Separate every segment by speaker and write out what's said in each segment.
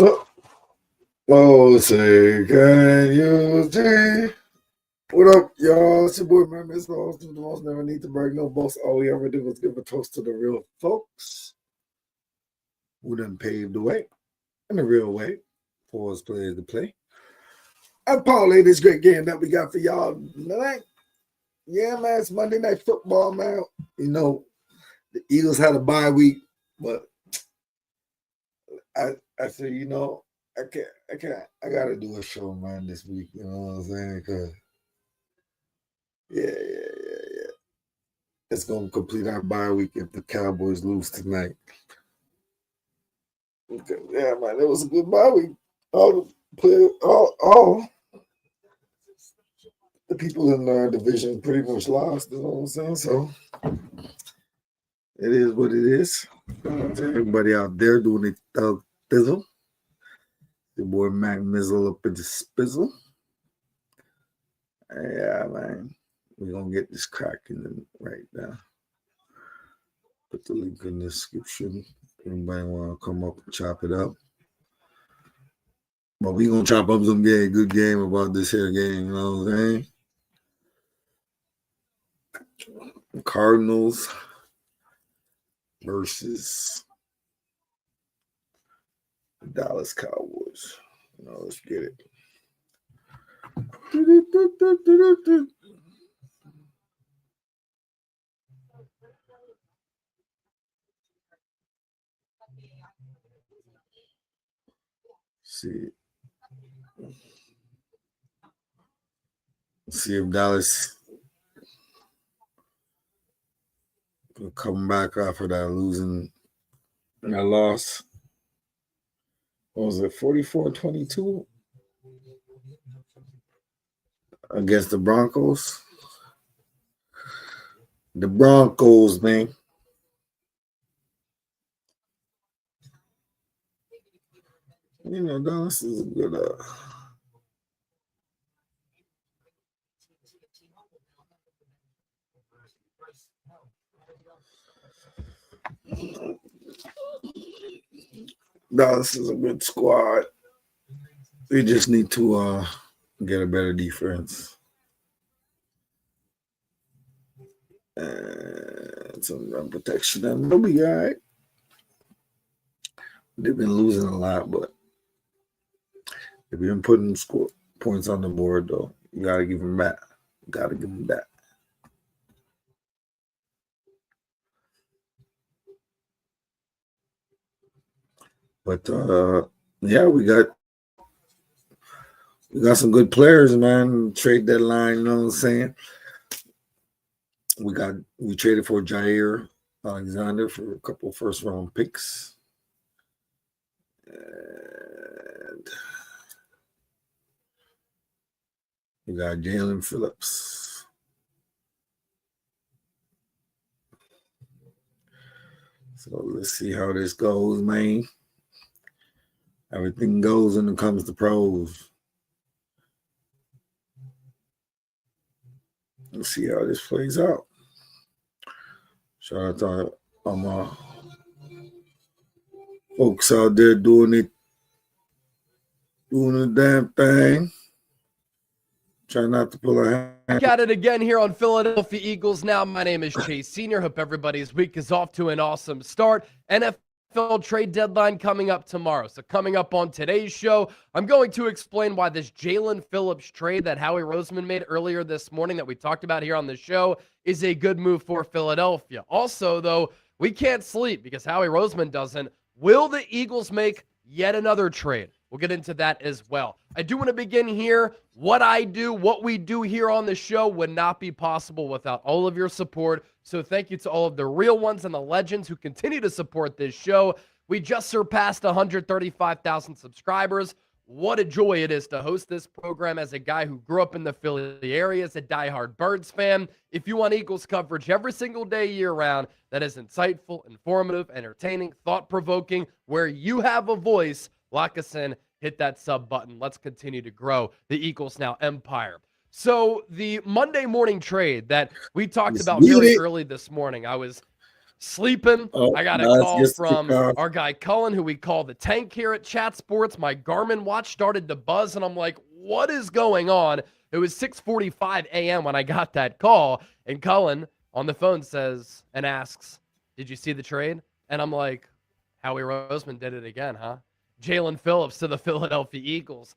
Speaker 1: Oh, oh, say, can you see? What up, y'all? It's your boy, man. It's the host of the most never need to break no boss. All we ever do is give a toast to the real folks who done paved the way in the real way for us players to play. And parlay this great game that we got for y'all tonight. Yeah, man, it's Monday Night Football, man. You know, the Eagles had a bye week, but I said, I gotta do a show, man, this week. You know what I'm saying? Cause yeah. It's gonna complete our bye week if the Cowboys lose tonight. Okay. Yeah, man, it was a good bye week. All the players, all the people in our division pretty much lost. You know what I'm saying? So it is what it is. Everybody out there doing it thug thizzle. Your boy Mac Mizzle up in the spizzle. Yeah, man. We're gonna get this cracking right now. Put the link in the description. Anybody wanna come up and chop it up? But we gonna chop up some good game about this here game, you know what I'm saying? Cardinals versus the Dallas Cowboys. Let's get it. See if Dallas will come back after that losing that loss. What was it, 44-22 against the Broncos? The Broncos, man. You know, Dallas is a good Dallas is a good squad. We just need to get a better defense. And some run protection, and they'll be all right. They've been losing a lot, but they've been putting points on the board, though. You got to give them that. But yeah, we got some good players, man. Trade deadline, you know what I'm saying? We traded for Jair Alexander for a couple first round picks. And we got Jalen Phillips. So let's see how this goes, man. Everything goes when it comes to pros. Let's see how this plays out. Shout out to my folks out there doing the damn thing. Try not to pull a hand.
Speaker 2: Back at it again here on Philadelphia Eagles Now. My name is Chase Sr. Hope everybody's week is off to an awesome start. NFL trade deadline coming up tomorrow. So coming up on today's show, I'm going to explain why this Jalen Phillips trade that Howie Roseman made earlier this morning that we talked about here on the show is a good move for Philadelphia. Also, though, we can't sleep because Howie Roseman doesn't. Will the Eagles make yet another trade? We'll get into that as well. I do want to begin here. What we do here on the show would not be possible without all of your support. So thank you to all of the real ones and the legends who continue to support this show. We just surpassed 135,000 subscribers. What a joy it is to host this program as a guy who grew up in the Philly area, as a diehard Birds fan. If you want Eagles coverage every single day year-round that is insightful, informative, entertaining, thought-provoking, where you have a voice, lock us in, hit that sub button. Let's continue to grow the Eagles Now empire. So the Monday morning trade that we talked about very early this morning, I was sleeping.
Speaker 1: Oh,
Speaker 2: I got a
Speaker 1: nice.
Speaker 2: call
Speaker 1: Gets the
Speaker 2: from
Speaker 1: kickoff.
Speaker 2: our guy Cullen, who we call the Tank here at Chat Sports. My Garmin watch started to buzz, and I'm like, what is going on? It was 6:45 a.m. when I got that call, and Cullen on the phone says and asks, did you see the trade? And I'm like, Howie Roseman did it again, huh? Jalen Phillips to the Philadelphia Eagles.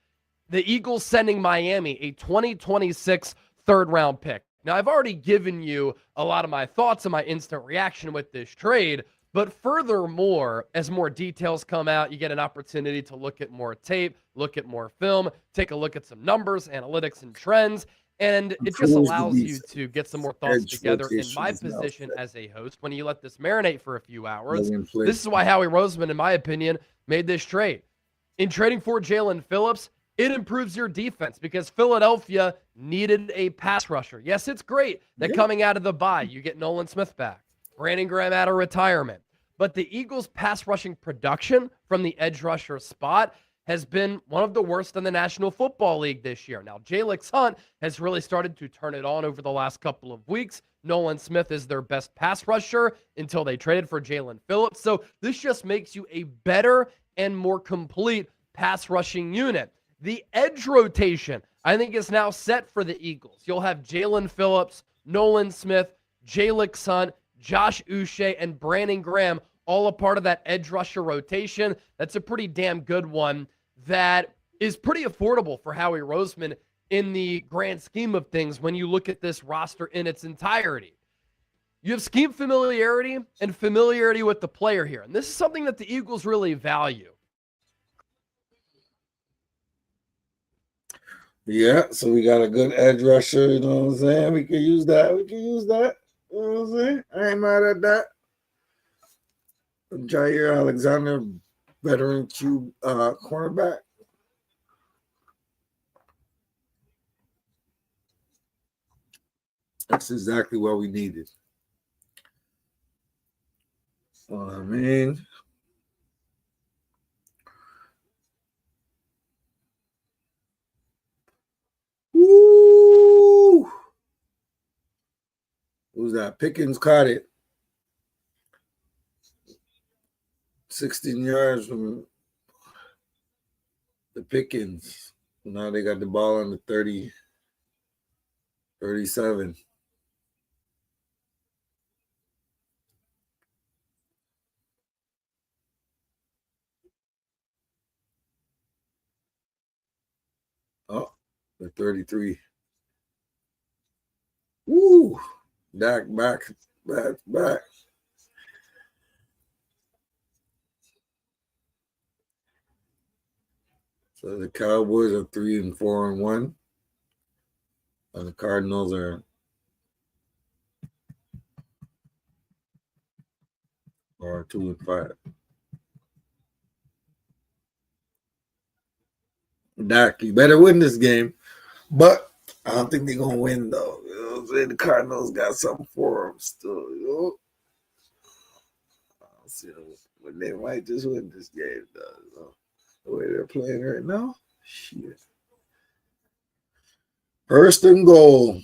Speaker 2: The Eagles sending Miami a 2026 third-round pick. Now, I've already given you a lot of my thoughts and my instant reaction with this trade, but furthermore, as more details come out, you get an opportunity to look at more tape, look at more film, take a look at some numbers, analytics, and trends, and it just
Speaker 1: Improves the
Speaker 2: allows you
Speaker 1: defense.
Speaker 2: to get some more thoughts
Speaker 1: Edge
Speaker 2: together in
Speaker 1: rotation
Speaker 2: my
Speaker 1: is now
Speaker 2: position
Speaker 1: set.
Speaker 2: as a host when you let this marinate for a few hours.
Speaker 1: Plug and play.
Speaker 2: This is why Howie Roseman, in my opinion, made this trade. In trading for Jalen Phillips, it improves your defense because Philadelphia needed a pass rusher. Yes, it's great that coming out of the bye, you get Nolan Smith back, Brandon Graham out of retirement. But the Eagles' pass rushing production from the edge rusher spot has been one of the worst in the National Football League this year. Now, Jalix Hunt has really started to turn it on over the last couple of weeks. Nolan Smith is their best pass rusher until they traded for Jalen Phillips. So this just makes you a better and more complete pass rushing unit. The edge rotation, I think, is now set for the Eagles. You'll have Jalen Phillips, Nolan Smith, Jalix Hunt, Josh Uche, and Brandon Graham, all a part of that edge rusher rotation. That's a pretty damn good one that is pretty affordable for Howie Roseman in the grand scheme of things when you look at this roster in its entirety. You have scheme familiarity and familiarity with the player here, and this is something that the Eagles really value.
Speaker 1: Yeah, so we got a good edge rusher, you know what I'm saying? We can use that. We can use that. You know what I'm saying? I ain't mad at that. Jair Alexander, veteran Q cornerback. That's exactly what we needed. I mean, woo! Who's that? Pickens caught it. 16 yards from the Pickens. Now they got the ball on the 30, 37. Oh, the 33. Woo! Back. So the Cowboys are 3-4-1. And the Cardinals are 2-5. Dak, you better win this game. But I don't think they're gonna win though. You know what I'm saying? The Cardinals got something for them still, you know. I don't see them, but they might just win this game though. So, the way they're playing right now. Shit. First and goal.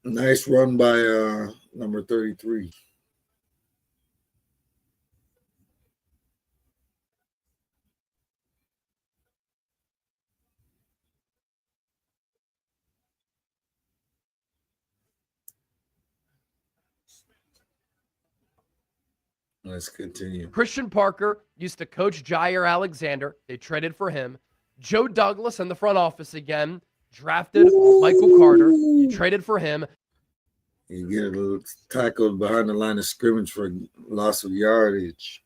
Speaker 1: Nice run by number 33. Let's continue.
Speaker 2: Christian Parker used to coach Jair Alexander. They traded for him. Joe Douglas in the front office again drafted Michael Carter. You traded for him.
Speaker 1: You get a little tackled behind the line of scrimmage for loss of yardage.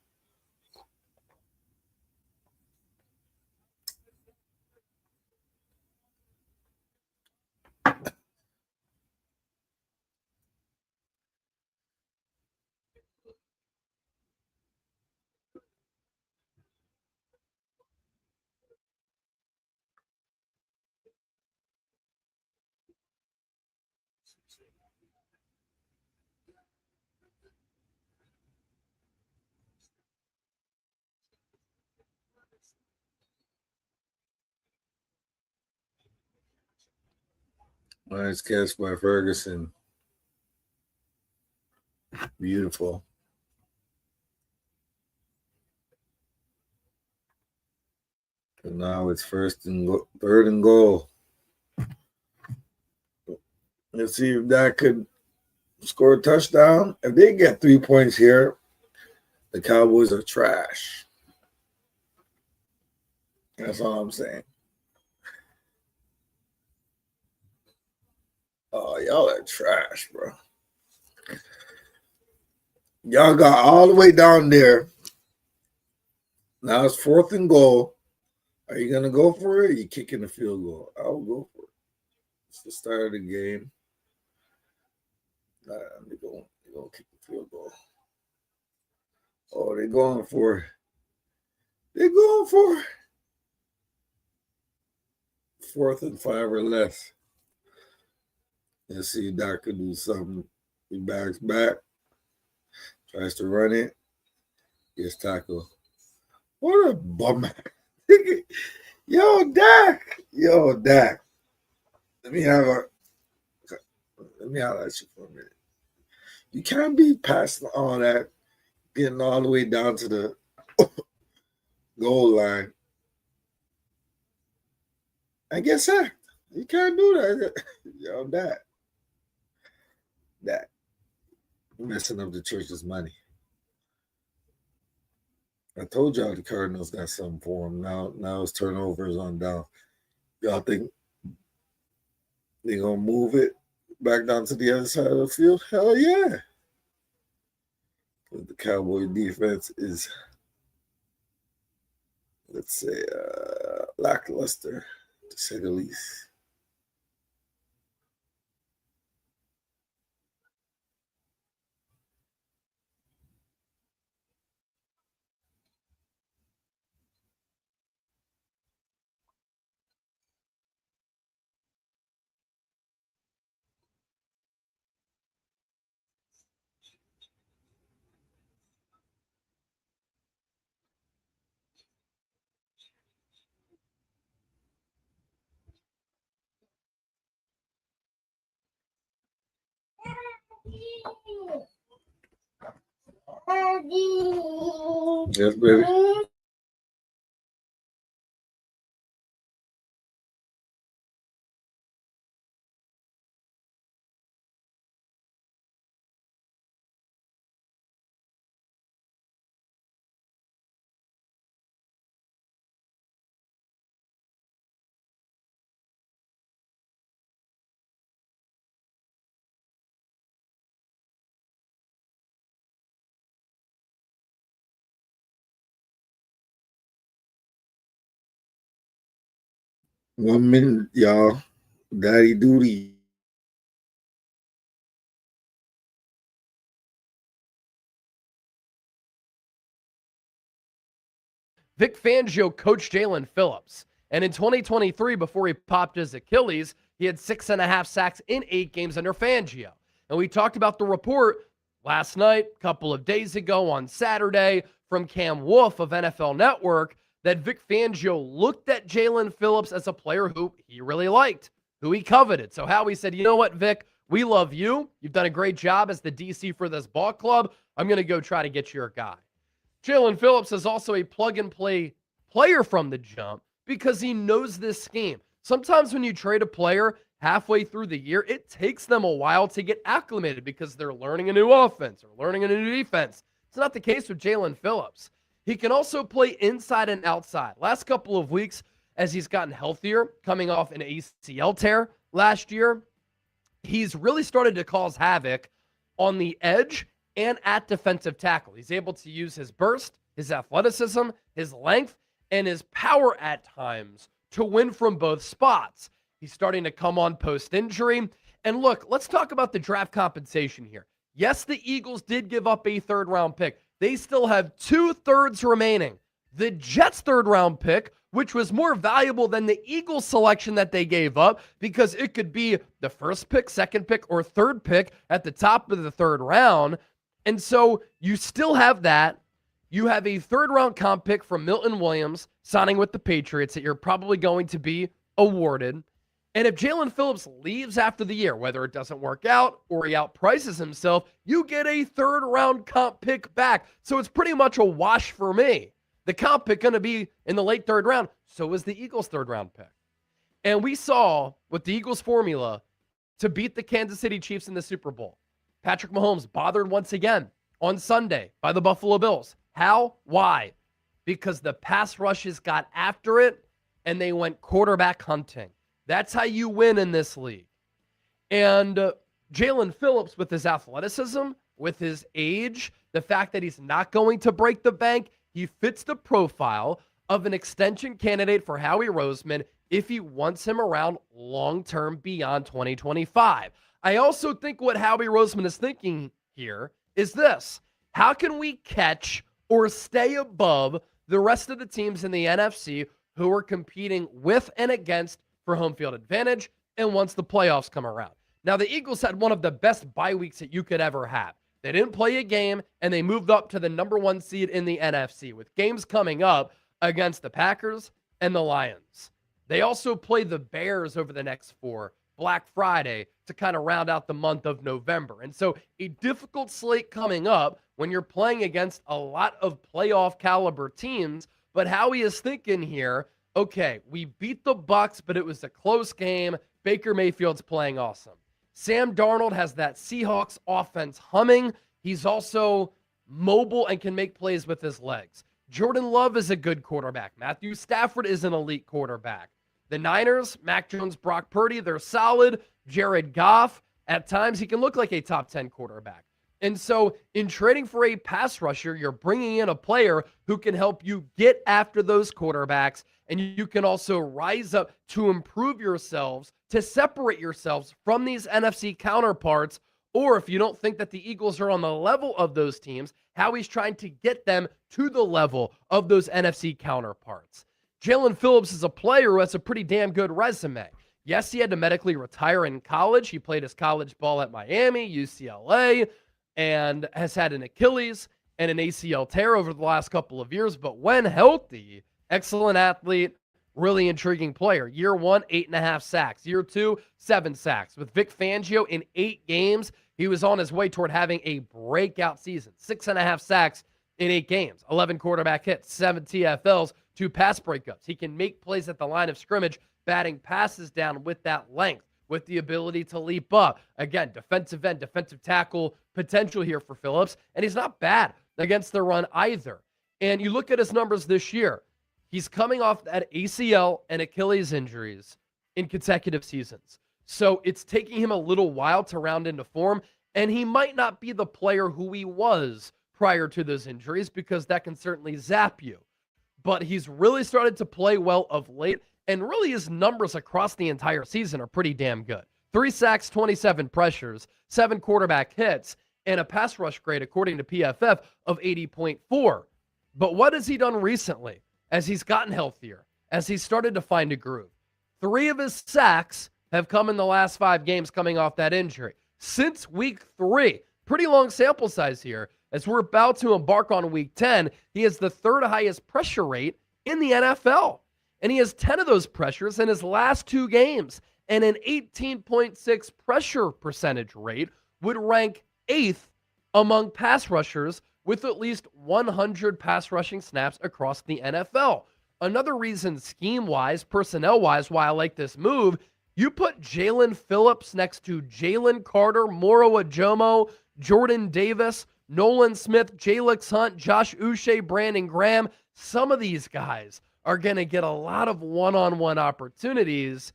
Speaker 1: Nice catch by Ferguson. Beautiful. And now it's third and goal. Let's see if that could score a touchdown. If they get 3 points here, the Cowboys are trash. That's all I'm saying. Oh, y'all are trash, bro. Y'all got all the way down there. Now it's 4th and goal. Are you going to go for it or are you kicking the field goal? I'll go for it. It's the start of the game. They're going to kick the field goal. Oh, they're going for it. They're going for it. 4th and 5 or less. Let's see if Doc can do something. He backs back. Tries to run it. Gets tackled. What a bum. Yo, Dak. Let me have that shit for a minute. You can't be passing all that, getting all the way down to the goal line and get sacked. You can't do that. Yo, Dak. You're messing up the church's money. I told y'all the Cardinals got something for them. Now it's turnovers on down. Y'all think they're going to move it back down to the other side of the field? Hell yeah. But the Cowboy defense is, let's say, lackluster, to say the least. Yes, baby. One minute, y'all. Daddy duty.
Speaker 2: Vic Fangio coached Jalen Phillips. And in 2023, before he popped his Achilles, he had 6.5 sacks in 8 games under Fangio. And we talked about the report last night, a couple of days ago on Saturday from Cam Wolf of NFL Network that Vic Fangio looked at Jalen Phillips as a player who he really liked, who he coveted. So Howie said, you know what, Vic, we love you. You've done a great job as the DC for this ball club. I'm going to go try to get your guy. Jalen Phillips is also a plug-and-play player from the jump because he knows this scheme. Sometimes when you trade a player halfway through the year, it takes them a while to get acclimated because they're learning a new offense or learning a new defense. It's not the case with Jalen Phillips. He can also play inside and outside. Last couple of weeks, as he's gotten healthier, coming off an ACL tear last year, he's really started to cause havoc on the edge and at defensive tackle. He's able to use his burst, his athleticism, his length, and his power at times to win from both spots. He's starting to come on post-injury. And look, let's talk about the draft compensation here. Yes, the Eagles did give up a third-round pick. They still have 2/3 remaining. The Jets' third-round pick, which was more valuable than the Eagles selection that they gave up because it could be the first pick, second pick, or third pick at the top of the third round. And so you still have that. You have a third-round comp pick from Milton Williams signing with the Patriots that you're probably going to be awarded. And if Jalen Phillips leaves after the year, whether it doesn't work out or he outprices himself, you get a third-round comp pick back. So it's pretty much a wash for me. The comp pick going to be in the late third round. So is the Eagles' third round pick. And we saw with the Eagles formula to beat the Kansas City Chiefs in the Super Bowl. Patrick Mahomes bothered once again on Sunday by the Buffalo Bills. How? Why? Because the pass rushes got after it and they went quarterback hunting. That's how you win in this league. And Jalen Phillips, with his athleticism, with his age, the fact that he's not going to break the bank, he fits the profile of an extension candidate for Howie Roseman if he wants him around long-term beyond 2025. I also think what Howie Roseman is thinking here is this. How can we catch or stay above the rest of the teams in the NFC who are competing with and against for home field advantage and once the playoffs come around? Now, the Eagles had one of the best bye weeks that you could ever have. They didn't play a game, and they moved up to the number 1 seed in the NFC with games coming up against the Packers and the Lions. They also play the Bears over the next 4, Black Friday, to kind of round out the month of November. And so a difficult slate coming up when you're playing against a lot of playoff caliber teams. But Howie is thinking here, okay, we beat the Bucs, but it was a close game. Baker Mayfield's playing awesome. Sam Darnold has that Seahawks offense humming. He's also mobile and can make plays with his legs. Jordan Love is a good quarterback. Matthew Stafford is an elite quarterback. The Niners, Mac Jones, Brock Purdy, they're solid. Jared Goff, at times he can look like a top 10 quarterback. And so in trading for a pass rusher, you're bringing in a player who can help you get after those quarterbacks, and you can also rise up to improve yourselves, to separate yourselves from these NFC counterparts. Or if you don't think that the Eagles are on the level of those teams, Howie's trying to get them to the level of those NFC counterparts. Jalen Phillips is a player who has a pretty damn good resume. Yes, he had to medically retire in college. He played his college ball at Miami, UCLA, and has had an Achilles and an ACL tear over the last couple of years. But when healthy, excellent athlete, really intriguing player. Year 1, 8.5 sacks. Year 2, 7 sacks. With Vic Fangio in 8 games, he was on his way toward having a breakout season. 6.5 sacks in 8 games. 11 quarterback hits, 7 TFLs, 2 pass breakups. He can make plays at the line of scrimmage, batting passes down with that length, with the ability to leap up. Again, defensive end, defensive tackle potential here for Phillips. And he's not bad against the run either. And you look at his numbers this year. He's coming off that ACL and Achilles injuries in consecutive seasons. So it's taking him a little while to round into form, and he might not be the player who he was prior to those injuries because that can certainly zap you. But he's really started to play well of late, and really his numbers across the entire season are pretty damn good. 3 sacks, 27 pressures, 7 quarterback hits, and a pass rush grade, according to PFF, of 80.4. But what has he done recently? As he's gotten healthier, as he's started to find a groove. 3 of his sacks have come in the last 5 games coming off that injury. Since week 3, pretty long sample size here, as we're about to embark on week 10, he has the 3rd highest pressure rate in the NFL. And he has 10 of those pressures in his last 2 games. And an 18.6 pressure percentage rate would rank 8th among pass rushers with at least 100 pass rushing snaps across the NFL. Another reason scheme-wise, personnel-wise, why I like this move, you put Jalen Phillips next to Jalen Carter, Moro Ajomo, Jordan Davis, Nolan Smith, Jalix Hunt, Josh Uche, Brandon Graham. Some of these guys are going to get a lot of one-on-one opportunities,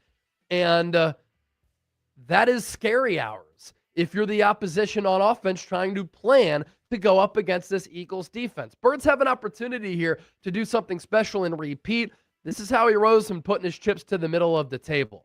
Speaker 2: and that is scary hours if you're the opposition on offense trying to plan to go up against this Eagles defense. Birds have an opportunity here to do something special and repeat. This is how he rose from putting his chips to the middle of the table.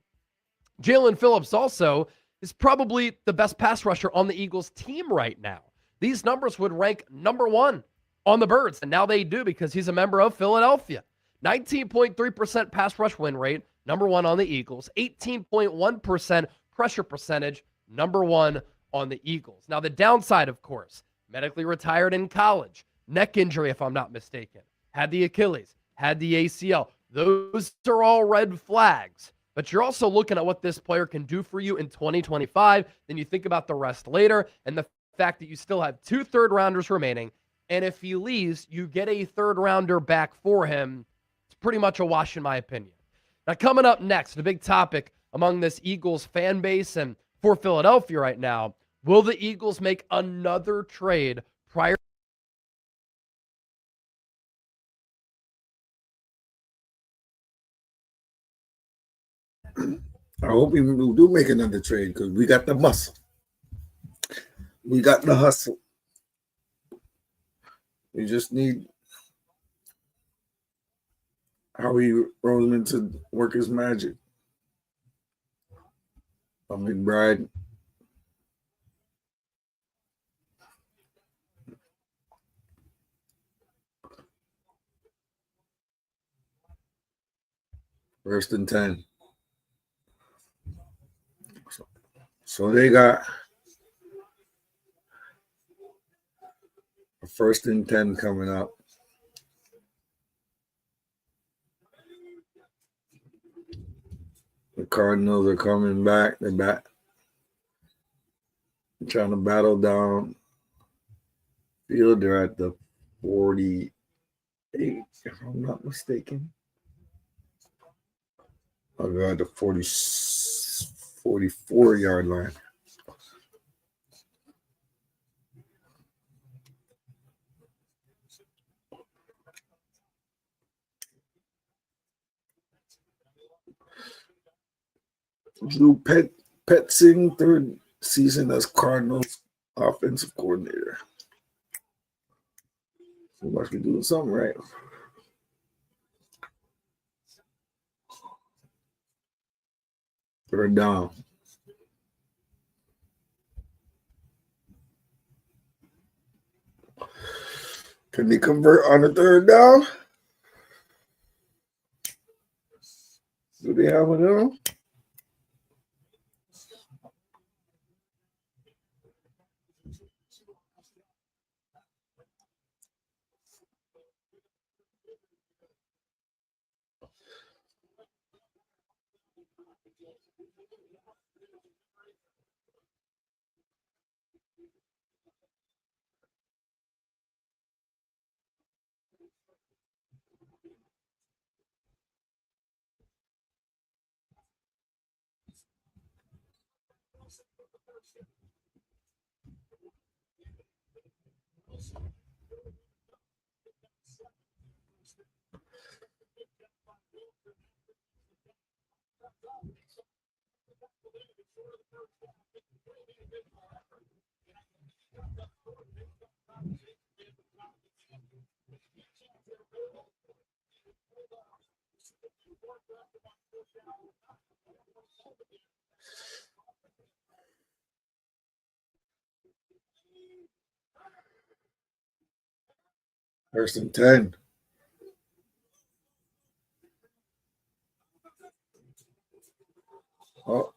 Speaker 2: Jalen Phillips also is probably the best pass rusher on the Eagles team right now. These numbers would rank number 1 on the Birds, and now they do because he's a member of Philadelphia. 19.3% pass rush win rate, number 1 on the Eagles. 18.1% pressure percentage, number 1 on the Eagles. Now the downside, of course, medically retired in college, neck injury if I'm not mistaken, had the Achilles, had the ACL. Those are all red flags. But you're also looking at what this player can do for you in 2025. Then you think about the rest later and the fact that you still have 2 third-rounders remaining And if he leaves, you get a third rounder back for him. It's pretty much a wash, in my opinion. Now, coming up next, the big topic among this Eagles fan base and for Philadelphia right now, will the Eagles make another trade prior?
Speaker 1: I hope we do make another trade because we got the muscle. We got the hustle. We just need Howie Roseman to work his magic. McBride. First and 10. So they got a first and 10 coming up. The Cardinals are coming back. They're back. They're trying to battle down field. They're at the 48, if I'm not mistaken. Oh, they're at the 44-yard line. Drew Petzing, third season as Cardinals offensive coordinator. So must be doing something right. Third down. Can they convert on the third down? Do they have it in them? First and 10. Oh,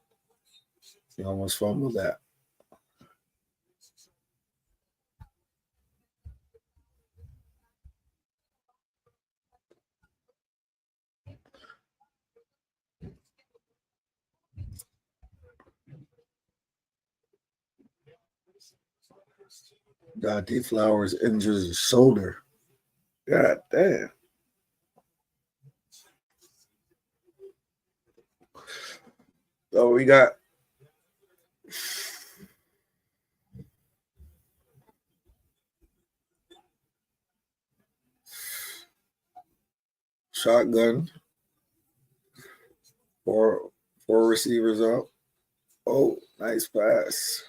Speaker 1: you almost fumbled that. Dante Flowers injures his shoulder. God damn. So we got shotgun. Four receivers up. Oh, nice pass.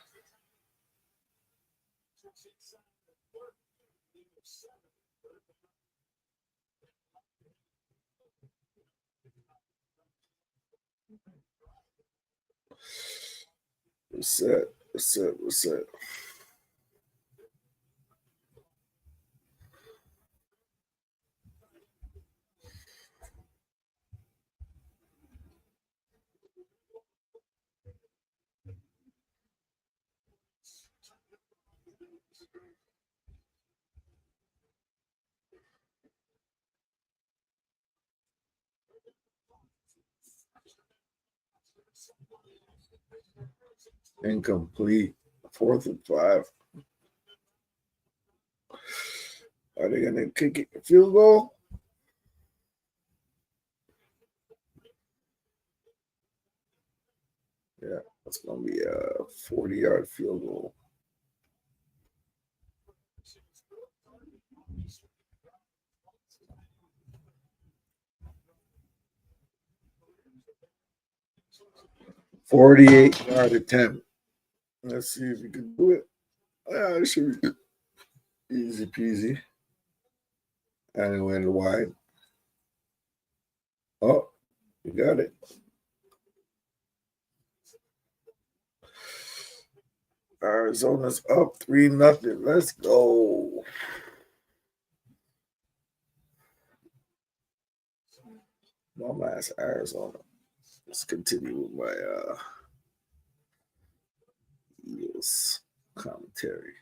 Speaker 1: What's that? Incomplete. 4th and 5. Are they going to kick it a field goal? Yeah, it's going to be a 40-yard field goal. "48-yard attempt." Let's see if you can do it. It should be easy peasy. And it went wide. Oh, you got it. Arizona's up 3-0. Let's go. I'm gonna ask Arizona. Let's continue with my Eagles commentary.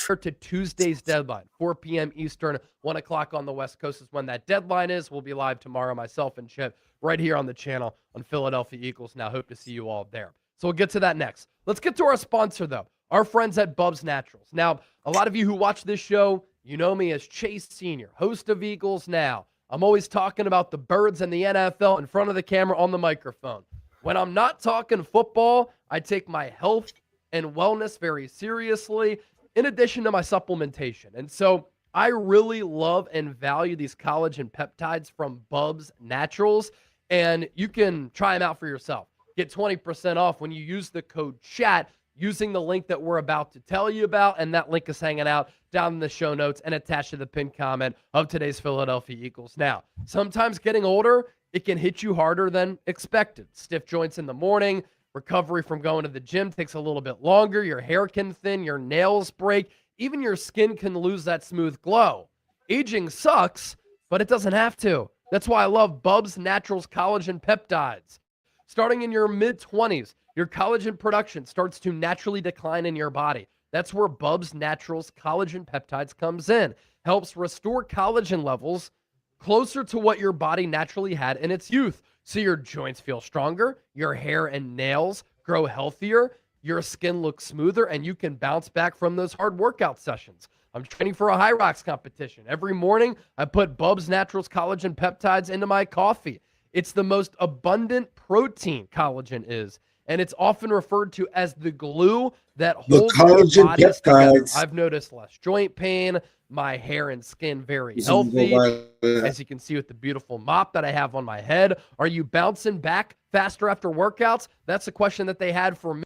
Speaker 2: To Tuesday's deadline, 4 p.m. Eastern, 1 o'clock on the West Coast is when that deadline is. We'll be live tomorrow, myself and Chip, right here on the channel on Philadelphia Eagles Now. Hope to see you all there. So we'll get to that next. Let's get to our sponsor, though, our friends at Bubs Naturals. Now, a lot of you who watch this show, you know me as Chase Sr., host of Eagles Now. I'm always talking about the birds and the NFL in front of the camera on the microphone. When I'm not talking football, I take my health and wellness very seriously, in addition to my supplementation. And so I really love and value these collagen peptides from Bubs Naturals, and you can try them out for yourself. Get 20% off when you use the code CHAT using the link that we're about to tell you about, and that link is hanging out down in the show notes and attached to the pinned comment of today's Philadelphia Eagles Now. Sometimes getting older, it can hit you harder than expected. Stiff joints in the morning, recovery from going to the gym takes a little bit longer. Your hair can thin, your nails break, even your skin can lose that smooth glow. Aging sucks, but it doesn't have to. That's why I love Bubs Naturals collagen peptides. Starting in your mid-20s, your collagen production starts to naturally decline in your body. That's where Bubs Naturals collagen peptides comes in. Helps restore collagen levels closer to what your body naturally had in its youth. So your joints feel stronger, your hair and nails grow healthier, your skin looks smoother, and you can bounce back from those hard workout sessions. I'm training for a high rocks competition. Every morning, I put Bubs Naturals collagen peptides into my coffee. It's the most abundant protein collagen is, and it's often referred to as the glue that holds our bodies together. I've noticed less joint pain, my hair and skin very healthy, as you can see with the beautiful mop that I have on my head. Are you bouncing back faster after workouts? That's a question that they had for me.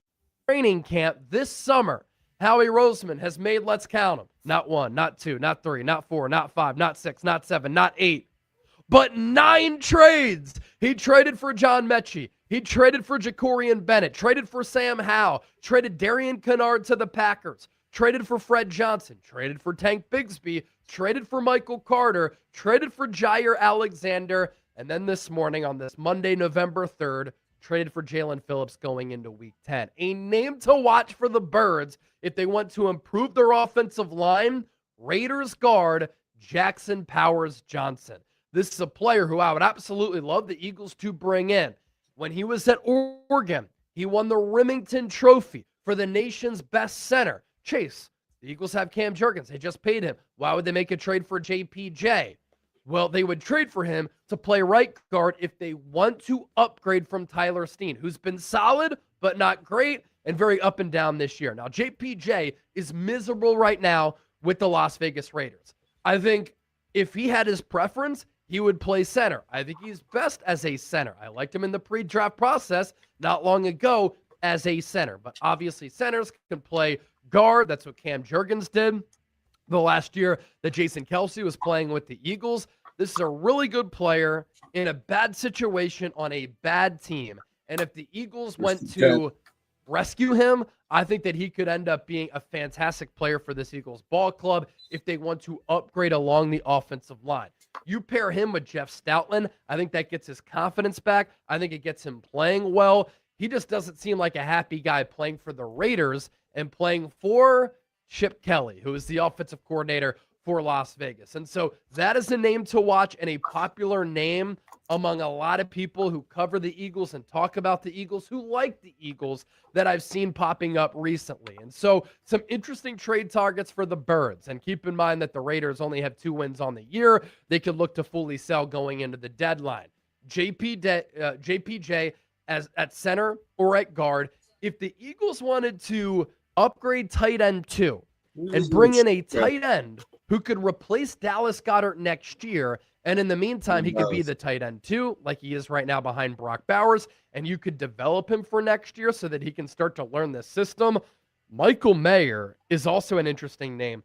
Speaker 2: Training camp this summer. Howie Roseman has made, let's count them, not 1, not 2, not 3, not 4, not 5, not 6, not 7, not 8, but 9 trades. He traded for John Mechie. He traded for Jacorian Bennett, traded for Sam Howell, traded Darian Kennard to the Packers, traded for Fred Johnson, traded for Tank Bigsby, traded for Michael Carter, traded for Jair Alexander, and then this morning on this Monday, November 3rd, traded for Jalen Phillips going into Week 10. A name to watch for the Birds if they want to improve their offensive line, Raiders guard Jackson Powers Johnson. This is a player who I would absolutely love the Eagles to bring in. When he was at Oregon, he won the Remington Trophy for the nation's best center. Chase, the Eagles have Cam Jurgens. They just paid him. Why would they make a trade for JPJ? Well, they would trade for him to play right guard if they want to upgrade from Tyler Steen, who's been solid but not great and very up and down this year. Now, JPJ is miserable right now with the Las Vegas Raiders. I think if he had his preference, he would play center. I think he's best as a center. I liked him in the pre-draft process not long ago as a center. But obviously, centers can play guard. That's what Cam Jurgens did the last year that Jason Kelce was playing with the Eagles. This is a really good player in a bad situation on a bad team. And if the Eagles went to rescue him, I think that he could end up being a fantastic player for this Eagles ball club if they want to upgrade along the offensive line. You pair him with Jeff Stoutland, I think that gets his confidence back. I think it gets him playing well. He just doesn't seem like a happy guy playing for the Raiders and playing for Chip Kelly, who is the offensive coordinator for Las Vegas. And so that is a name to watch and a popular name among a lot of people who cover the Eagles and talk about the Eagles, who like the Eagles, that I've seen popping up recently. And so some interesting trade targets for the Birds. And keep in mind that the Raiders only have 2 wins on the year. They could look to fully sell going into the deadline. JPJ as at center or at guard. If the Eagles wanted to upgrade tight end 2 and bring in a tight end who could replace Dallas Goedert next year, and in the meantime, he could be the tight end 2, like he is right now behind Brock Bowers, and you could develop him for next year so that he can start to learn the system. Michael Mayer is also an interesting name,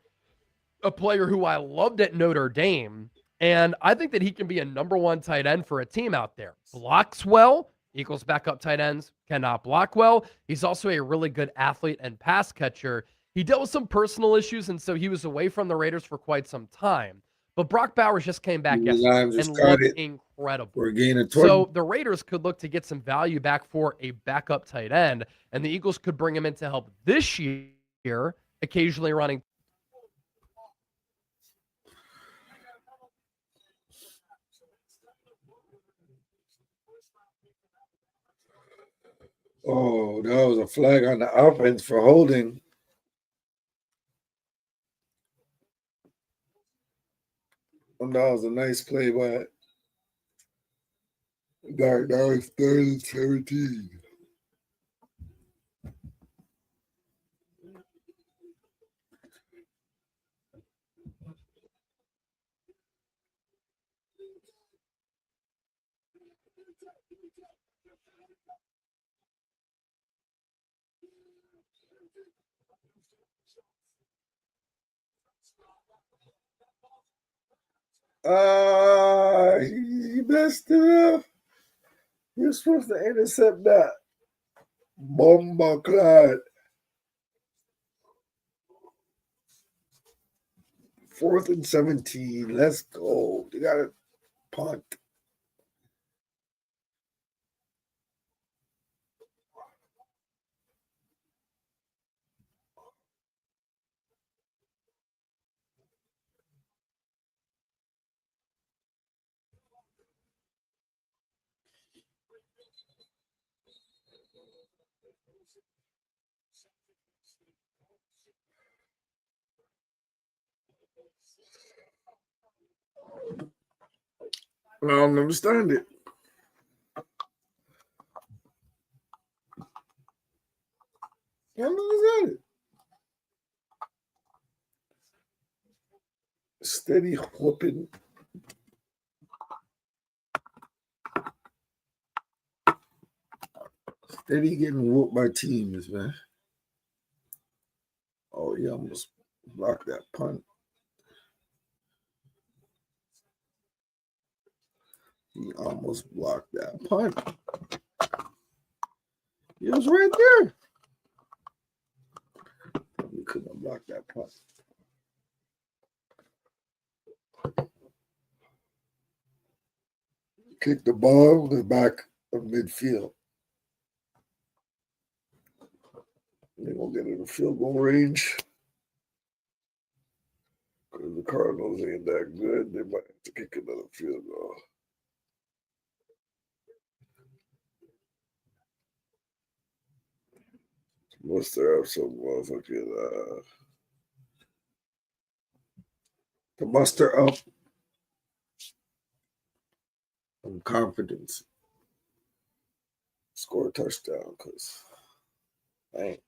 Speaker 2: a player who I loved at Notre Dame, and I think that he can be a number 1 tight end for a team out there. Blocks well. Eagles backup tight ends cannot block well. He's also a really good athlete and pass catcher. He dealt with some personal issues, and so he was away from the Raiders for quite some time. But Brock Bowers just came back yesterday and looked incredible. So the Raiders could look to get some value back for a backup tight end, and the Eagles could bring him in to help this year, occasionally running.
Speaker 1: Oh, that was a flag on the offense for holding. And that was a nice play by Dark. That was 3rd and 17. He messed it up. You're supposed to intercept that. Bomba Clyde. 4th and 17. Let's go. They got a punt. I don't understand it. I don't understand it. Steady whooping. Steady getting whooped by teams, man. Oh, he almost blocked that punt. He almost blocked that punt. He was right there. He couldn't have blocked that punt. Kick the ball to the back of midfield. They're going to get in the field goal range. Because the Cardinals ain't that good. They might have to kick another field goal. Must have some motherfucking to muster up some confidence. Score a touchdown, because dang.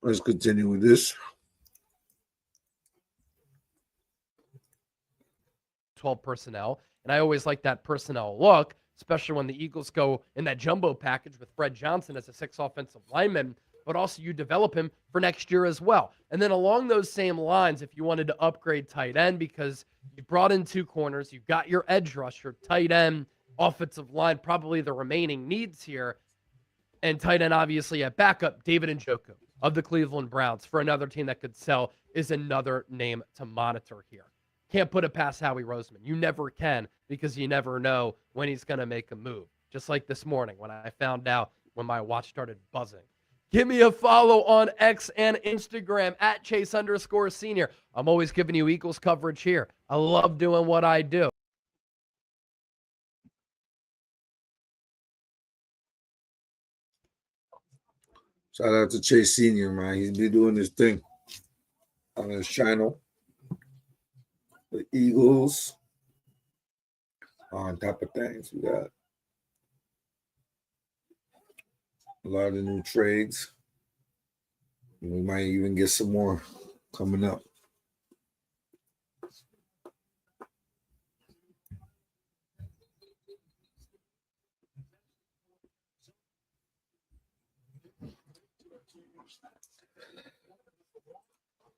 Speaker 1: Let's continue with this.
Speaker 2: 12 personnel, and I always like that personnel look, especially when the Eagles go in that jumbo package with Fred Johnson as a 6th offensive lineman, but also you develop him for next year as well. And then along those same lines, if you wanted to upgrade tight end because you brought in 2 corners, you've got your edge rusher, tight end, offensive line, probably the remaining needs here. And tight end, obviously, at backup, David Njoku of the Cleveland Browns for another team that could sell is another name to monitor here. Can't put it past Howie Roseman. You never can because you never know when he's going to make a move. Just like this morning when I found out when my watch started buzzing. Give me a follow on X and Instagram at Chase_Senior. I'm always giving you Eagles coverage here. I love doing what I do.
Speaker 1: Shout out to Chase Senior, man. He's been doing his thing on his channel. The Eagles. On top of things, we got a lot of new trades. We might even get some more coming up.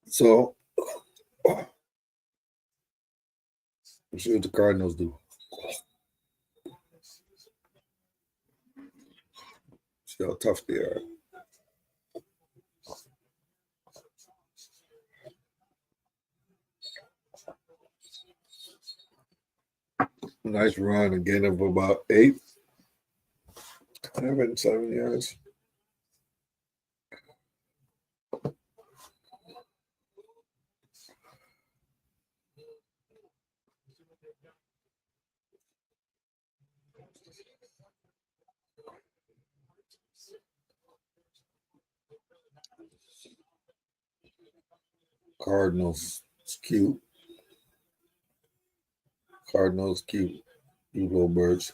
Speaker 1: So, let's see what the Cardinals do. See how tough they are. Nice run again of about 7 yards. Cardinals, it's cute. Cardinals, cute. You little birds.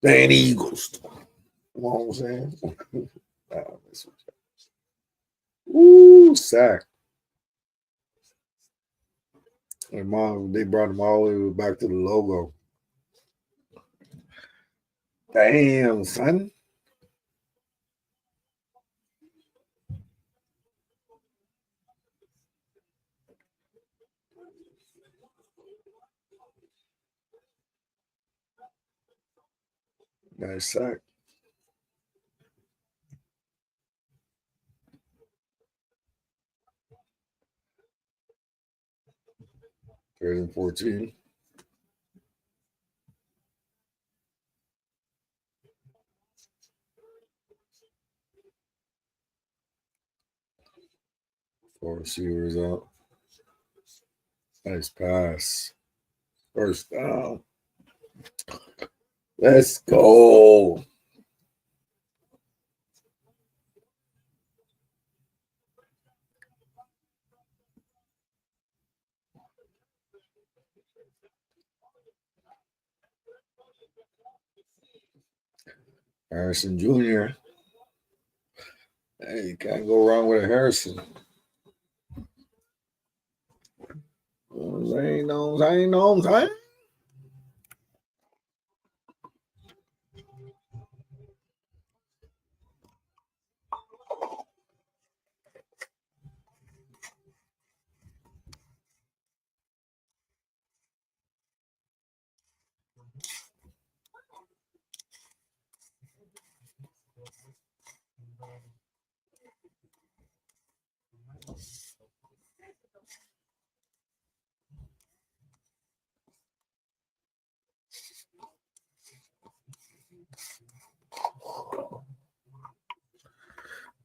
Speaker 1: They ain't Eagles. You know what I'm saying? Ooh, sack. And mom, they brought him all the way back to the logo. Damn, son. Nice sack. Third and 14. Four receivers out. Nice pass. First down. Let's go. Harrison Jr. Hey, you can't go wrong with a Harrison. Ain't no.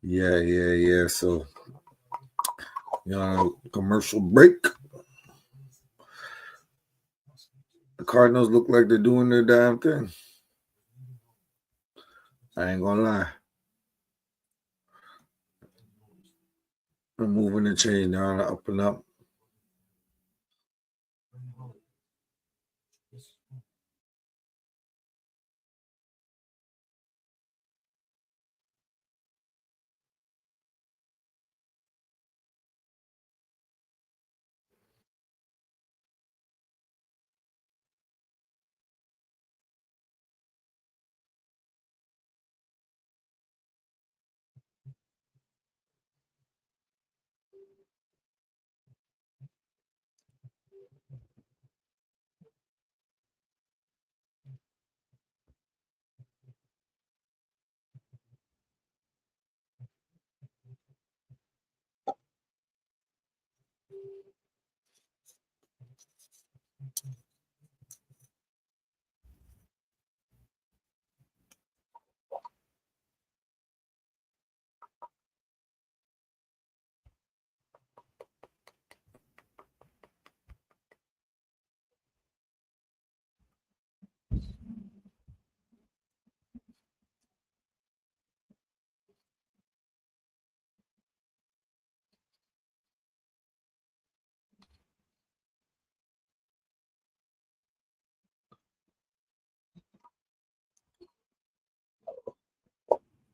Speaker 1: Yeah. So, commercial break. The Cardinals look like they're doing their damn thing. I ain't gonna lie. They're moving the chain down, up and up.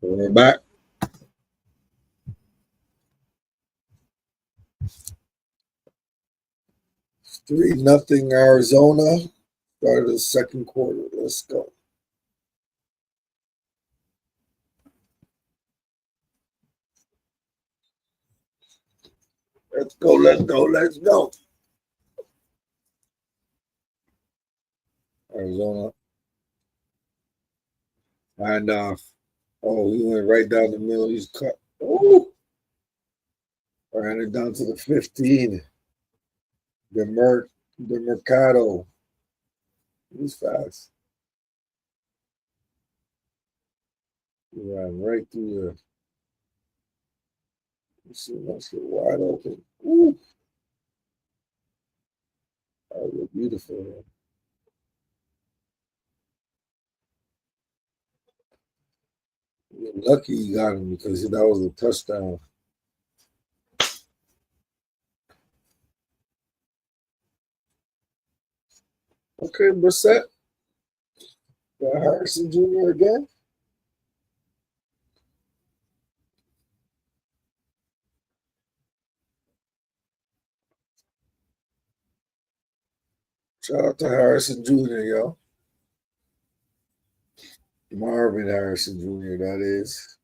Speaker 1: We're back. It's 3-0 Arizona. Start of the second quarter. Let's go. Let's go. Let's go. Let's go. Arizona. And oh, he went right down the middle. He's cut. Oh, ran it down to the 15. The Mercado. He's fast. He ran right through there. You see, let's get wide open. Ooh. That was beautiful. Man. You're lucky you got him because that was a touchdown. Okay, Brissett. Got Harrison Jr. again. Shout out to Harrison Jr., yo. Marvin Harrison Jr., that is.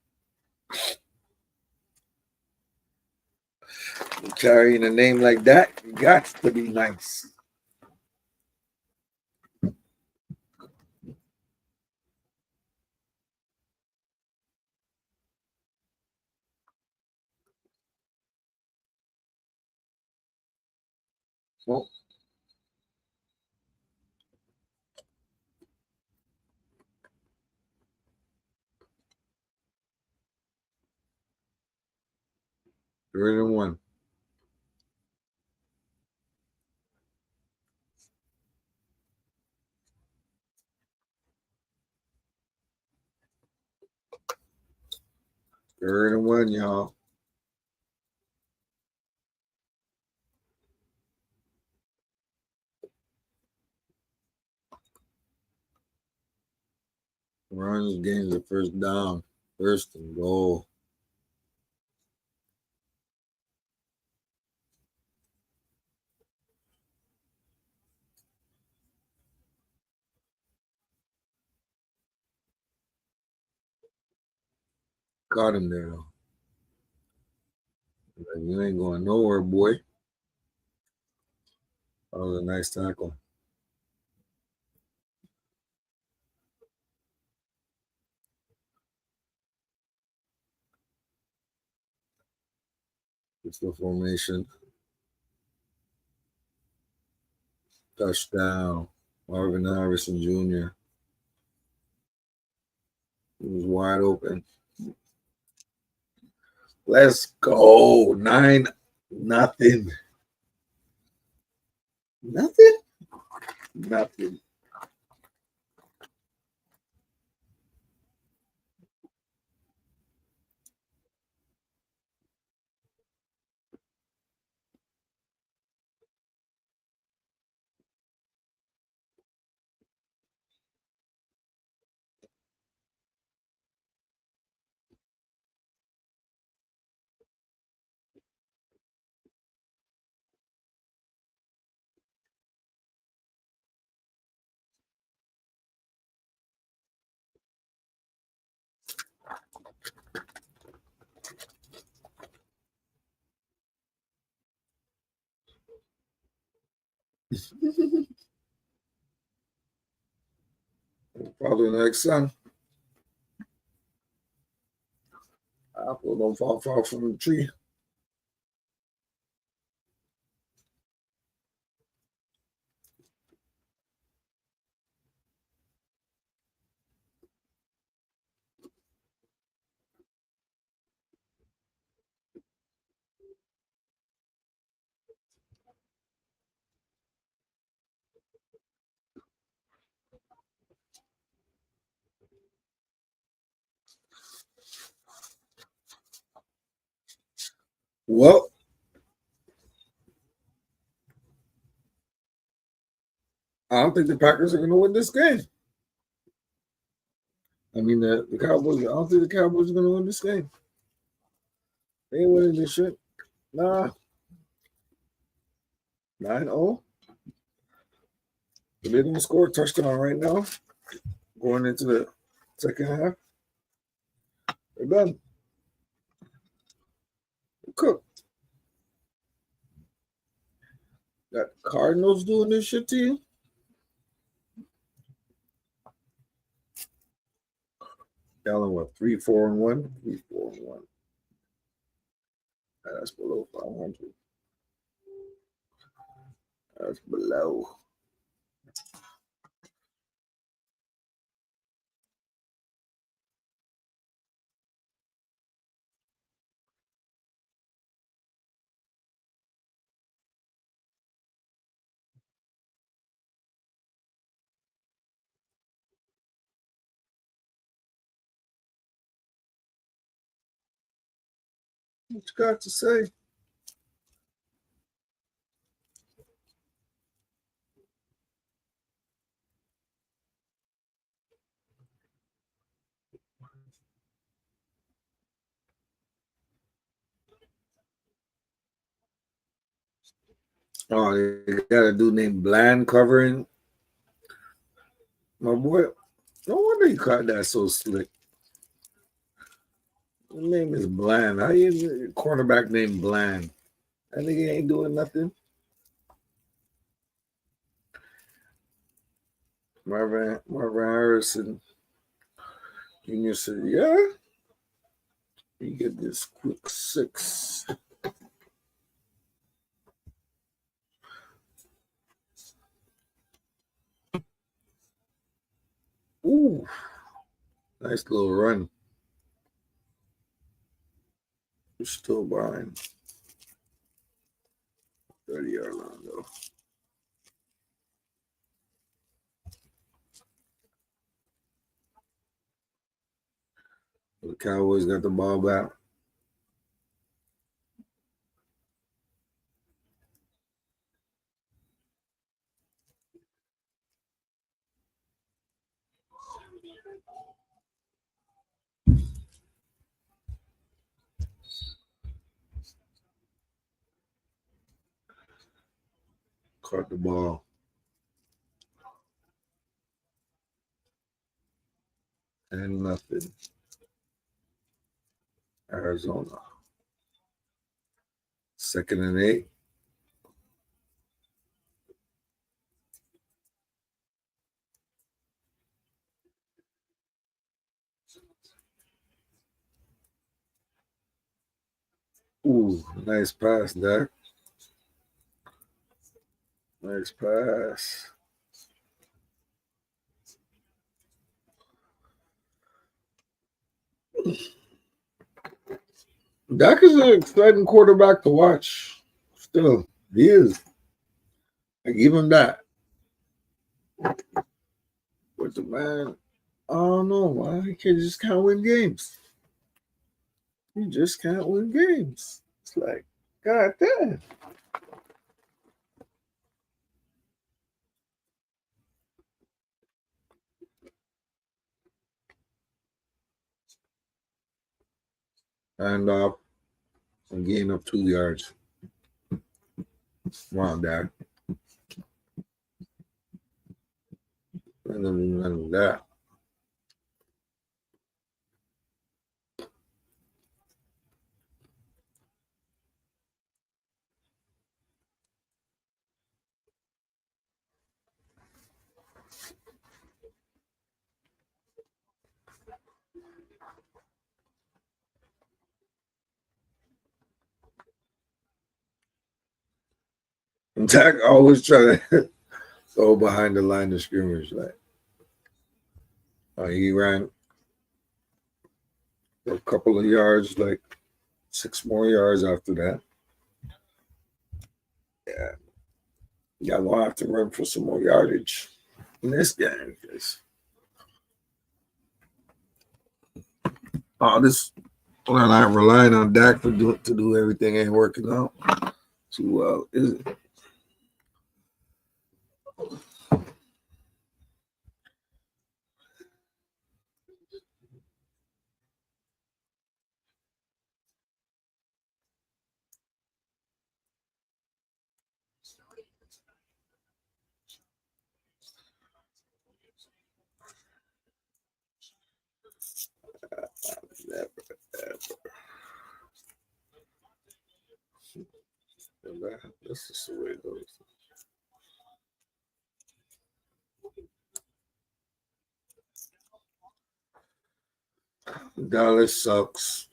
Speaker 1: Carrying a name like that, you got to be nice. Well, 3-1. Third and 1, y'all. Runs gains the first down. First and goal. Caught him there, though. You ain't going nowhere, boy. That was a nice tackle. It's the formation. Touchdown. Marvin Harrison Jr. He was wide open. Let's go. 9-0. Nothing. Probably next son. Apple don't fall far from the tree. Well, I don't think the Packers are going to win this game. I mean, the Cowboys, I don't think the Cowboys are going to win this game. They ain't winning this shit. Nah. 9-0. They're going to score a touchdown right now. Going into the second half. They're done. They're cooked. Got the Cardinals doing this shit to you? Y'all in what? 3-4-1? 3-4-1. That's below 500. That's below. What you got to say? Oh, they got a dude named Bland covering. My boy, no wonder you caught that so slick. His name is Bland. How you a cornerback named Bland? I think he ain't doing nothing. Marvin Harrison Jr. said, yeah, you get this quick 6. Ooh, nice little run. You're still behind. 30-yard line, though. The Cowboys got the ball back. Caught the ball. And nothing. Arizona. 2nd and 8. Ooh, nice pass, Dak. Nice pass. Dak is an exciting quarterback to watch. Still, he is. I give him that. But the man, I don't know why he just can't win games. He just can't win games. It's like, God damn. And gain up 2 yards. Wow, Dak. None of that. Dak always try to go behind the line of scrimmage. Like, he ran a couple of yards, like 6 more yards after that. Yeah. Y'all gonna have to run for some more yardage in this game. This well, I'm relying on Dak to do everything ain't working out too well, is it? That's just the way it goes. Dallas sucks.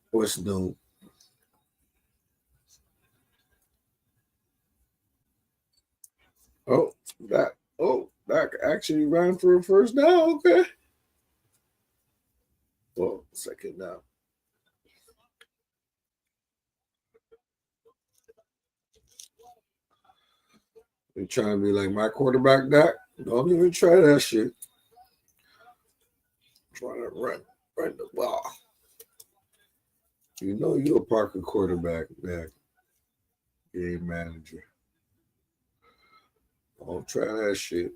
Speaker 1: What's new? Oh, that actually ran for a first down. Okay. Well, second down. You trying to be like my quarterback, Dak? Don't even try that shit. Trying to run the ball. You know you're a Parker quarterback, Dak. Game manager. Don't try that shit.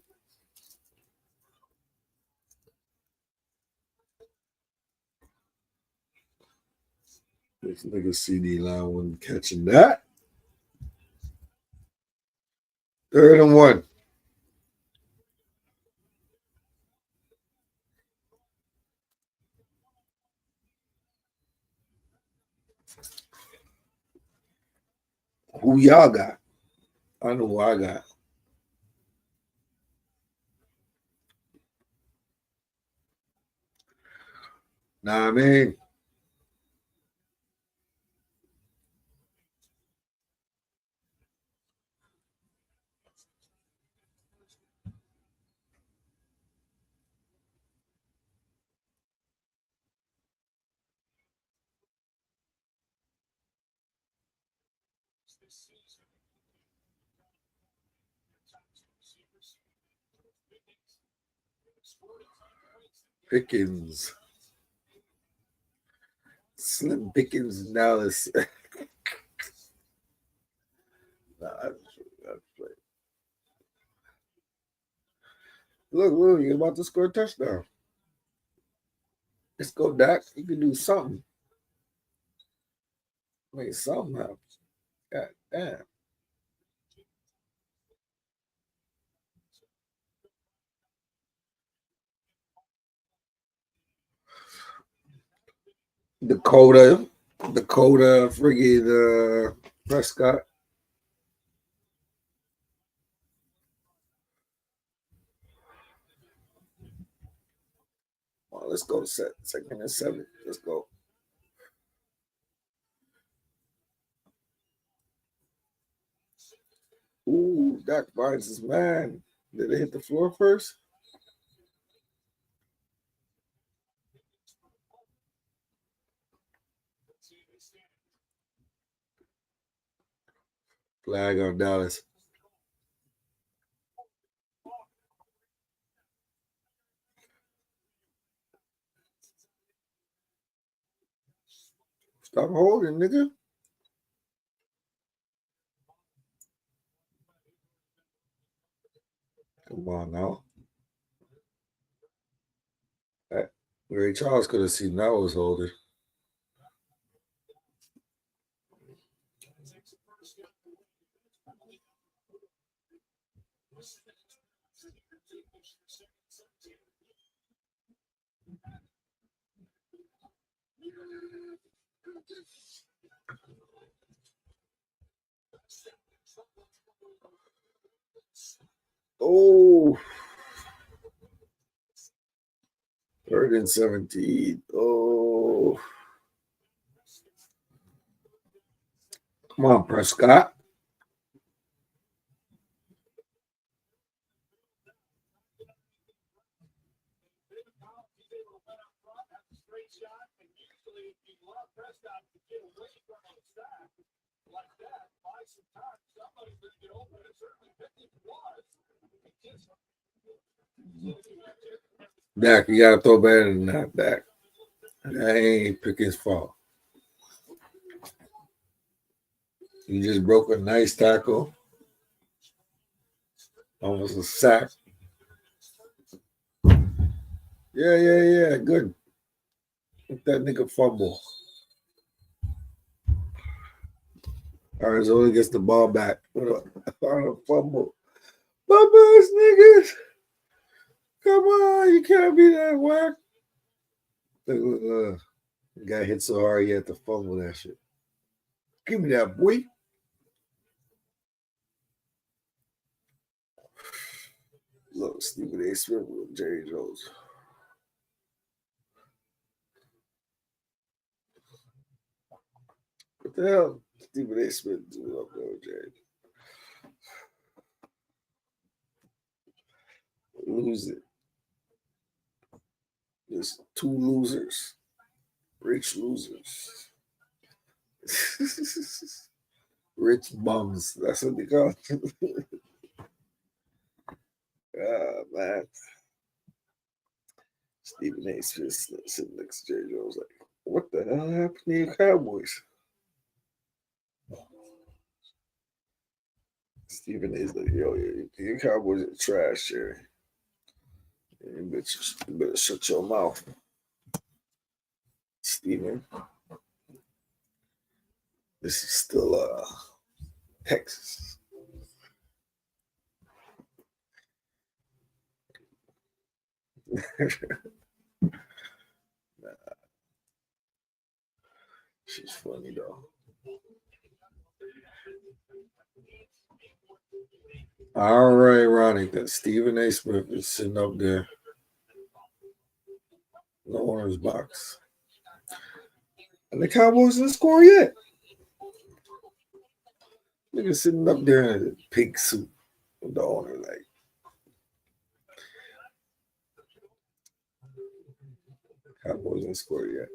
Speaker 1: This nigga CD line wasn't catching that. 3rd and 1. Who y'all got? I know who I got. Nah, I mean. Pickens. Slim Pickens in Dallas. Look, you're about to score a touchdown. Let's go, Dak. You can do something. Make something happen. God damn. Dakota, friggin' Prescott. Well, let's go to 2nd and 7. Let's go. Ooh, Dak finds his man. Did they hit the floor first? Flag on Dallas. Stop holding, nigga. Come on now. Ray Charles could have seen that was holding. Oh, 3rd and 17. Oh, come on, Prescott. Dak, you gotta throw better than that, Dak. That ain't Pickens' fault. You just broke a nice tackle. Almost a sack. Yeah. Good. Let that nigga fumble. Arizona gets the ball back on a fumble. Bubba's niggas. Come on, you can't be that whack. The guy hit so hard he had to fumble that shit. Give me that, boy. Look, Stephen A. Smith with Jerry Jones. What the hell? Stephen A. Smith doing up there with Jerry? Lose it. There's two losers. Rich losers. Rich bums. That's what they call it. Man. Stephen A. Smith sitting next to Jerry Jones like, what the hell happened to your Cowboys? Stephen A's like, yo, your Cowboys are trash, Jerry. You better shut your mouth. Stephen, this is still Texas. Nah, she's funny though. All right, Ronnie, that Stephen A. Smith is sitting up there in the owner's box. And the Cowboys didn't score yet. Nigga sitting up there in a pig suit with the owner, like. Cowboys didn't score yet.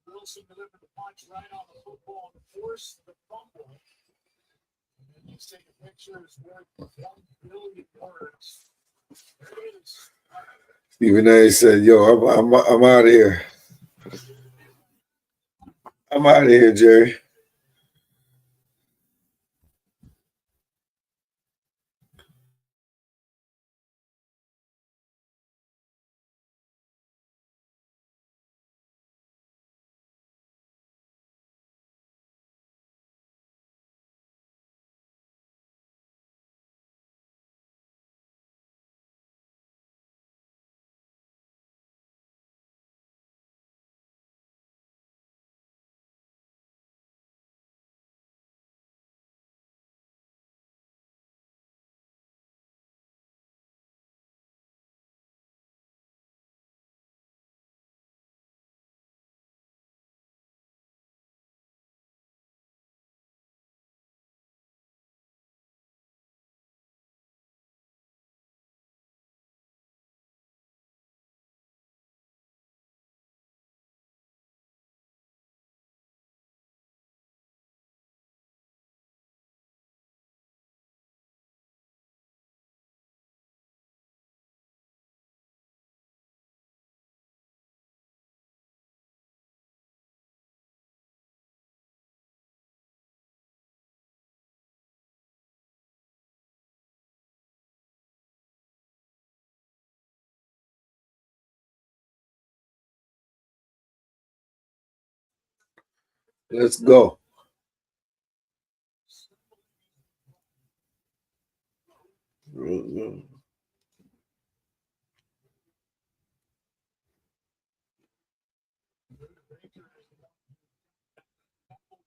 Speaker 1: Wilson delivered the punch right on the football and forced the fumble. And then he's taking pictures worth 1 billion words. There it is. Stephen A. said, yo, I'm out of here. I'm out of here, Jerry. Let's go.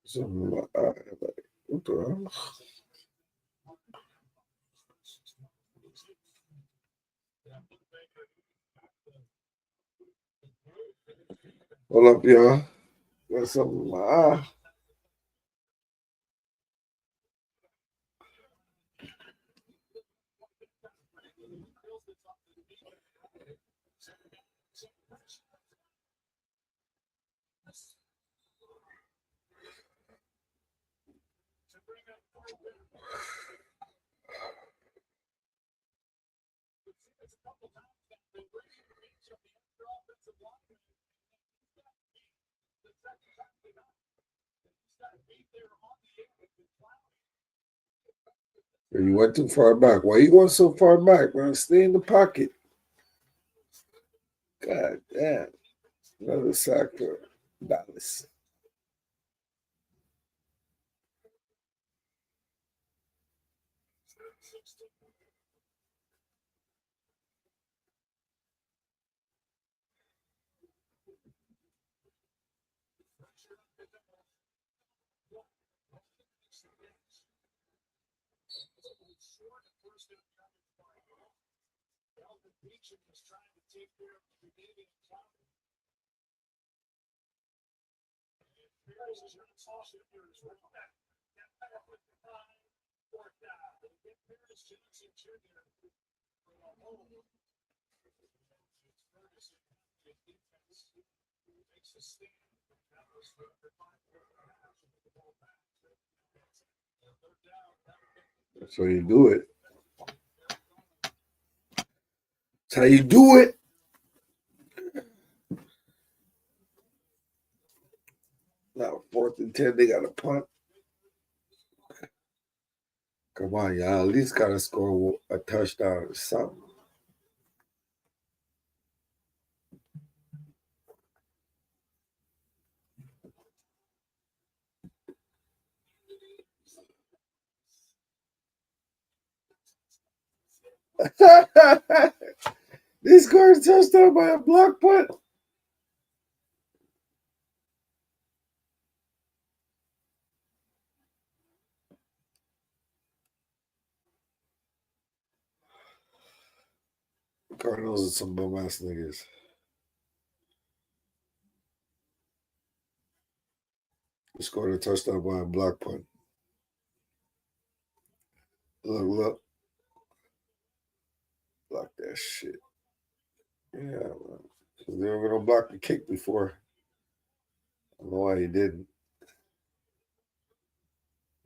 Speaker 1: Something like, what the hell? Hold up, y'all. Got something in my eye. You went too far back. Why you going so far back, man? Stay in the pocket. God damn. Another sack for Dallas. That's how you do it. That's how you do it. Now 4th and 10, they got a punt. Come on, y'all. At least gotta score a touchdown or something. They scored a touchdown by a block punt. Cardinals are some bum ass niggas. They scored a touchdown by a block punt. Look. Block that shit. Yeah, man. Because they were going to block the kick before. I don't know why he didn't.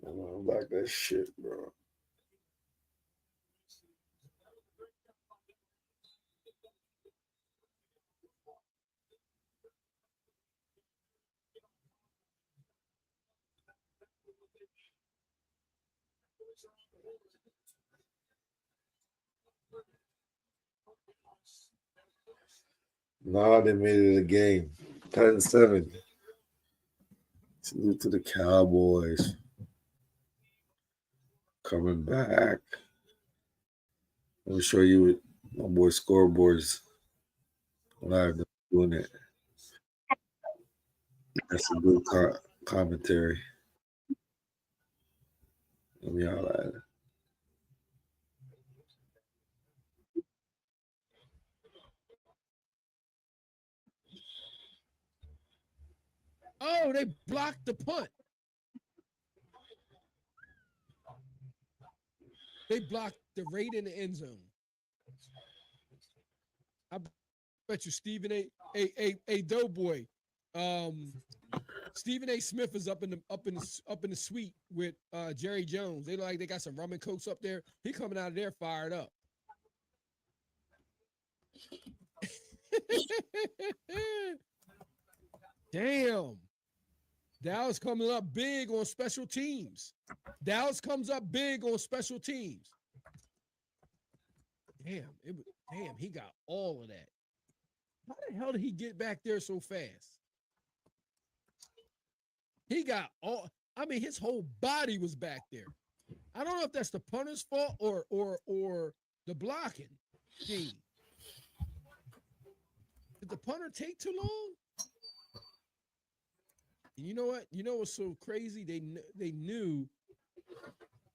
Speaker 1: I'm going to block that shit, bro. Nah, they made it a game. 10-7. Salute to the Cowboys. Coming back. Let me show you my boy scoreboards when I've been doing it. That's a good commentary. Let me highlight it.
Speaker 3: Oh, they blocked the punt. They blocked the right in the end zone. I bet you Stephen A. Doughboy. Stephen A. Smith is up in the suite with Jerry Jones. They look like they got some rum and cokes up there. He coming out of there fired up. Damn. Dallas coming up big on special teams. Dallas comes up big on special teams. Damn, he got all of that. How the hell did he get back there so fast? He got all, I mean, his whole body was back there. I don't know if that's the punter's fault or the blocking scheme. Did the punter take too long? You know what? You know what's so crazy? They knew.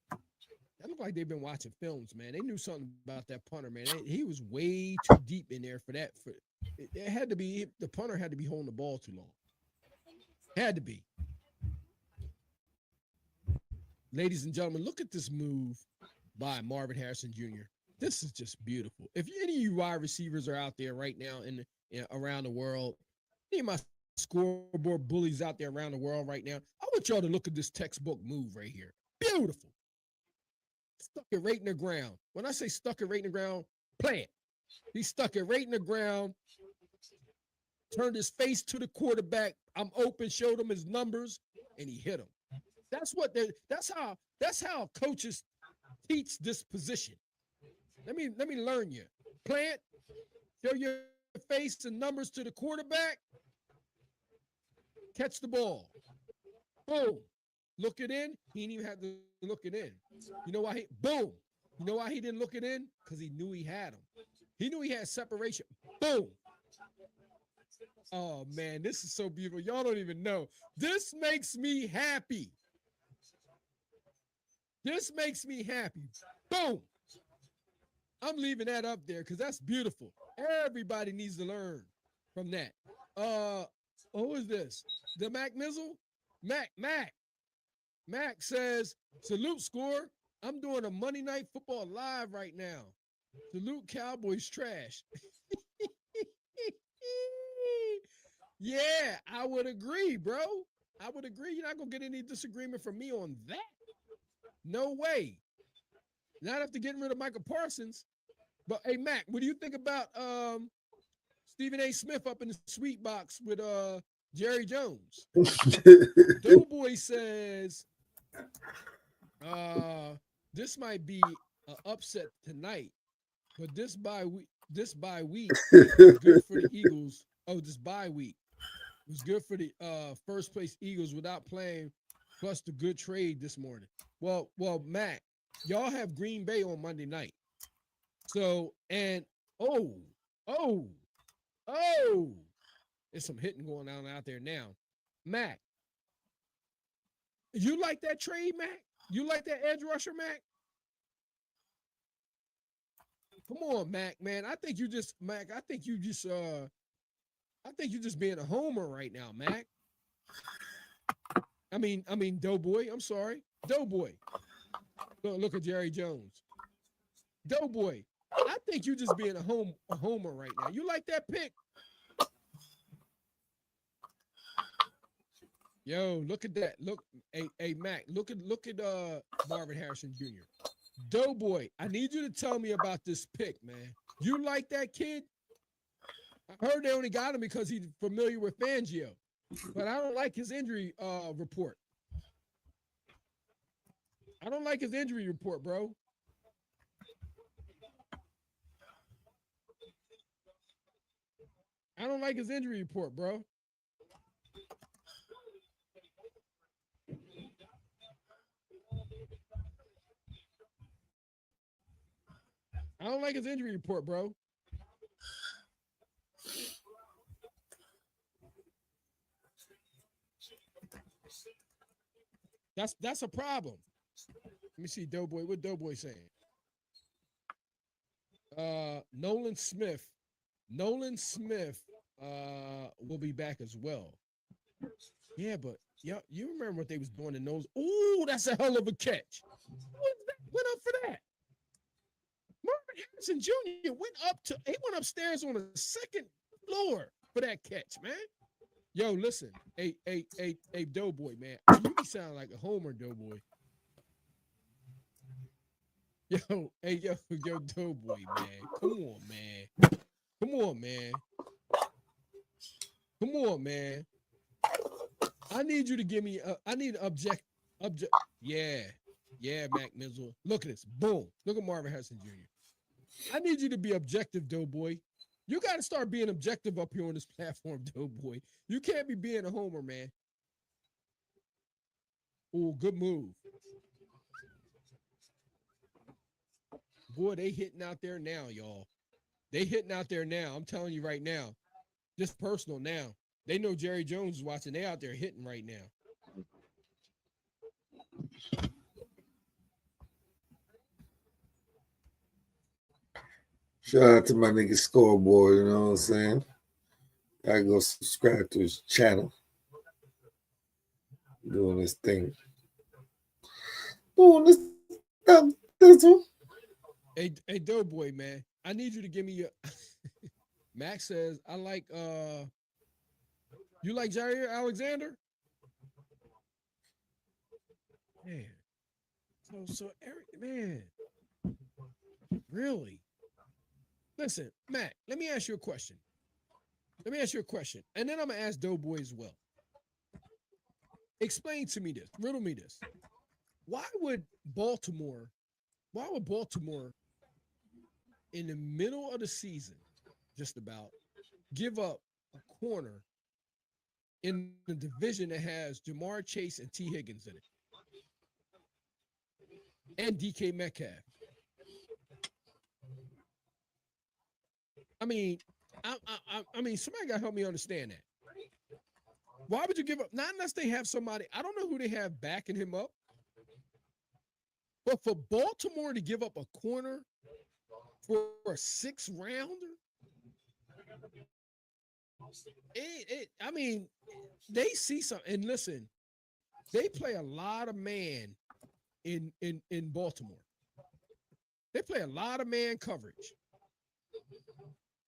Speaker 3: That looked like they've been watching films, man. They knew something about that punter, man. He was way too deep in there for that. It had to be, the punter had to be holding the ball too long. Had to be. Ladies and gentlemen, look at this move by Marvin Harrison Jr. This is just beautiful. If any of you wide receivers are out there right now around the world, any of my scoreboard bullies out there around the world right now, I want y'all to look at this textbook move right here. Beautiful. Stuck it right in the ground. When I say stuck it right in the ground, plant. He stuck it right in the ground, turned his face to the quarterback. I'm open, showed him his numbers, and he hit him. That's how coaches teach this position. Let me learn you. Plant, show your face and numbers to the quarterback, catch the ball. Boom. Look it in. He didn't even have to look it in. You know why boom. You know why he didn't look it in? Because he knew he had him. He knew he had separation. Boom. Oh man, this is so beautiful. Y'all don't even know. This makes me happy. This makes me happy. Boom. I'm leaving that up there because that's beautiful. Everybody needs to learn from that. Who is this? The Mac Mizzle? Mac says, salute score. I'm doing a Monday Night Football live right now. Salute Cowboys trash. Yeah, I would agree, bro. I would agree. You're not going to get any disagreement from me on that. No way. Not after getting rid of Michael Parsons. But, hey, Mac, what do you think about Stephen A. Smith up in the sweet box with Jerry Jones? Doughboy says this might be an upset tonight, but this bye week is good for the Eagles. Oh, this bye week was good for the first place Eagles without playing, plus the good trade this morning. Well, Mac, y'all have Green Bay on Monday night. So, and there's some hitting going on out there now. Mac, you like that trade, Mac? You like that edge rusher, Mac? Come on, Mac, man. I think you just being a homer right now, Mac. I mean, Doughboy. I'm sorry. Doughboy. Look at Jerry Jones. Doughboy. I think you just being a homer right now. You like that pick? Yo, look at that. Look, hey Mac, look at Marvin Harrison Jr. Doughboy, I need you to tell me about this pick, man. You like that kid? I heard they only got him because he's familiar with Fangio, but I don't like his injury report. I don't like his injury report, bro. I don't like his injury report, bro. I don't like his injury report, bro. That's a problem. Let me see, Doughboy. What Doughboy saying? Nolan Smith will be back as well. Yeah, but you remember what they was doing in those? Ooh, that's a hell of a catch. Went up for that. Marvin Harrison Jr. went upstairs on the second floor for that catch, man. Yo, listen, hey, Doughboy, man. You be sounding like a homer, Doughboy. Yo, Doughboy, man. Come on, man. I need you to give me. I need object. Yeah, Mac Mizzle. Look at this. Boom. Look at Marvin Harrison Jr. I need you to be objective, Doughboy. You got to start being objective up here on this platform, Doughboy. You can't be being a homer, man. Oh, good move. Boy, they hitting out there now, y'all. They hitting out there now. I'm telling you right now. Just personal now. They know Jerry Jones is watching. They out there hitting right now.
Speaker 1: Shout out to my nigga Scoreboard, you know what I'm saying? I go subscribe to his channel. Doing this thing. Doing this one.
Speaker 3: Hey, Doughboy, man. I need you to give me your Max says, I like you like Jair Alexander? Man. So Eric, man. Really? Listen, Matt, let me ask you a question. And then I'm going to ask Doughboy as well. explain to me this, riddle me this. Why would Baltimore in the middle of the season, just about, give up a corner in the division that has Jamar Chase and T. Higgins in it? And DK Metcalf. I mean, I mean, somebody got to help me understand that. Why would you give up? Not unless they have somebody. I don't know who they have backing him up. But for Baltimore to give up a corner for a 6th rounder, I mean, they see something. And listen, they play a lot of man in Baltimore. They play a lot of man coverage.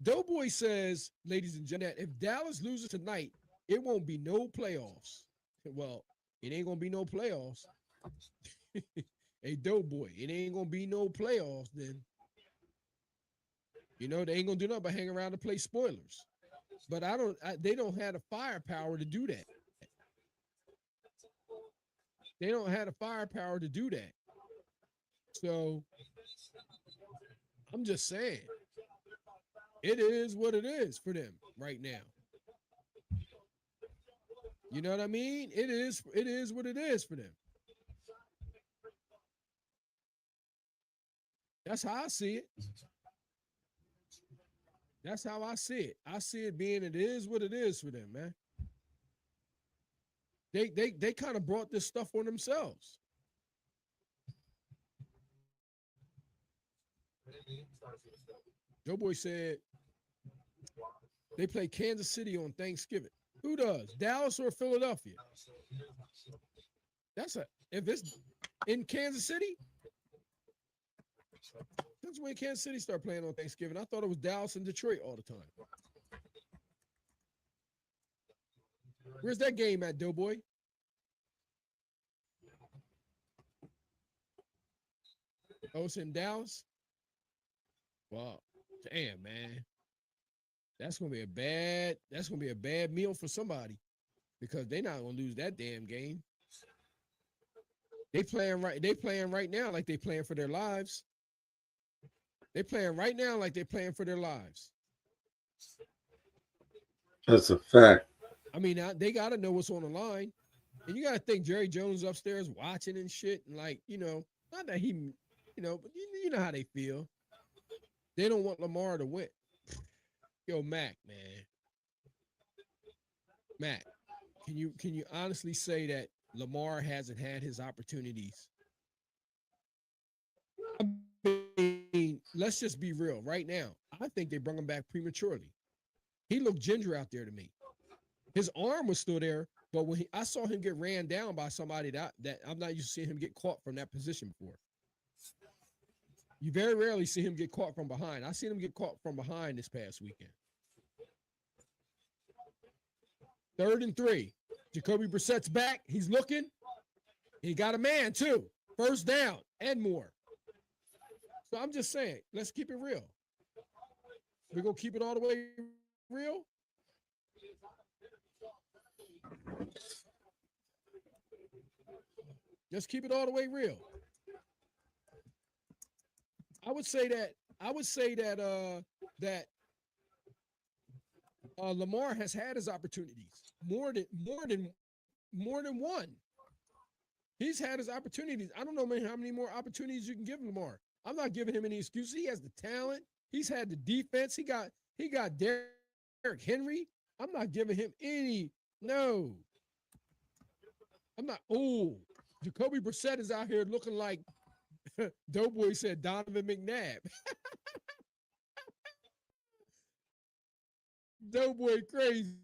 Speaker 3: Doughboy says, ladies and gentlemen, if Dallas loses tonight, it won't be no playoffs. Well, it ain't gonna be no playoffs. Hey, Doughboy, it ain't gonna be no playoffs then. You know, they ain't gonna do nothing but hang around to play spoilers. But they don't have the firepower to do that. They don't have the firepower to do that. So I'm just saying, it is what it is for them right now. You know what I mean? It is what it is for them. That's how I see it. That's how I see it. I see it being it is what it is for them, man. They kind of brought this stuff on themselves. Doughboy said they play Kansas City on Thanksgiving. Who does? Dallas or Philadelphia? If it's in Kansas City, that's when Kansas City start playing on Thanksgiving. I thought it was Dallas and Detroit all the time. Where's that game at, Doughboy? Oh, it's in Dallas? Wow. Damn, man. That's gonna be a bad meal for somebody because they're not gonna lose that damn game. They playing right now like they playing for their lives. They playing right now like they're playing for their lives.
Speaker 1: That's a fact.
Speaker 3: I mean, they got to know what's on the line. And you got to think Jerry Jones upstairs watching and shit. And like, you know, not that he, you know, but you know how they feel. They don't want Lamar to win. Yo, Mac, man. Mac, can you honestly say that Lamar hasn't had his opportunities? I mean, let's just be real. Right now, I think they brought him back prematurely. He looked ginger out there to me. His arm was still there, but when I saw him get ran down by somebody that I'm not used to seeing him get caught from that position before. You very rarely see him get caught from behind. I seen him get caught from behind this past weekend. 3rd and 3. Jacoby Brissett's back. He's looking. He got a man too. 1st down and more. So I'm just saying, let's keep it real. We're going to keep it all the way real. Just keep it all the way real. I would say that Lamar has had his opportunities more than one. He's had his opportunities. I don't know how many more opportunities you can give Lamar. I'm not giving him any excuses. He has the talent. He's had the defense. He got Derrick Henry. I'm not giving him any. No. I'm not. Oh, Jacoby Brissett is out here looking like Doughboy said Donovan McNabb. Doughboy crazy.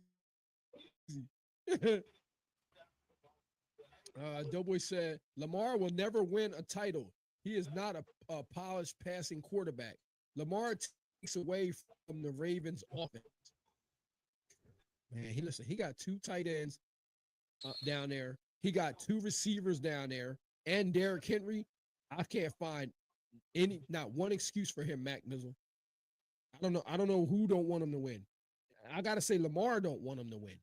Speaker 3: Doughboy said Lamar will never win a title. He is not a polished passing quarterback. Lamar takes away from the Ravens' offense. Man, he got 2 tight ends down there. He got 2 receivers down there and Derrick Henry. I can't find not one excuse for him, Mac Mizzle. I don't know who don't want him to win. I got to say Lamar don't want him to win.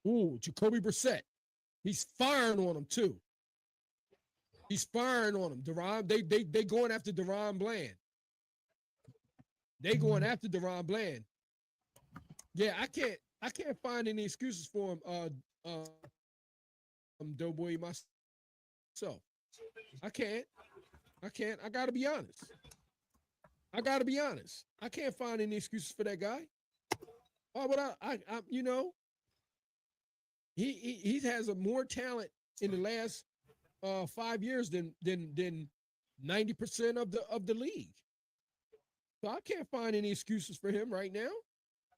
Speaker 3: Ooh, Jacoby Brissett. He's firing on him too. He's firing on him. Deron, they going after Deron Bland. They going after Deron Bland. Yeah, I can't find any excuses for him. Doughboy myself. I can't. I gotta be honest. I can't find any excuses for that guy. Oh, but I you know, he has a more talent in the last 5 years than 90% of the league. So I can't find any excuses for him right now.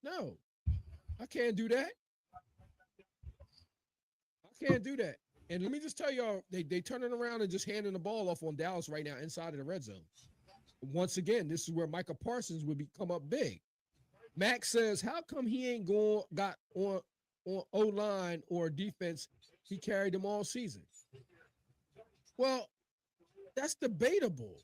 Speaker 3: No, I can't do that. I can't do that. And let me just tell y'all, they turning around and just handing the ball off on Dallas right now inside of the red zone. Once again, this is where Micah Parsons would come up big. Max says, how come he ain't got on O-line or defense? He carried them all season. Well, that's debatable.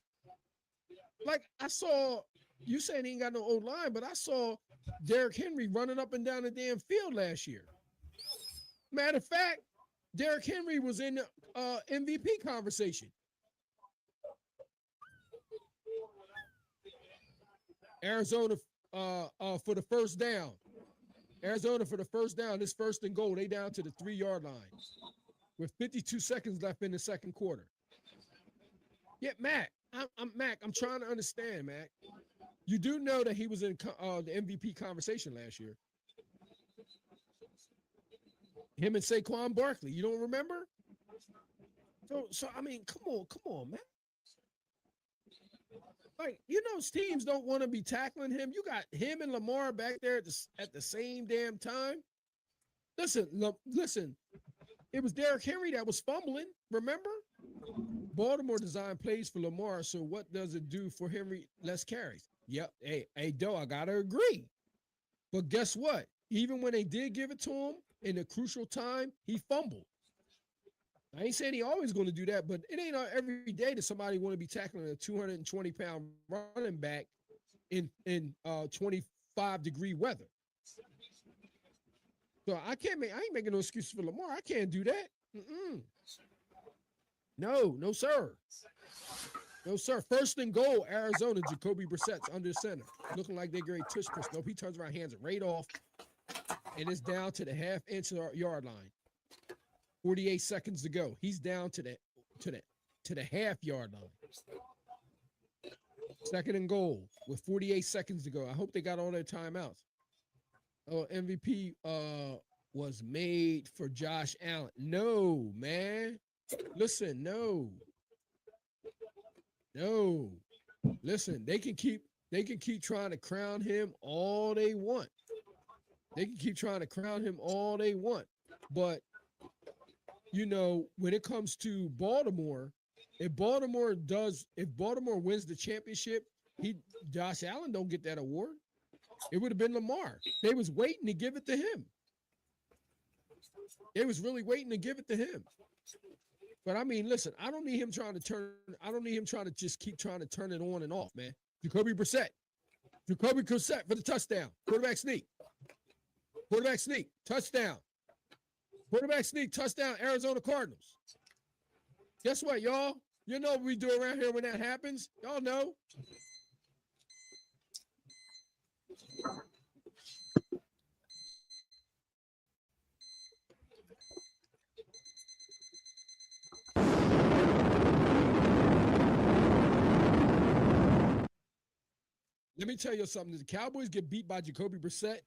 Speaker 3: Like I saw, you saying he ain't got no O-line, but I saw Derrick Henry running up and down the damn field last year. Matter of fact, Derrick Henry was in the MVP conversation. Arizona for the first down. Arizona for the first down. This 1st and goal. They down to the 3-yard line with 52 seconds left in the second quarter. Yeah, Mac. I'm trying to understand, Mac. You do know that he was in the MVP conversation last year. Him and Saquon Barkley. You don't remember? So I mean, come on, man. Like, you know, teams don't want to be tackling him. You got him and Lamar back there at the same damn time. Listen. It was Derrick Henry that was fumbling, remember? Baltimore designed plays for Lamar, so what does it do for Henry? Less carries. Yep. Hey, Doe, I got to agree. But guess what? Even when they did give it to him in a crucial time, he fumbled. I ain't saying he always going to do that, but it ain't every day that somebody want to be tackling a 220-pound running back in 25-degree weather. So I ain't making no excuses for Lamar. I can't do that. No, sir. No, sir. 1st and goal, Arizona, Jacoby Brissett's under center. Looking like they're great tush push. Nope, he turns around, hands it right off. And it's down to the half-inch yard line. 48 seconds to go. He's down to the half-yard line. 2nd and goal with 48 seconds to go. I hope they got all their timeouts. Oh, MVP was made for Josh Allen. No, man. Listen, no. Listen, they can keep trying to crown him all they want. But you know, when it comes to Baltimore, if Baltimore wins the championship, Josh Allen don't get that award. It would have been Lamar. They was waiting to give it to him. They was really waiting to give it to him. But I mean, listen, I don't need him trying to just keep trying to turn it on and off, man. Jacoby Brissett for the touchdown. Quarterback sneak, touchdown. Quarterback sneak, touchdown, Arizona Cardinals. Guess what, y'all? You know what we do around here when that happens? Y'all know. Let me tell you something. The Cowboys get beat by Jacoby Brissett.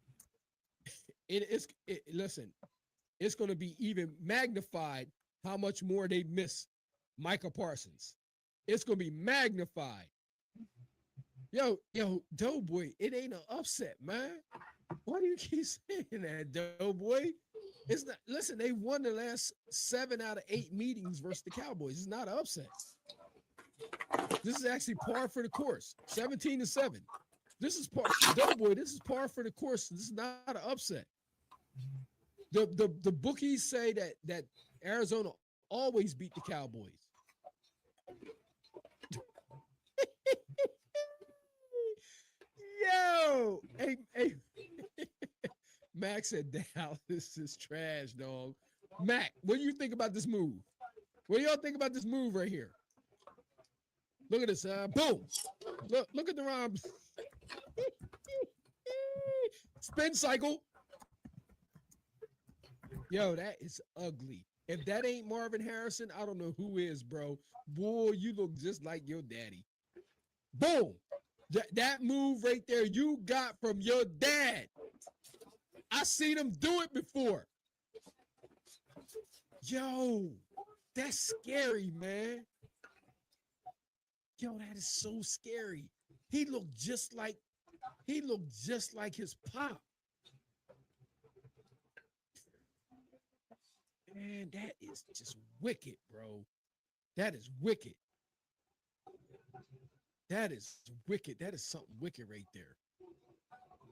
Speaker 3: Listen, it's going to be even magnified how much more they miss Micah Parsons. It's going to be magnified. Yo, Doughboy, it ain't an upset, man. Why do you keep saying that, Doughboy? It's not. Listen, they won the last 7 out of 8 meetings versus the Cowboys. It's not an upset. This is actually par for the course. 17-7. This is par. Doughboy, this is par for the course. This is not an upset. The bookies say that Arizona always beat the Cowboys. Yo, hey, Max said Dallas is trash, dog. Mac, what do you think about this move? What do y'all think about this move right here? Look at this. Boom. Look at the rhyme. Spin cycle. Yo, that is ugly. If that ain't Marvin Harrison, I don't know who is, bro. Boy, you look just like your daddy. Boom. That move right there you got from your dad. I seen him do it before. Yo, that's scary, man. Yo, that is so scary. He looked just like his pop. Man, that is just wicked, bro. That is wicked. That is wicked. That is something wicked right there.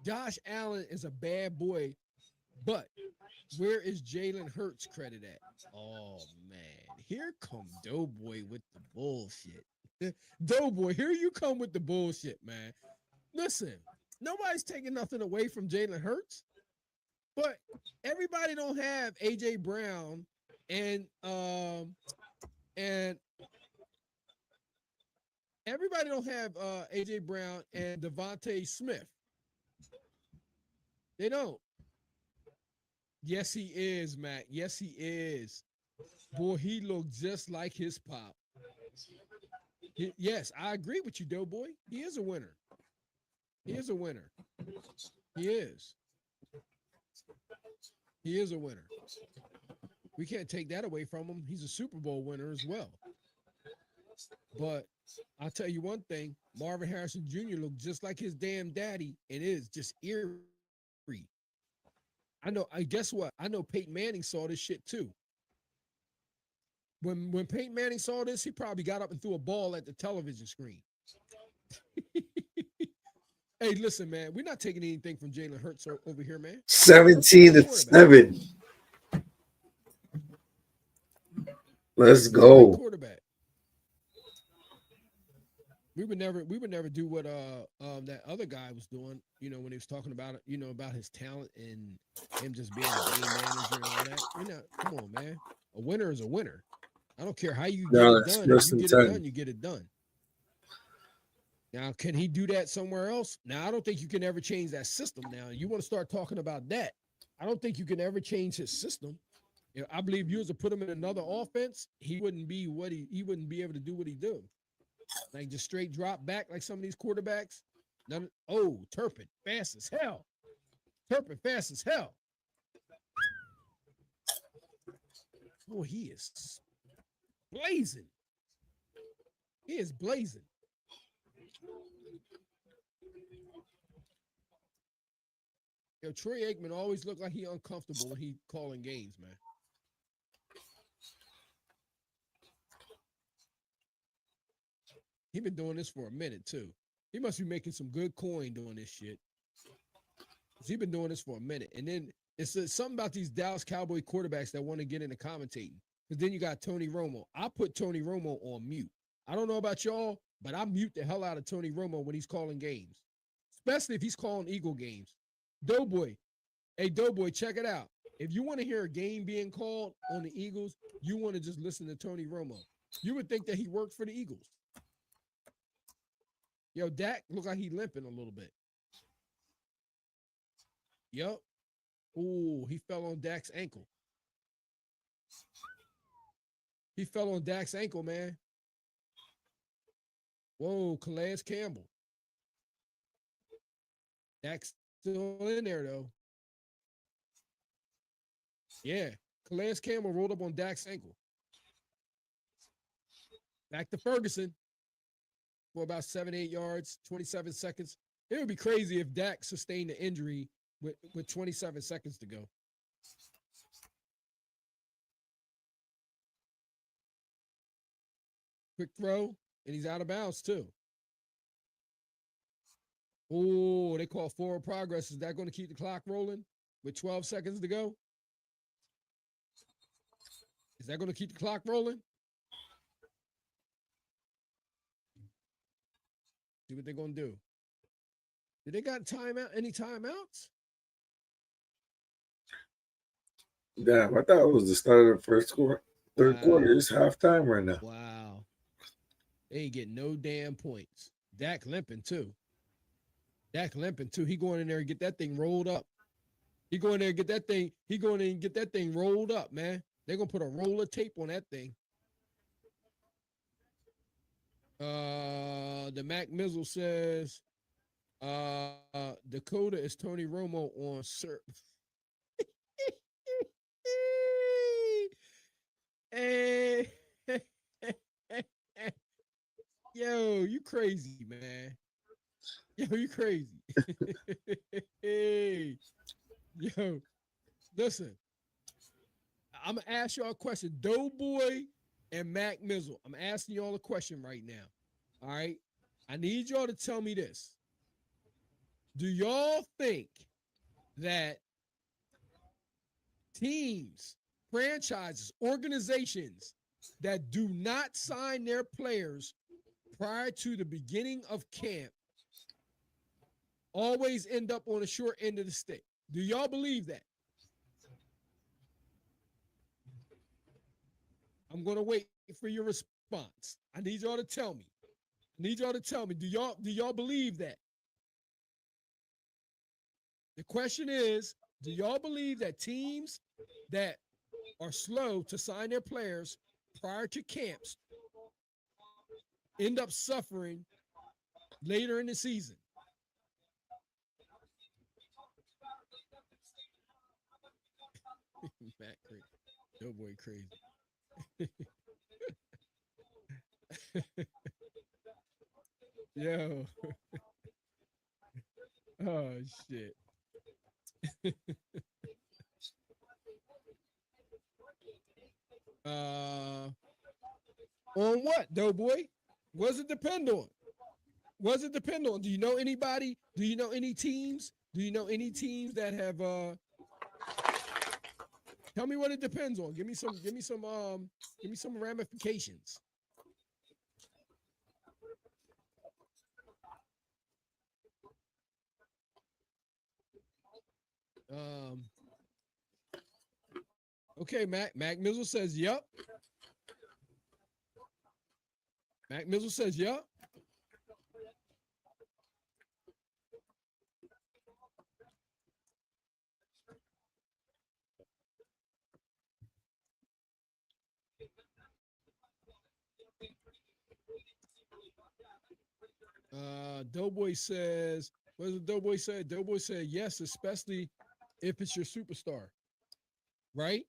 Speaker 3: Josh Allen is a bad boy, but where is Jalen Hurts credit at? Oh, man. Here come Doughboy with the bullshit. Doughboy, here you come with the bullshit, man. Listen, nobody's taking nothing away from Jalen Hurts, but everybody don't have A.J. Brown and everybody don't have A.J. Brown and Devontae Smith. They don't. Yes, he is, Matt. Yes, he is. Boy, he looked just like his pop. Yes, I agree with you, Doughboy. He is a winner. He is a winner. He is. He is a winner. We can't take that away from him. He's a Super Bowl winner as well. But I'll tell you one thing, Marvin Harrison Jr. looked just like his damn daddy, and it is just eerie. Guess what? I know Peyton Manning saw this shit too. When Peyton Manning saw this, he probably got up and threw a ball at the television screen. Hey, listen, man, we're not taking anything from Jalen Hurts over here, man.
Speaker 1: 17-7. Let's go.
Speaker 3: Quarterback. We would never do what that other guy was doing, when he was talking about it, about his talent and him just being a game manager and all that. Come on, man. A winner is a winner. I don't care how you get it done. If you get it done, you get it done. Now, can he do that somewhere else? Now, I don't think you can ever change that system. Now, you want to start talking about that. I don't think you can ever change his system. I believe you was to put him in another offense, he wouldn't be able to do what he do. Like just straight drop back like some of these quarterbacks. Turpin, fast as hell. Turpin, fast as hell. Oh, he is blazing. He is blazing. Yo, Troy Aikman always looked like he uncomfortable when he calling games, man. He been doing this for a minute, too. He must be making some good coin doing this shit. He been doing this for a minute. And then it's something about these Dallas Cowboy quarterbacks that want to get into commentating. Because then you got Tony Romo. I put Tony Romo on mute. I don't know about y'all, but I mute the hell out of Tony Romo when he's calling games. Especially if he's calling Eagle games. Doughboy. Hey, Doughboy, check it out. If you want to hear a game being called on the Eagles, you want to just listen to Tony Romo. You would think that he worked for the Eagles. Yo, Dak look like he limping a little bit. Yup. Ooh, he fell on Dak's ankle. He fell on Dak's ankle, man. Whoa, Calais Campbell. Dak's still in there, though. Yeah, Calais Campbell rolled up on Dak's ankle. Back to Ferguson for about 7-8 yards, 27 seconds. It would be crazy if Dak sustained an injury with 27 seconds to go. Quick throw, and he's out of bounds, too. Oh, they call forward progress. Is that going to keep the clock rolling with 12 seconds to go? Is that going to keep the clock rolling? See what they're going to do. Did they got timeout? Any timeouts?
Speaker 1: Damn, I thought it was the start of the first quarter, third quarter. It's halftime right now.
Speaker 3: Wow. They ain't getting no damn points. Dak limping too. He going in there and get that thing rolled up. He going there and get that thing. He going in and get that thing rolled up, man. They're gonna put a roll of tape on that thing. The Mac Mizzle says, Dakota is Tony Romo on Sir. Hey. Yo, you crazy, man. Yo, you crazy. Hey. Yo, listen. I'm going to ask y'all a question. Doughboy and Mac Mizzle. I'm asking y'all a question right now. All right? I need y'all to tell me this. Do y'all think that teams, franchises, organizations that do not sign their players prior to the beginning of camp always end up on the short end of the stick? Do y'all believe that? I'm going to wait for your response. I need y'all to tell me. Do y'all believe that? The question is, do y'all believe that teams that are slow to sign their players prior to camps end up suffering later in the season? Matt crazy. Doughboy crazy. Yo. Oh shit. On what, Doughboy? What does it depend on? What does it depend on? Do you know anybody? Do you know any teams? Do you know any teams that have tell me what it depends on. Give me some ramifications. Okay, Mac Mizzle says yep. Mac Mizzle says yep. Doughboy says, what does the Doughboy say? Doughboy said yes, especially if it's your superstar. Right?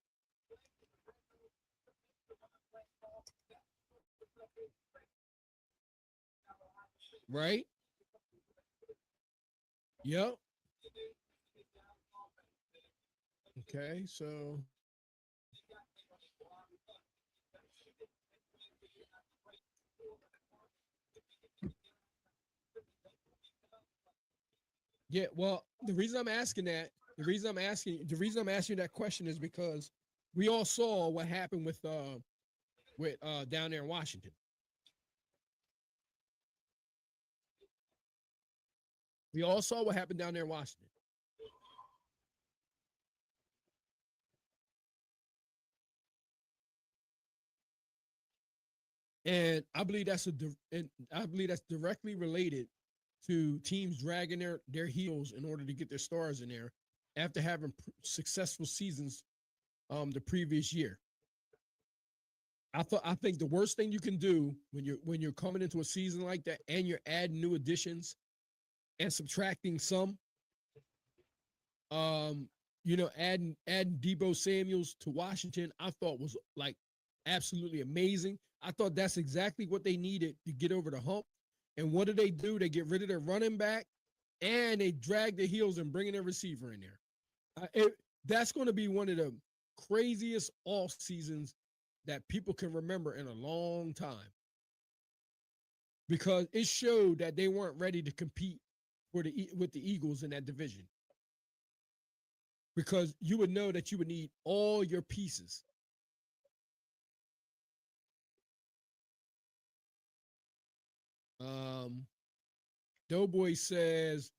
Speaker 3: Right? Yep. Okay, so yeah, well, the reason I'm asking that question is because we all saw what happened with down there in Washington. We all saw what happened down there in Washington. And I believe that's directly related to teams dragging their heels in order to get their stars in there after having successful seasons the previous year. I think the worst thing you can do when you're coming into a season like that and you're adding new additions and subtracting some, adding Deebo Samuels to Washington, I thought was like absolutely amazing. I thought that's exactly what they needed to get over the hump. And what do? They get rid of their running back and they drag their heels and bring in a receiver in there. That's going to be one of the craziest off seasons that people can remember in a long time, because it showed that they weren't ready to compete with the Eagles in that division, because you would know that you would need all your pieces. Doughboy says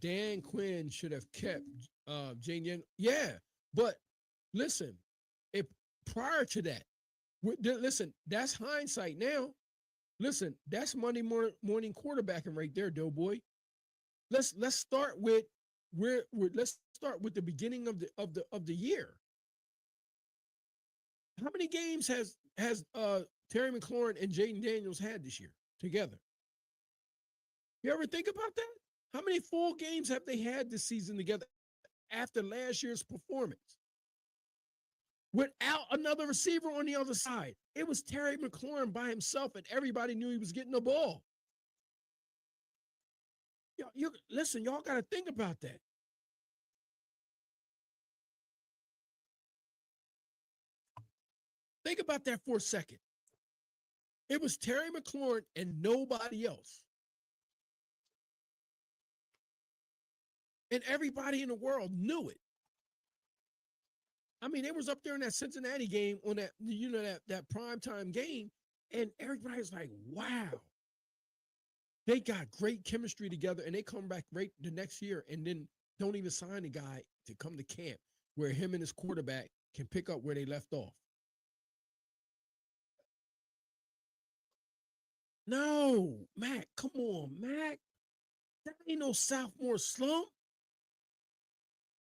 Speaker 3: Dan Quinn should have kept Jane Yen. Yeah, but Listen, if prior to that, listen, that's hindsight now. Listen, that's Monday morning quarterbacking right there, Doughboy. Let's start with let's start with the beginning of the year. How many games has Terry McLaurin and Jaden Daniels had this year together? You ever think about that? How many full games have they had this season together after last year's performance? Without another receiver on the other side. It was Terry McLaurin by himself, and everybody knew he was getting the ball. Listen, y'all got to think about that. Think about that for a second. It was Terry McLaurin and nobody else. And everybody in the world knew it. I mean, it was up there in that Cincinnati game on that, that primetime game, and everybody's like, wow. They got great chemistry together, and they come back right the next year and then don't even sign the guy to come to camp where him and his quarterback can pick up where they left off. No, Mac, come on, Mac. That ain't no sophomore slump.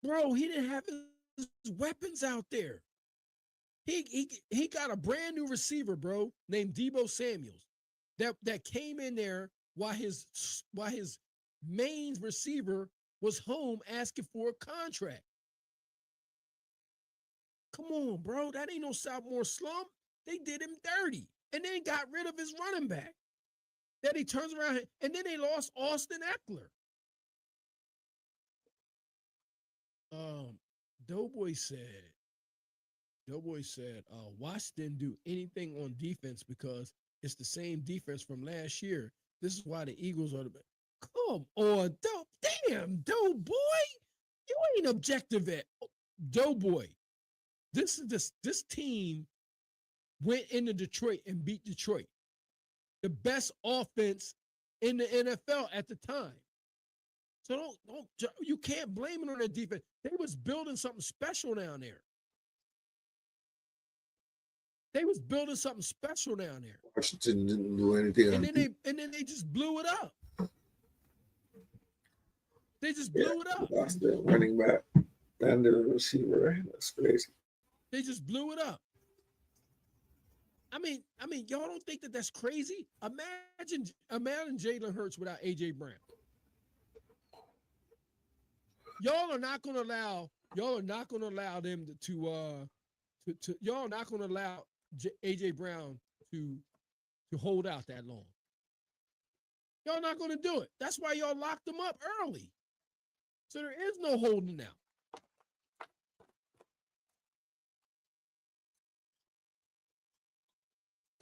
Speaker 3: Bro, he didn't have his weapons out there. He got a brand new receiver, bro, named Deebo Samuels that came in there while his main receiver was home asking for a contract. Come on, bro. That ain't no sophomore slump. They did him dirty and then got rid of his running back. Then he turns around and then they lost Austin Eckler. Doughboy said, Watts didn't do anything on defense because it's the same defense from last year. This is why the Eagles are the best. Come on, Doughboy. You ain't objective at Doughboy. This team went into Detroit and beat Detroit. The best offense in the NFL at the time. So you can't blame it on their defense. They was building something special down there.
Speaker 1: Washington didn't do anything.
Speaker 3: And then they just blew it up.
Speaker 1: Lost their running back and the receiver. That's crazy.
Speaker 3: They just blew it up. I mean, y'all don't think that that's crazy? Imagine Jalen Hurts without A.J. Brown. Y'all are not going to allow them to y'all are not going to allow A.J. Brown to hold out that long. Y'all not going to do it. That's why y'all locked them up early. So there is no holding out.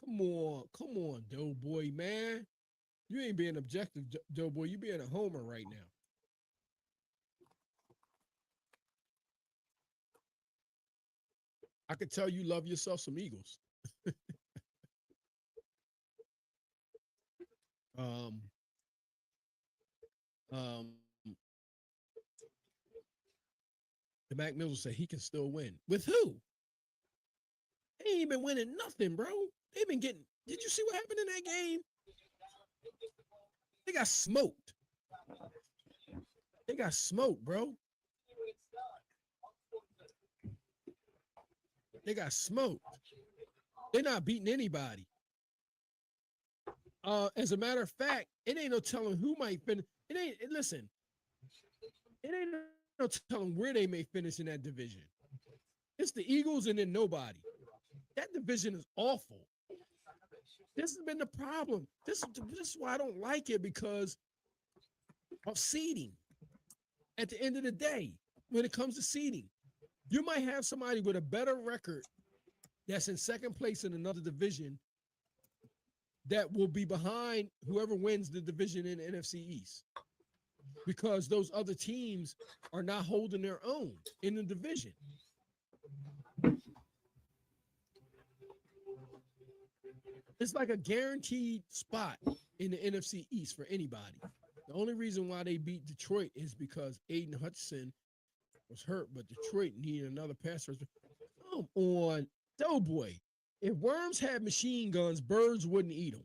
Speaker 3: Come on, Doughboy, man. You ain't being objective, Doughboy. You being a homer right now. I could tell you love yourself some Eagles. The Mac Mills said he can still win. With who? They ain't been winning nothing, bro. They've been getting. Did you see what happened in that game? They got smoked. Bro. They got smoked. They're not beating anybody. As a matter of fact, it ain't no telling who might finish. It ain't no telling where they may finish in that division. It's the Eagles and then nobody. That division is awful. This has been the problem. This is why I don't like it, because of seeding. At the end of the day, when it comes to seeding, you might have somebody with a better record that's in second place in another division that will be behind whoever wins the division in the NFC East, because those other teams are not holding their own in the division. It's like a guaranteed spot in the NFC East for anybody. The only reason why they beat Detroit is because Aiden Hutchinson was hurt, but Detroit needed another pass rusher. Come on, Doughboy. If worms had machine guns, birds wouldn't eat them.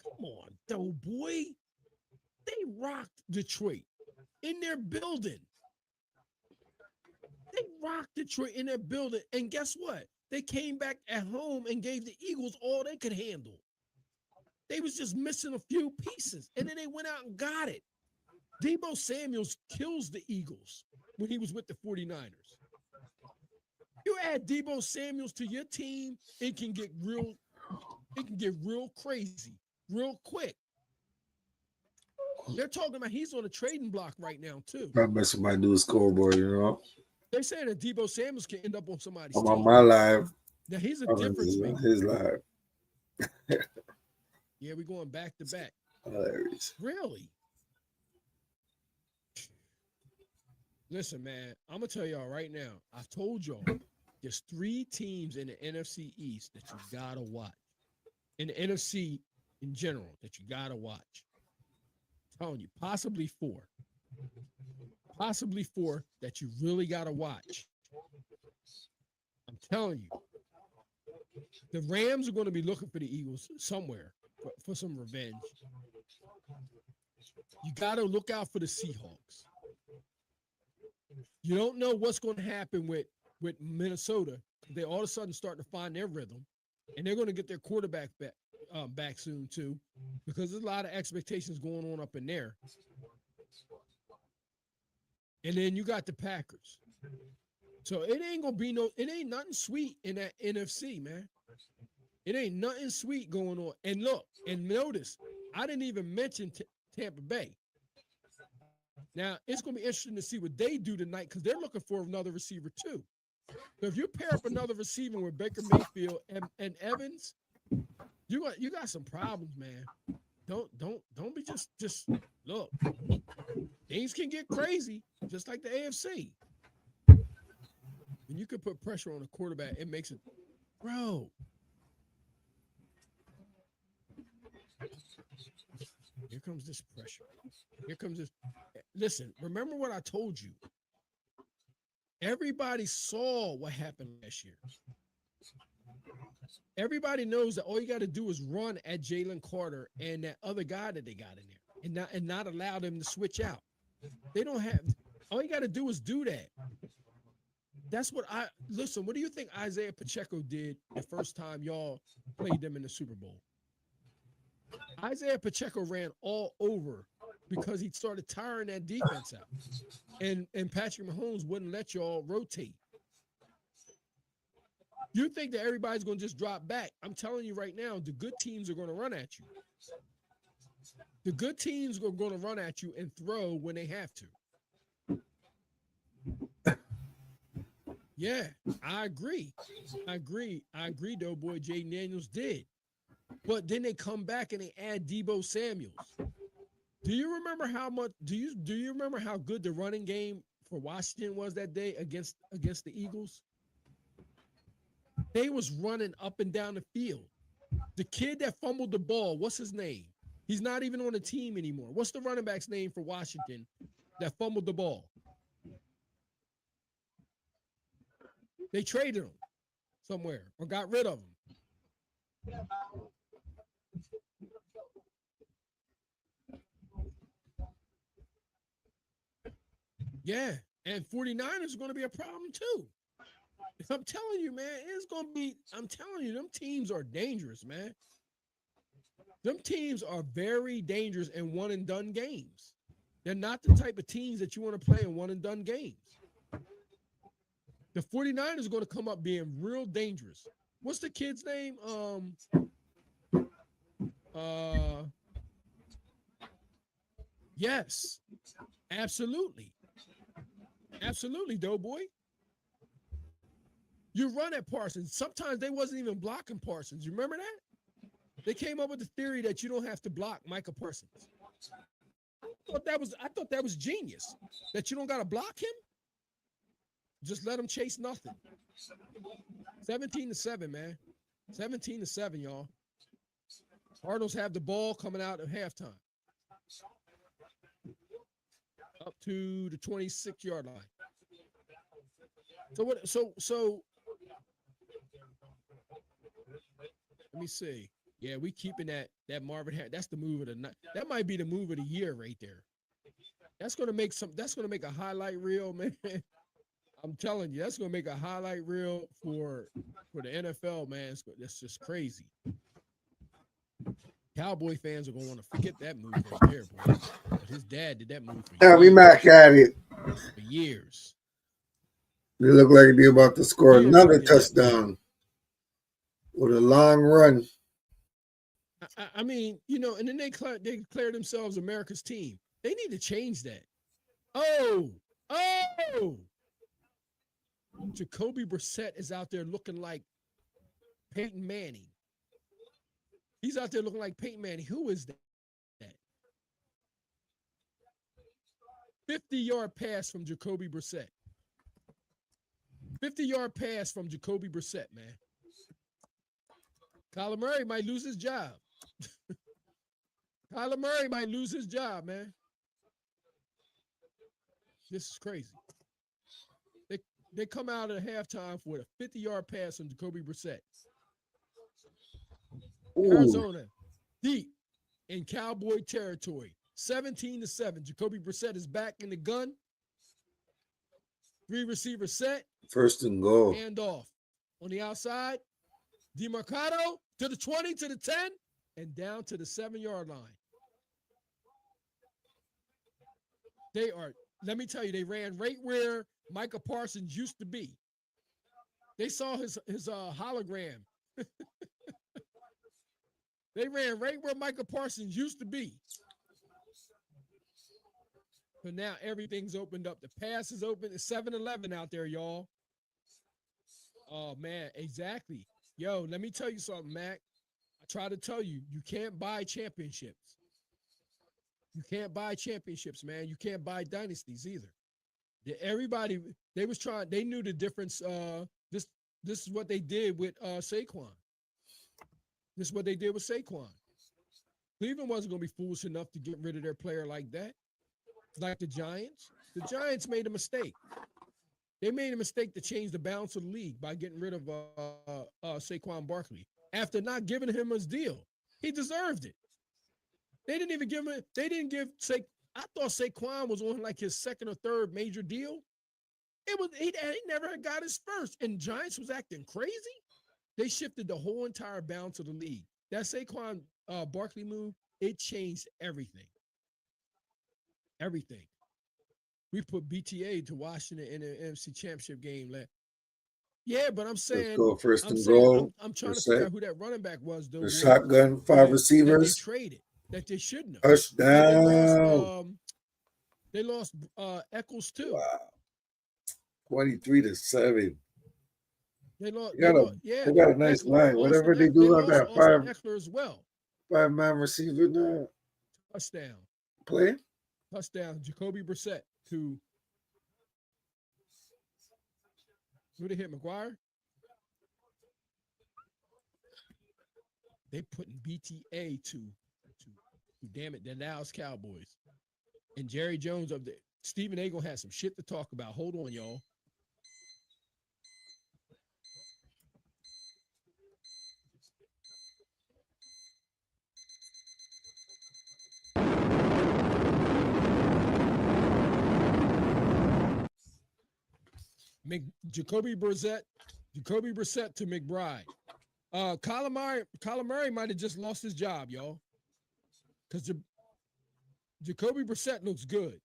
Speaker 3: Come on, Doughboy. They rocked Detroit in their building. They rocked Detroit in their building. And guess what? They came back at home and gave the Eagles all they could handle. They was just missing a few pieces. And then they went out and got it. Deebo Samuels kills the Eagles when he was with the 49ers. You add Deebo Samuels to your team, it can get real crazy, real quick. They're talking about he's on a trading block right now, too.
Speaker 1: I bet somebody do a scoreboard, you know.
Speaker 3: They say that Deebo Samuels can end up on somebody's
Speaker 1: I'm
Speaker 3: team.
Speaker 1: on my live.
Speaker 3: Now he's a
Speaker 1: I'm
Speaker 3: difference
Speaker 1: on
Speaker 3: maker.
Speaker 1: his live.
Speaker 3: Yeah, we're going back to back.
Speaker 1: Hilarious.
Speaker 3: Really? Listen, man, I'm going to tell y'all right now. I've told y'all there's 3 teams in the NFC East that you got to watch. In the NFC in general that you got to watch. I'm telling you, possibly 4. Possibly 4 that you really got to watch. I'm telling you. The Rams are going to be looking for the Eagles somewhere for some revenge. You got to look out for the Seahawks. You don't know what's going to happen with Minnesota. They all of a sudden start to find their rhythm, and they're going to get their quarterback back soon too, because there's a lot of expectations going on up in there. And then you got the Packers. So it ain't nothing sweet in that NFC, man. It ain't nothing sweet going on. And look, and notice, I didn't even mention Tampa Bay. Now, it's going to be interesting to see what they do tonight because they're looking for another receiver too. So if you pair up another receiver with Baker Mayfield and Evans, you got some problems, man. Don't be just look. Things can get crazy, just like the AFC. When you can put pressure on a quarterback, it makes it, bro. Here comes this pressure. Here comes this. Listen, remember what I told you. Everybody saw what happened last year. Everybody knows that all you got to do is run at Jalen Carter and that other guy that they got in there and not allow them to switch out. They don't have, all you got to do is do that. That's what listen, what do you think Isaiah Pacheco did the first time y'all played them in the Super Bowl? Isaiah Pacheco ran all over because he started tiring that defense out. And Patrick Mahomes wouldn't let y'all rotate. You think that everybody's going to just drop back. I'm telling you right now, the good teams are going to run at you. The good teams are going to run at you and throw when they have to. Yeah, I agree, Doughboy. Jaden Daniels did. But then they come back and they add Deebo Samuels. Do you remember how much? Do you remember how good the running game for Washington was that day against the Eagles? They was running up and down the field. The kid that fumbled the ball, what's his name? He's not even on the team anymore. What's the running back's name for Washington that fumbled the ball? They traded him somewhere or got rid of him. Yeah, and 49ers are going to be a problem too. I'm telling you, man, it's going to be, I'm telling you, them teams are dangerous, man. Them teams are very dangerous in one-and-done games. They're not the type of teams that you want to play in one-and-done games. The 49ers are going to come up being real dangerous. What's the kid's name? Yes, absolutely. Absolutely, Doughboy. You run at Parsons. Sometimes they wasn't even blocking Parsons. You remember that? They came up with the theory that you don't have to block Micah Parsons. I thought that was genius. That you don't got to block him. Just let him chase nothing. 17-7, man. 17-7, y'all. Cardinals have the ball coming out at halftime. Up to the 26-yard line. So Let me see. Yeah, we keeping that Marvin Harris. That's the move of the night. That might be the move of the year right there. That's gonna make a highlight reel, man. I'm telling you, that's gonna make a highlight reel for the NFL, man. That's just crazy. Cowboy fans are gonna want to forget that move right there, boy. But his dad did that move for
Speaker 1: Yeah, we
Speaker 3: years.
Speaker 1: back at it.
Speaker 3: For years.
Speaker 1: They look like they're about to score
Speaker 3: Years
Speaker 1: another
Speaker 3: he did that move.
Speaker 1: touchdown with a long run.
Speaker 3: I mean, you know, and then they declare themselves America's team. They need to change that. Oh, Jacoby Brissett is out there looking like Peyton Manning. He's out there looking like Peyton Manning. Who is that? 50-yard pass from Jacoby Brissett. 50-yard pass from Jacoby Brissett, man. Kyler Murray might lose his job. Kyler Murray might lose his job, man. This is crazy. They come out at halftime with a 50-yard pass from Jacoby Brissett.
Speaker 1: Ooh.
Speaker 3: Arizona, deep in Cowboy territory. 17-7. Jacoby Brissett is back in the gun. 3 receivers set.
Speaker 1: First and goal.
Speaker 3: Hand off. On the outside, DeMarcado to the 20, to the 10, and down to the 7-yard line. Let me tell you, they ran right where Micah Parsons used to be. They saw his hologram. They ran right where Micah Parsons used to be. So now everything's opened up. The pass is open. It's 7-11 out there, y'all. Oh, man, exactly. Yo, let me tell you something, Mac. I try to tell you, you can't buy championships. You can't buy championships, man. You can't buy dynasties either. Everybody, they knew the difference. This is what they did with Saquon. This is what they did with Saquon. Cleveland wasn't going to be foolish enough to get rid of their player like that. Like the Giants. The Giants made a mistake. They made a mistake to change the balance of the league by getting rid of Saquon Barkley. After not giving him his deal. He deserved it. They didn't even give him, I thought Saquon was on like his second or third major deal. He never got his first. And Giants was acting crazy. They shifted the whole entire balance of the league. That Saquon Barkley move, it changed everything. Everything. We put BTA to Washington in the NFC Championship game. Yeah, but I'm saying,
Speaker 1: Let's go first and goal.
Speaker 3: I'm trying to figure out who that running back was, though.
Speaker 1: The shotgun, 5 receivers.
Speaker 3: That they traded, that they shouldn't have.
Speaker 1: Touchdown.
Speaker 3: They lost Eccles too.
Speaker 1: Wow. 23-7.
Speaker 3: They lost.
Speaker 1: They got a nice line. Whatever they do on that
Speaker 3: Eckler as well.
Speaker 1: 5-man receiver now.
Speaker 3: Touchdown.
Speaker 1: Play.
Speaker 3: Touchdown. Jacoby Brissett to who they hit? McGuire. They putting BTA to damn it, the Dallas Cowboys. And Jerry Jones of the Stephen A. gonna have some shit to talk about. Hold on, y'all. Jacoby Brissett to McBride. Kyler Murray might have just lost his job, y'all. Because Jacoby Brissett looks good.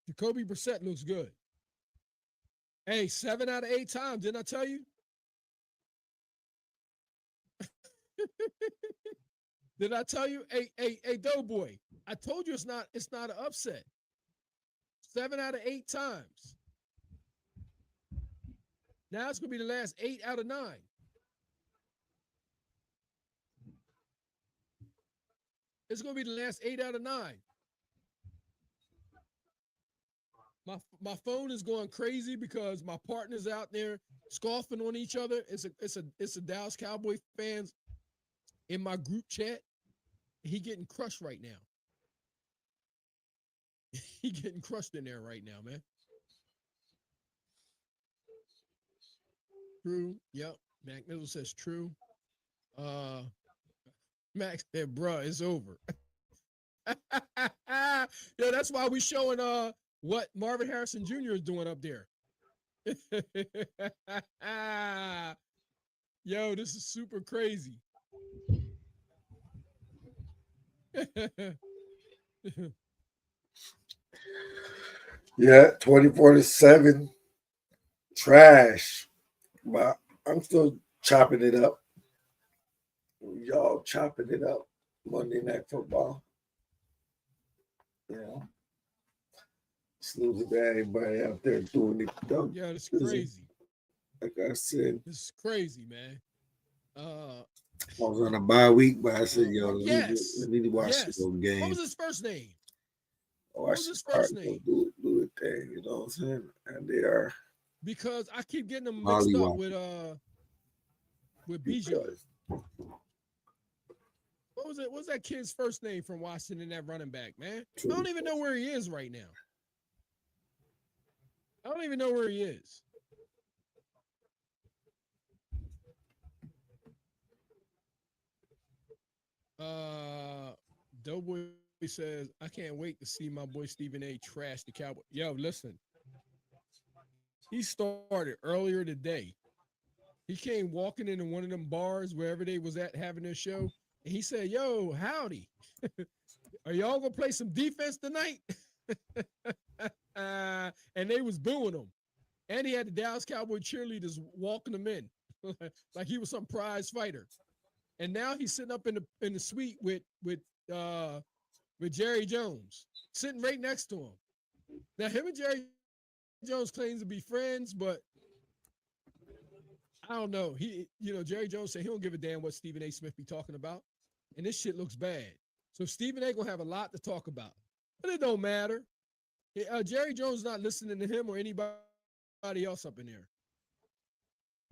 Speaker 3: Jacoby Brissett looks good. Hey, 7 out of 8 times, didn't I tell you? Did I tell you? Hey, Doughboy, I told you it's not an upset. 7 out of 8 times. Now it's going to be the last 8 out of 9. It's going to be the last 8 out of 9. My phone is going crazy because my partner's out there scoffing on each other. It's a Dallas Cowboy fans in my group chat. He getting crushed right now. He getting crushed in there right now, man. True. Yep. Mac Mizzle says true. Max said, bruh, it's over. Yo, that's why we showing what Marvin Harrison Jr. is doing up there. Yo, this is super crazy.
Speaker 1: Yeah, 24-7. Trash. But I'm still chopping it up. Y'all chopping it up. Monday Night Football. You know, salute to everybody out there doing it.
Speaker 3: Yeah, it's crazy.
Speaker 1: Like I said,
Speaker 3: This is crazy, man.
Speaker 1: I was on a bye week, but I said, yo,
Speaker 3: yes.
Speaker 1: let me watch
Speaker 3: Yes.
Speaker 1: the game.
Speaker 3: What was his first name?
Speaker 1: What was his first name? Do it thing, you know what I'm saying? And they are
Speaker 3: because I keep getting them mixed up with Bijan. What was it? What's that kid's first name from Washington, that running back, man? I don't even know where he is right now. I don't even know where he is. Doughboy says, I can't wait to see my boy Stephen A trash the Cowboys. Yo, listen. He started earlier today. He came walking into one of them bars, wherever they was at having their show, and he said, yo, howdy. Are y'all gonna play some defense tonight? And they was booing him. And he had the Dallas Cowboy cheerleaders walking him in like he was some prize fighter. And now he's sitting up in the suite with Jerry Jones, sitting right next to him. Now him and Jerry Jones claims to be friends, but I don't know. Jerry Jones said he don't give a damn what Stephen A. Smith be talking about. And this shit looks bad. So Stephen A. gonna have a lot to talk about. But it don't matter. Jerry Jones not listening to him or anybody else up in there.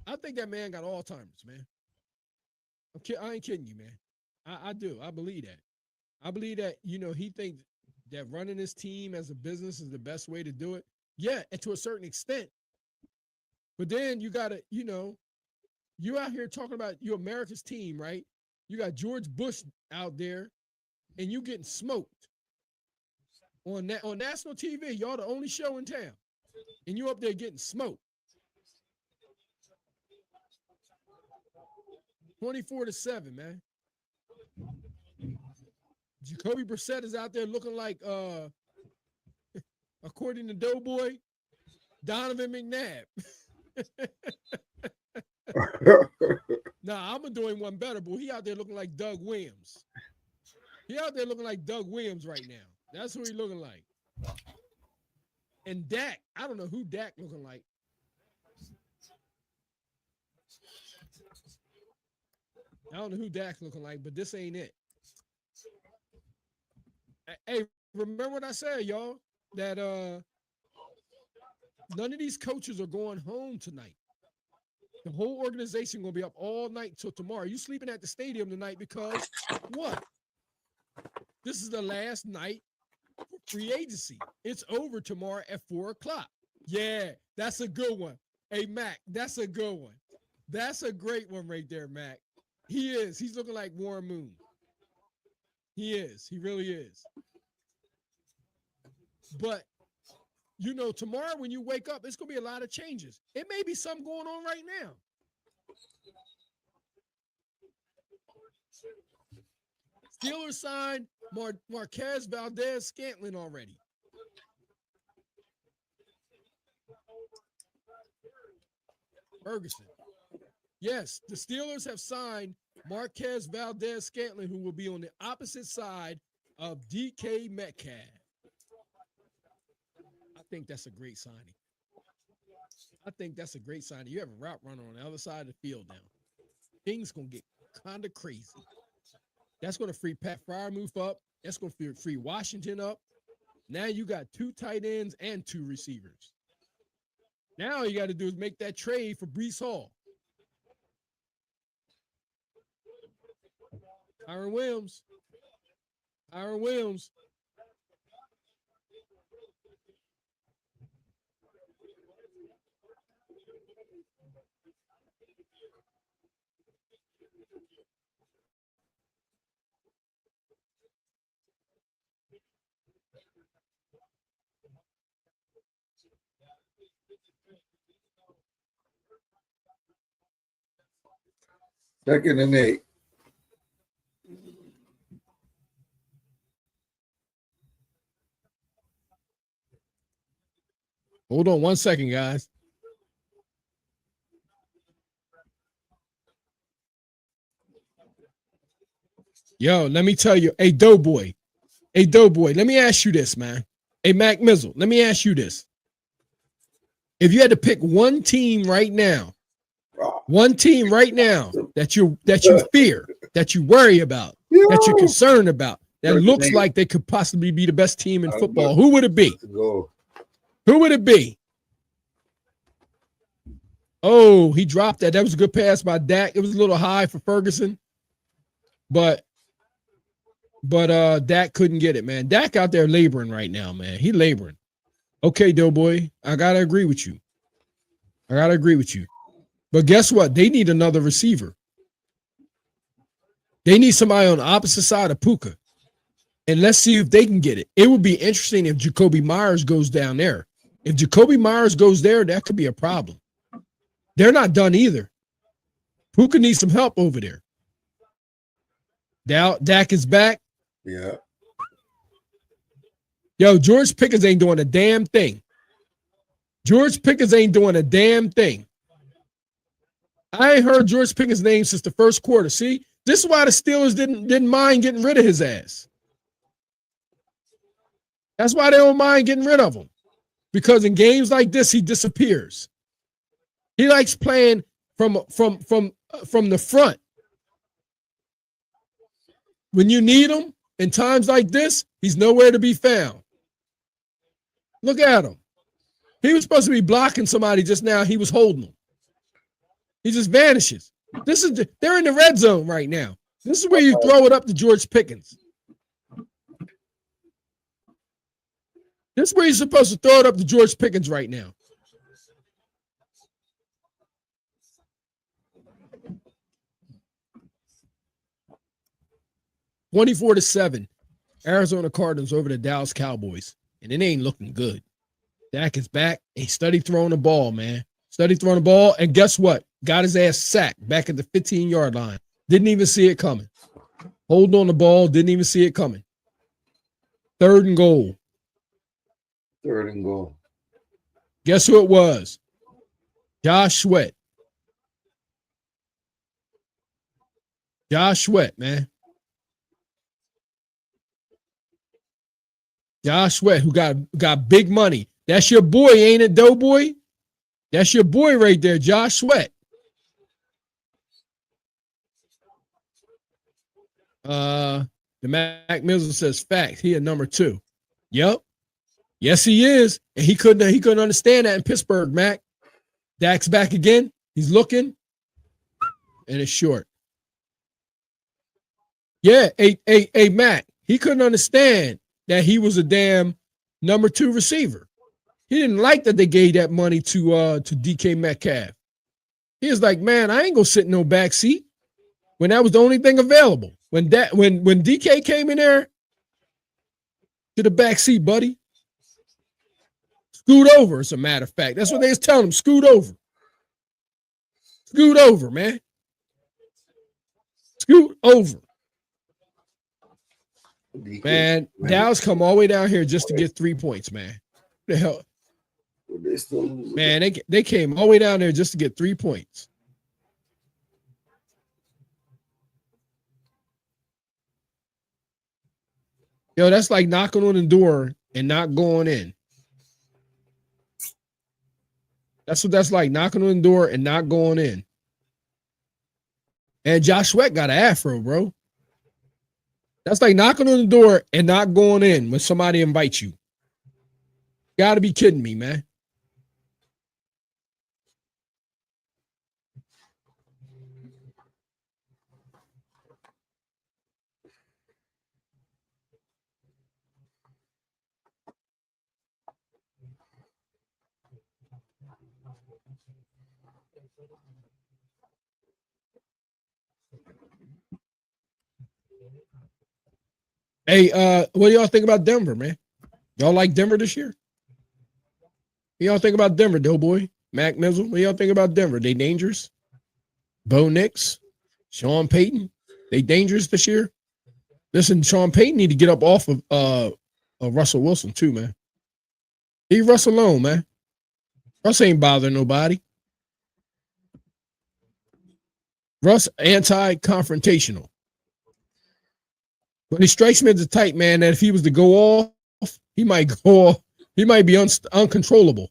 Speaker 3: I think that man got Alzheimer's, man. I ain't kidding you, man. I do. I believe that. I believe that, he thinks that running his team as a business is the best way to do it. Yeah, and to a certain extent. But then you got to, you out here talking about your America's team, right? You got George Bush out there, and you getting smoked on national TV. Y'all the only show in town, and you up there getting smoked. 24-7, man. Jacoby Brissett is out there looking like, according to Doughboy, Donovan McNabb. Nah, I'm gonna do him one better, but he out there looking like Doug Williams. He out there looking like Doug Williams right now. That's who he looking like. And Dak, I don't know who Dak looking like. I don't know who Dak's looking like, but this ain't it. Hey, remember what I said, y'all? That none of these coaches are going home tonight. The whole organization gonna be up all night till tomorrow. You sleeping at the stadium tonight because what? This is the last night for free agency. It's over tomorrow at 4:00. Yeah, that's a good one. Hey, Mac, that's a good one. That's a great one right there, Mac. He is. He's looking like Warren Moon. He is. He really is. But, tomorrow when you wake up, it's going to be a lot of changes. It may be something going on right now. Steelers signed Marquez Valdez-Scantling already. Ferguson. Yes, the Steelers have signed Marquez Valdez-Scantling, who will be on the opposite side of DK Metcalf. I think that's a great signing. You have a route runner on the other side of the field now. Things going to get kind of crazy. That's going to free Pat Freiermuth up. That's going to free Washington up. Now you got 2 tight ends and 2 receivers. Now all you got to do is make that trade for Breece Hall. Tyron Williams.
Speaker 1: Second and 8.
Speaker 3: Hold on 1 second, guys. Yo, let me tell you, hey, Doughboy, let me ask you this, man. Hey, Mac Mizzle, let me ask you this. If you had to pick one team right now that you fear, that you worry about, that you're concerned about, that looks like they could possibly be the best team in football, who would it be? Who would it be? Oh, he dropped that. That was a good pass by Dak. It was a little high for Ferguson, but Dak couldn't get it, man. Dak out there laboring right now, man. He laboring. Okay, Doughboy, I gotta agree with you. But guess what? They need another receiver. They need somebody on the opposite side of Puka. And let's see if they can get it. It would be interesting if Jacoby Myers goes down there. If Jacoby Myers goes there, that could be a problem. They're not done either. Puka needs some help over there. Dak is back.
Speaker 1: Yeah.
Speaker 3: Yo, George Pickens ain't doing a damn thing. I ain't heard George Pickens' name since the first quarter. See, this is why the Steelers didn't mind getting rid of his ass. That's why they don't mind getting rid of him. Because in games like this, he disappears. He likes playing from the front. When you need him in times like this, he's nowhere to be found. Look at him. He was supposed to be blocking somebody just now. He was holding them. He just vanishes. They're in the red zone right now. This is where you throw it up to George Pickens. This is where you're supposed to throw it up to George Pickens right now. (24-7), Arizona Cardinals over the Dallas Cowboys, and it ain't looking good. Dak is back. He studied throwing the ball, man. And guess what? Got his ass sacked back at the 15-yard line. Didn't even see it coming. Holding on the ball, didn't even see it coming. Third and goal. Guess who it was? Josh Sweat. Man. Josh Sweat, who got big money. That's your boy, ain't it, Doughboy? That's your boy right there, Josh Sweat. The Mac Mizzle says fact. He a number 2. Yep. Yes, he is. And he couldn't understand that in Pittsburgh, Mac. Dak's back again. He's looking. And it's short. Yeah, hey, Mac. He couldn't understand that he was a damn number 2 receiver. He didn't like that they gave that money to DK Metcalf. He was like, man, I ain't gonna sit in no back seat when that was the only thing available. When DK came in there to the back seat, buddy. Scoot over, as a matter of fact. That's what they was telling him. Scoot over. Scoot over, man. Scoot over. Man, Dallas come all the way down here just to get 3 points, man. What the hell? Man, they came all the way down there just to get 3 points. Yo, that's like knocking on the door and not going in. That's what that's like, knocking on the door and not going in. And Josh Sweat got an afro, bro. That's like knocking on the door and not going in when somebody invites you. Gotta be kidding me, man. Hey, what do y'all think about Denver, man? Y'all like Denver this year? What y'all think about Denver, Doughboy? Mac Mizzle? What y'all think about Denver? They dangerous? Bo Nix? Sean Payton? They dangerous this year? Listen, Sean Payton need to get up off of Russell Wilson too, man. Leave Russ alone, man. Russ ain't bothering nobody. Russ anti-confrontational. But he strikes me as a type, man, that if he was to go off, he might go off. He might be uncontrollable.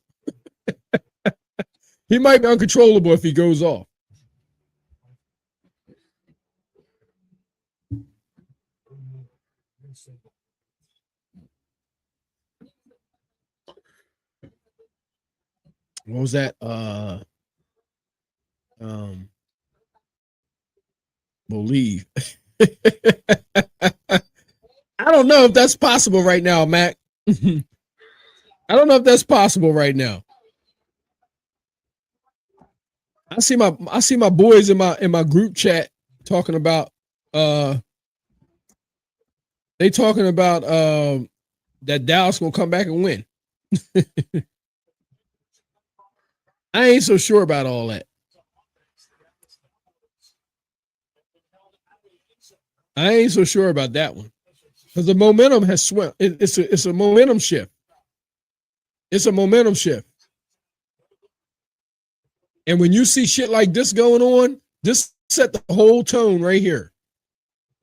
Speaker 3: He might be uncontrollable if he goes off. What was that? Believe. I don't know if that's possible right now, Mac. I don't know if that's possible right now. I see my boys in my group chat talking about they talking about that Dallas gonna come back and win. I ain't so sure about all that. I ain't so sure about that one. Because the momentum has swung. It's a momentum shift. It's a momentum shift. And when you see shit like this going on, this set the whole tone right here.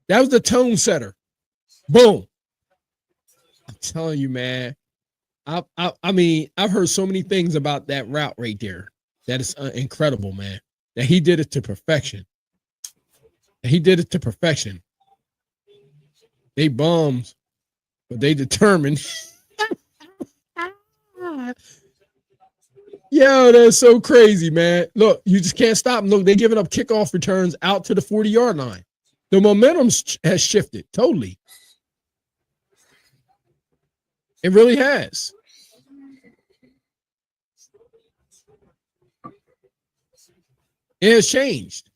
Speaker 3: That was the tone setter. Boom. I'm telling you, man. I mean, I've heard so many things about that route right there. That is incredible, man. That he did it to perfection. He did it to perfection. They bums, but they determined. Yo, that's so crazy, man. Look, you just can't stop. Look, they're giving up kickoff returns out to the 40-yard line. The momentum has shifted totally. It really has. It has changed.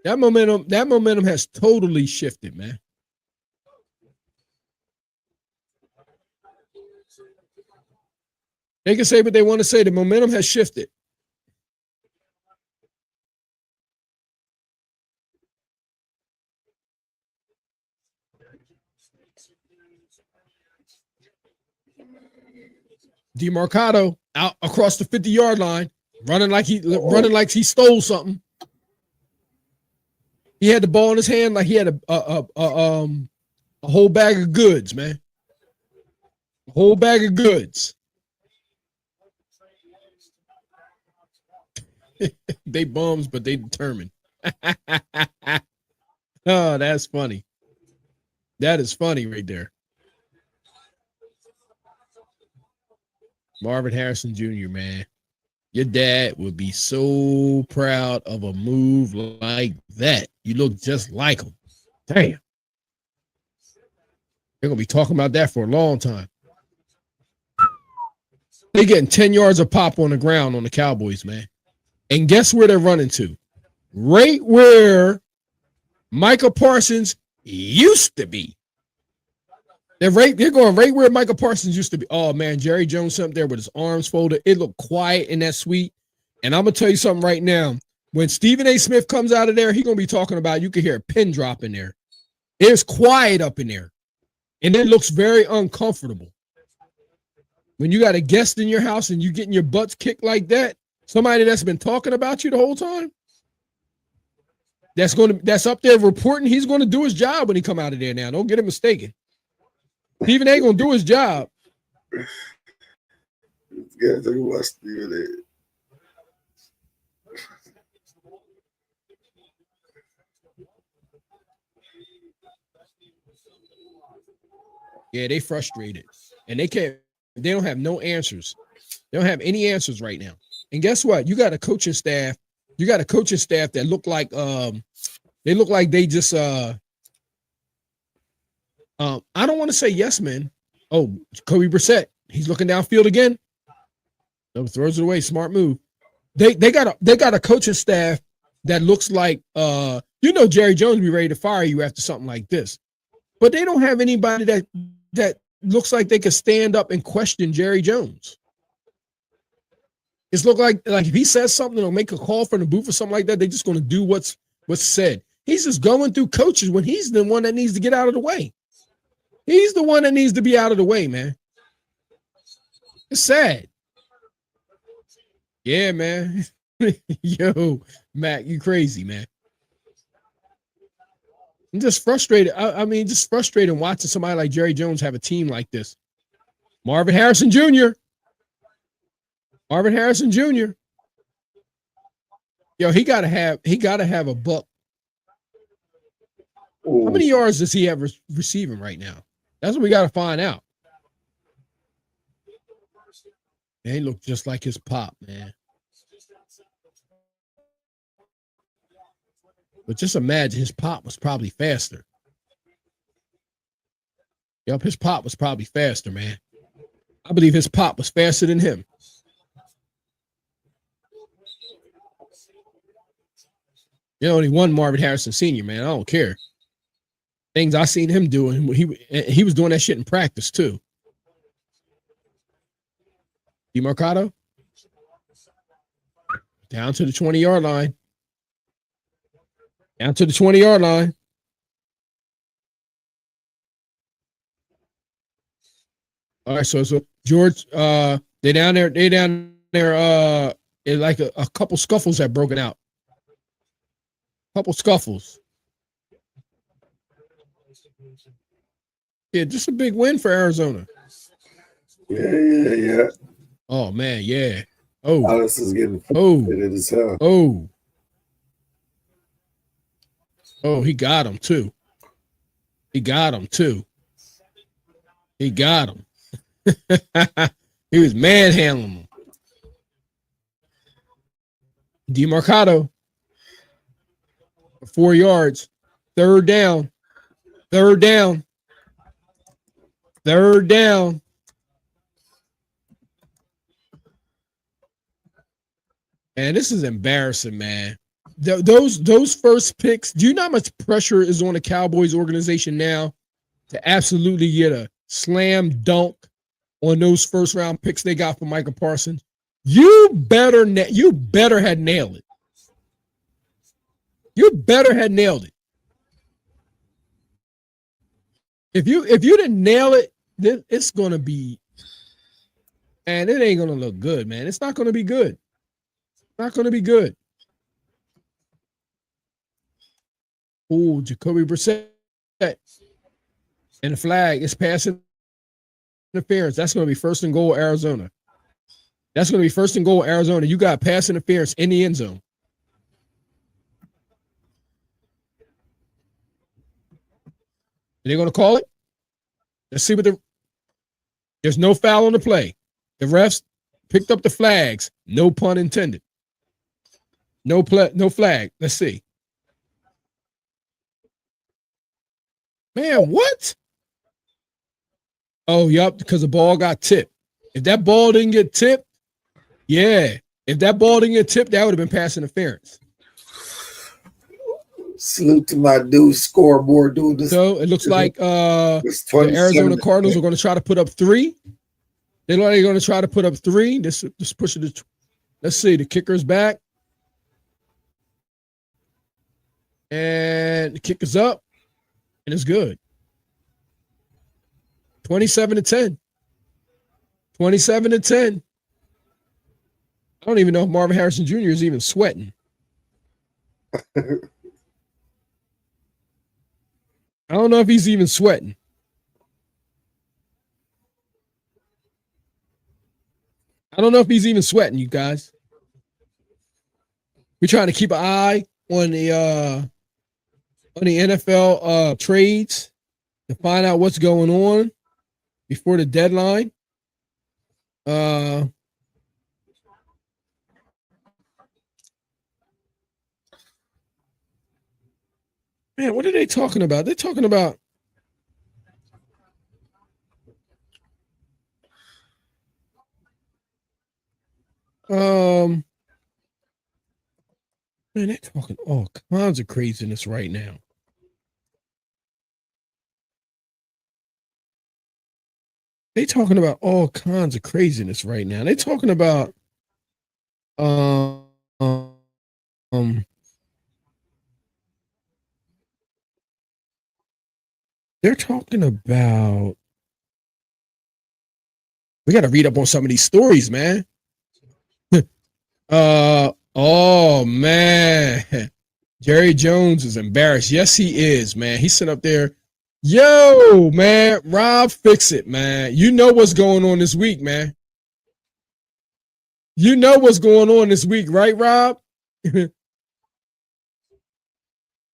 Speaker 3: That momentum has totally shifted, man. They can say what they want to say. The momentum has shifted. DeMarcado out across the 50-yard line, running like he stole something. He had the ball in his hand like he had a whole bag of goods, man. A whole bag of goods. They bums, but they determined. Oh, that's funny. That is funny right there. Marvin Harrison Jr., man. Your dad would be so proud of a move like that. You look just like him. Damn. They're going to be talking about that for a long time. They're getting 10 yards of pop on the ground on the Cowboys, man. And guess where they're running to? Right where Micah Parsons used to be. They're going right where Micah Parsons used to be. Oh, man, Jerry Jones up there with his arms folded. It looked quiet in that suite. And I'm going to tell you something right now. When Stephen A. Smith comes out of there, he's going to be talking about, you can hear a pin drop in there. It's quiet up in there. And it looks very uncomfortable. When you got a guest in your house and you getting your butts kicked like that, somebody that's been talking about you the whole time, that's up there reporting, he's going to do his job when he come out of there now. Don't get it mistaken. Stephen A. gonna do his job.
Speaker 1: Yeah, tell you what, Stephen A.
Speaker 3: Yeah, they frustrated. And they don't have no answers. They don't have any answers right now. And guess what? You got a coaching staff. You got a coaching staff that look like they just I don't want to say yes, man. Oh, Kobe Brissett. He's looking downfield again. No, throws it away. Smart move. They got a coaching staff that looks like Jerry Jones be ready to fire you after something like this. But they don't have anybody that looks like they could stand up and question Jerry Jones. It's look like if he says something or make a call from the booth or something like that, they're just going to do what's said. He's just going through coaches when he's the one that needs to get out of the way. He's the one that needs to be out of the way, man. It's sad. Yeah, man. Yo, Mac, you crazy, man. I'm just frustrated. I mean, just frustrated watching somebody like Jerry Jones have a team like this. Marvin Harrison Jr. Yo, he gotta have a buck.
Speaker 1: Ooh.
Speaker 3: How many yards does he have receiving right now? That's what we gotta find out. Man, he looked just like his pop, man. But just imagine his pop was probably faster. Yup, his pop was probably faster, man. I believe his pop was faster than him. Only one Marvin Harrison Sr., man. I don't care. Things I seen him doing, he was doing that shit in practice too. DeMarcado down to the 20-yard line. Down to the 20-yard line. All right, so George, they down there. Like a couple scuffles have broken out. Couple scuffles. Yeah, just a big win for Arizona.
Speaker 1: Yeah.
Speaker 3: Oh man, yeah. Oh,
Speaker 1: Alice is getting frustrated as hell.
Speaker 3: Oh, he got him too. He got him. He was manhandling him. DeMarcado, 4 yards, third down. Man, this is embarrassing, man. Those first picks, do you know how much pressure is on the Cowboys organization now to absolutely get a slam dunk on those first round picks they got from Michael Parsons? You better had nailed it. You better had nailed it. If you didn't nail it, then it's gonna be, man, it ain't gonna look good, man. It's not gonna be good. Not gonna be good. Oh, Jacoby Brissett. And the flag is passing interference. That's going to be first and goal, Arizona. You got pass interference in the end zone. Are they going to call it? Let's see there's no foul on the play. The refs picked up the flags. No pun intended. No flag. Let's see. Man, what? Oh, yup, because the ball got tipped. If that ball didn't get tipped, that would have been pass interference.
Speaker 1: Salute to my dude, scoreboard dude.
Speaker 3: So it looks like the Arizona Cardinals are going to try to put up 3. They're going to try to put up 3. Just push it to. Let's see. The kicker's back, and the kick is up, and it's good. 27-10. 27-10. I don't even know if Marvin Harrison Jr. is even sweating. I don't know if he's even sweating. You guys. We're trying to keep an eye on the NFL trades to find out what's going on before the deadline. Man, what are they talking about? They're talking about Man, they're talking all kinds of craziness right now. They talking about all kinds of craziness right now. They talking about um they're talking about we got to read up on some of these stories, man. Oh man. Jerry Jones is embarrassed. Yes, he is, man. He sit up there. Yo, man, Rob, fix it, man. You know what's going on this week, man. You know what's going on this week, right, Rob?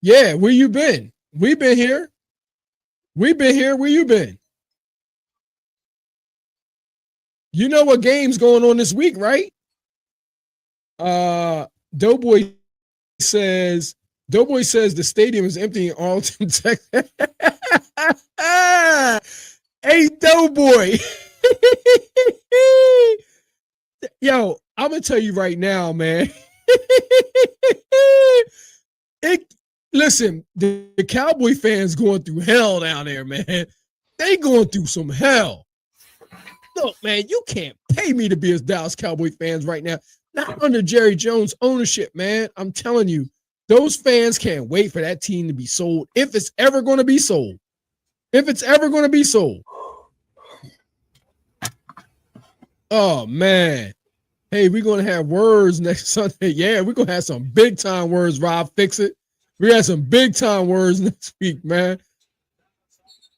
Speaker 3: Yeah, where you been? We've been here. We've been here. Where you been? You know what game's going on this week, right? Doughboy says the stadium is empty in Arlington, Texas. Hey, Doughboy. Yo, I'm gonna tell you right now, man. Listen, the Cowboy fans going through hell down there, man. They going through some hell. Look, man, you can't pay me to be as Dallas Cowboy fans right now. Not under Jerry Jones ownership, man. I'm telling you, those fans can't wait for that team to be sold if it's ever going to be sold. If it's ever going to be sold. Oh, man. Hey, we're going to have words next Sunday. Yeah, we're going to have some big time words, Rob. Fix it. We got some big time words next week, man.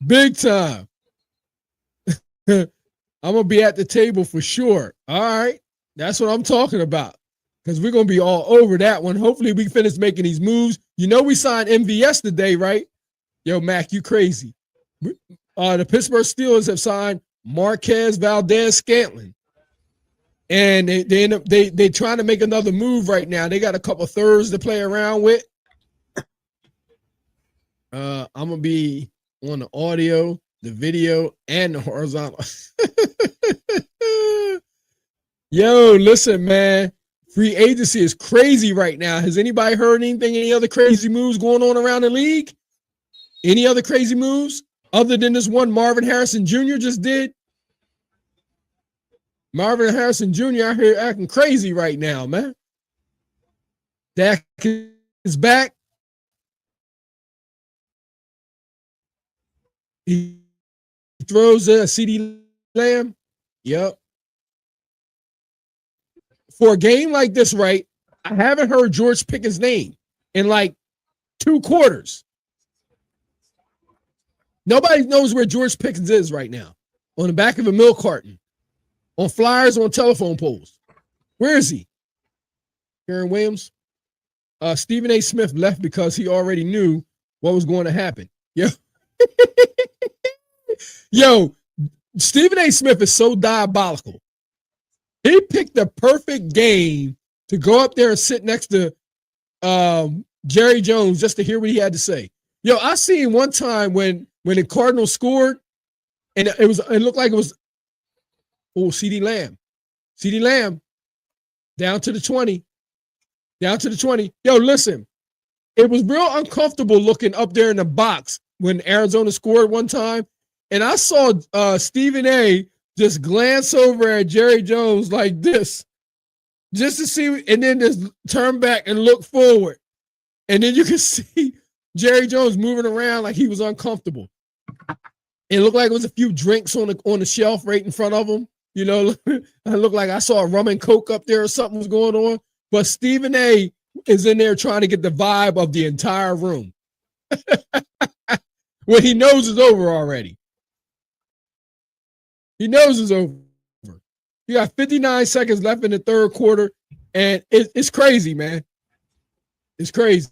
Speaker 3: Big time. I'm going to be at the table for sure. All right. That's what I'm talking about. Because we're going to be all over that one. Hopefully we finish making these moves. You know we signed MVS today, right? Yo, Mac, you crazy. The Pittsburgh Steelers have signed Marquez Valdez-Scantling. And they trying to make another move right now. They got a couple thirds to play around with. I'm going to be on the audio, the video, and the horizontal. Yo, listen, man. Free agency is crazy right now. Has anybody heard anything, any other crazy moves going on around the league? Any other crazy moves other than this one Marvin Harrison Jr. just did? Marvin Harrison Jr. out here acting crazy right now, man. Dak is back. He throws a CD Lamb. Yep. For a game like this, right, I haven't heard George Pickens' name in like 2 quarters. Nobody knows where George Pickens is right now. On the back of a milk carton. On flyers, on telephone poles. Where is he? Karen Williams? Stephen A. Smith left because he already knew what was going to happen. Yo. Yo, Stephen A. Smith is so diabolical. He picked the perfect game to go up there and sit next to Jerry Jones just to hear what he had to say. Yo, I seen one time when the Cardinals scored, and it looked like it was CD Lamb. CD Lamb down to the 20. Down to the 20. Yo, listen. It was real uncomfortable looking up there in the box when Arizona scored one time. And I saw Stephen A. just glance over at Jerry Jones like this, just to see, and then just turn back and look forward. And then you can see Jerry Jones moving around like he was uncomfortable. It looked like it was a few drinks on the shelf right in front of him. You know, it looked like I saw a rum and coke up there or something was going on. But Stephen A. is in there trying to get the vibe of the entire room. Well, he knows it's over already. He knows it's over. You got 59 seconds left in the third quarter, and it's crazy, man. It's crazy.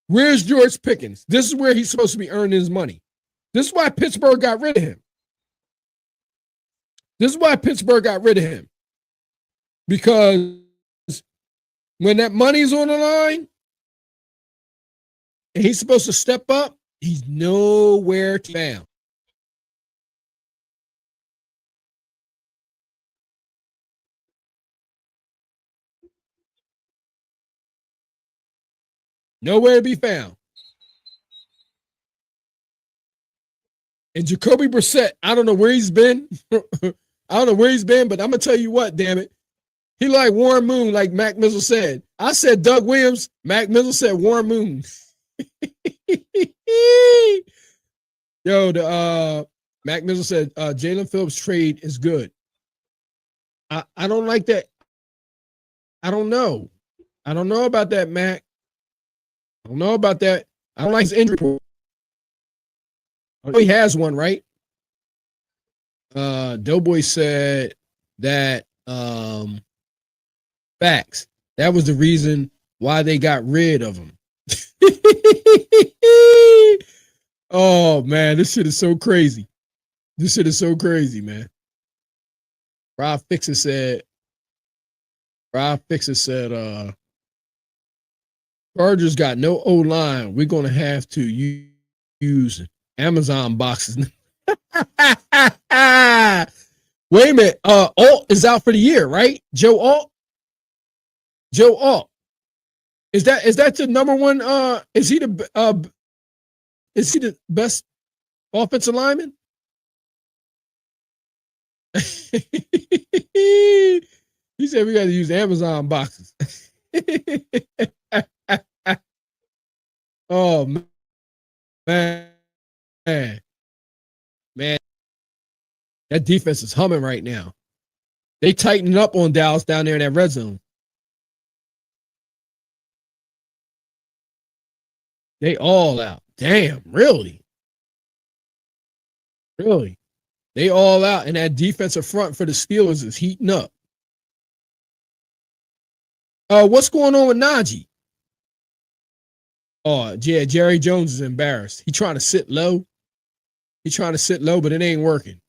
Speaker 3: Where's George Pickens? This is where he's supposed to be earning his money. This is why Pittsburgh got rid of him. Because when that money's on the line and he's supposed to step up, he's nowhere to be found. Nowhere to be found. And Jacoby Brissett, I don't know where he's been. I don't know where he's been, but I'm going to tell you what, damn it. He like Warren Moon, like Mac Mizzle said. I said Doug Williams. Mac Mizzle said Warren Moon. Yo, Mac Mizzle said Jalen Phillips trade is good. I don't like that. I don't know. I don't know about that, Mac. I don't know about that. I don't like his injury report. Oh, he has one, right? Doughboy said that facts. That was the reason why they got rid of him. Oh man, this shit is so crazy. This shit is so crazy, man. Rob Fixer said, Chargers got no O-line. We're gonna have to use Amazon boxes. Wait a minute. Alt is out for the year, right? Joe Alt. Is that the number one? Is he the best offensive lineman? He said we got to use Amazon boxes. Oh man, man, that defense is humming right now. They tightening up on Dallas down there in that red zone. They all out. Damn, really? Really? They all out, and that defensive front for the Steelers is heating up. What's going on with Najee? Oh, yeah, Jerry Jones is embarrassed. He trying to sit low. He's trying to sit low, but it ain't working.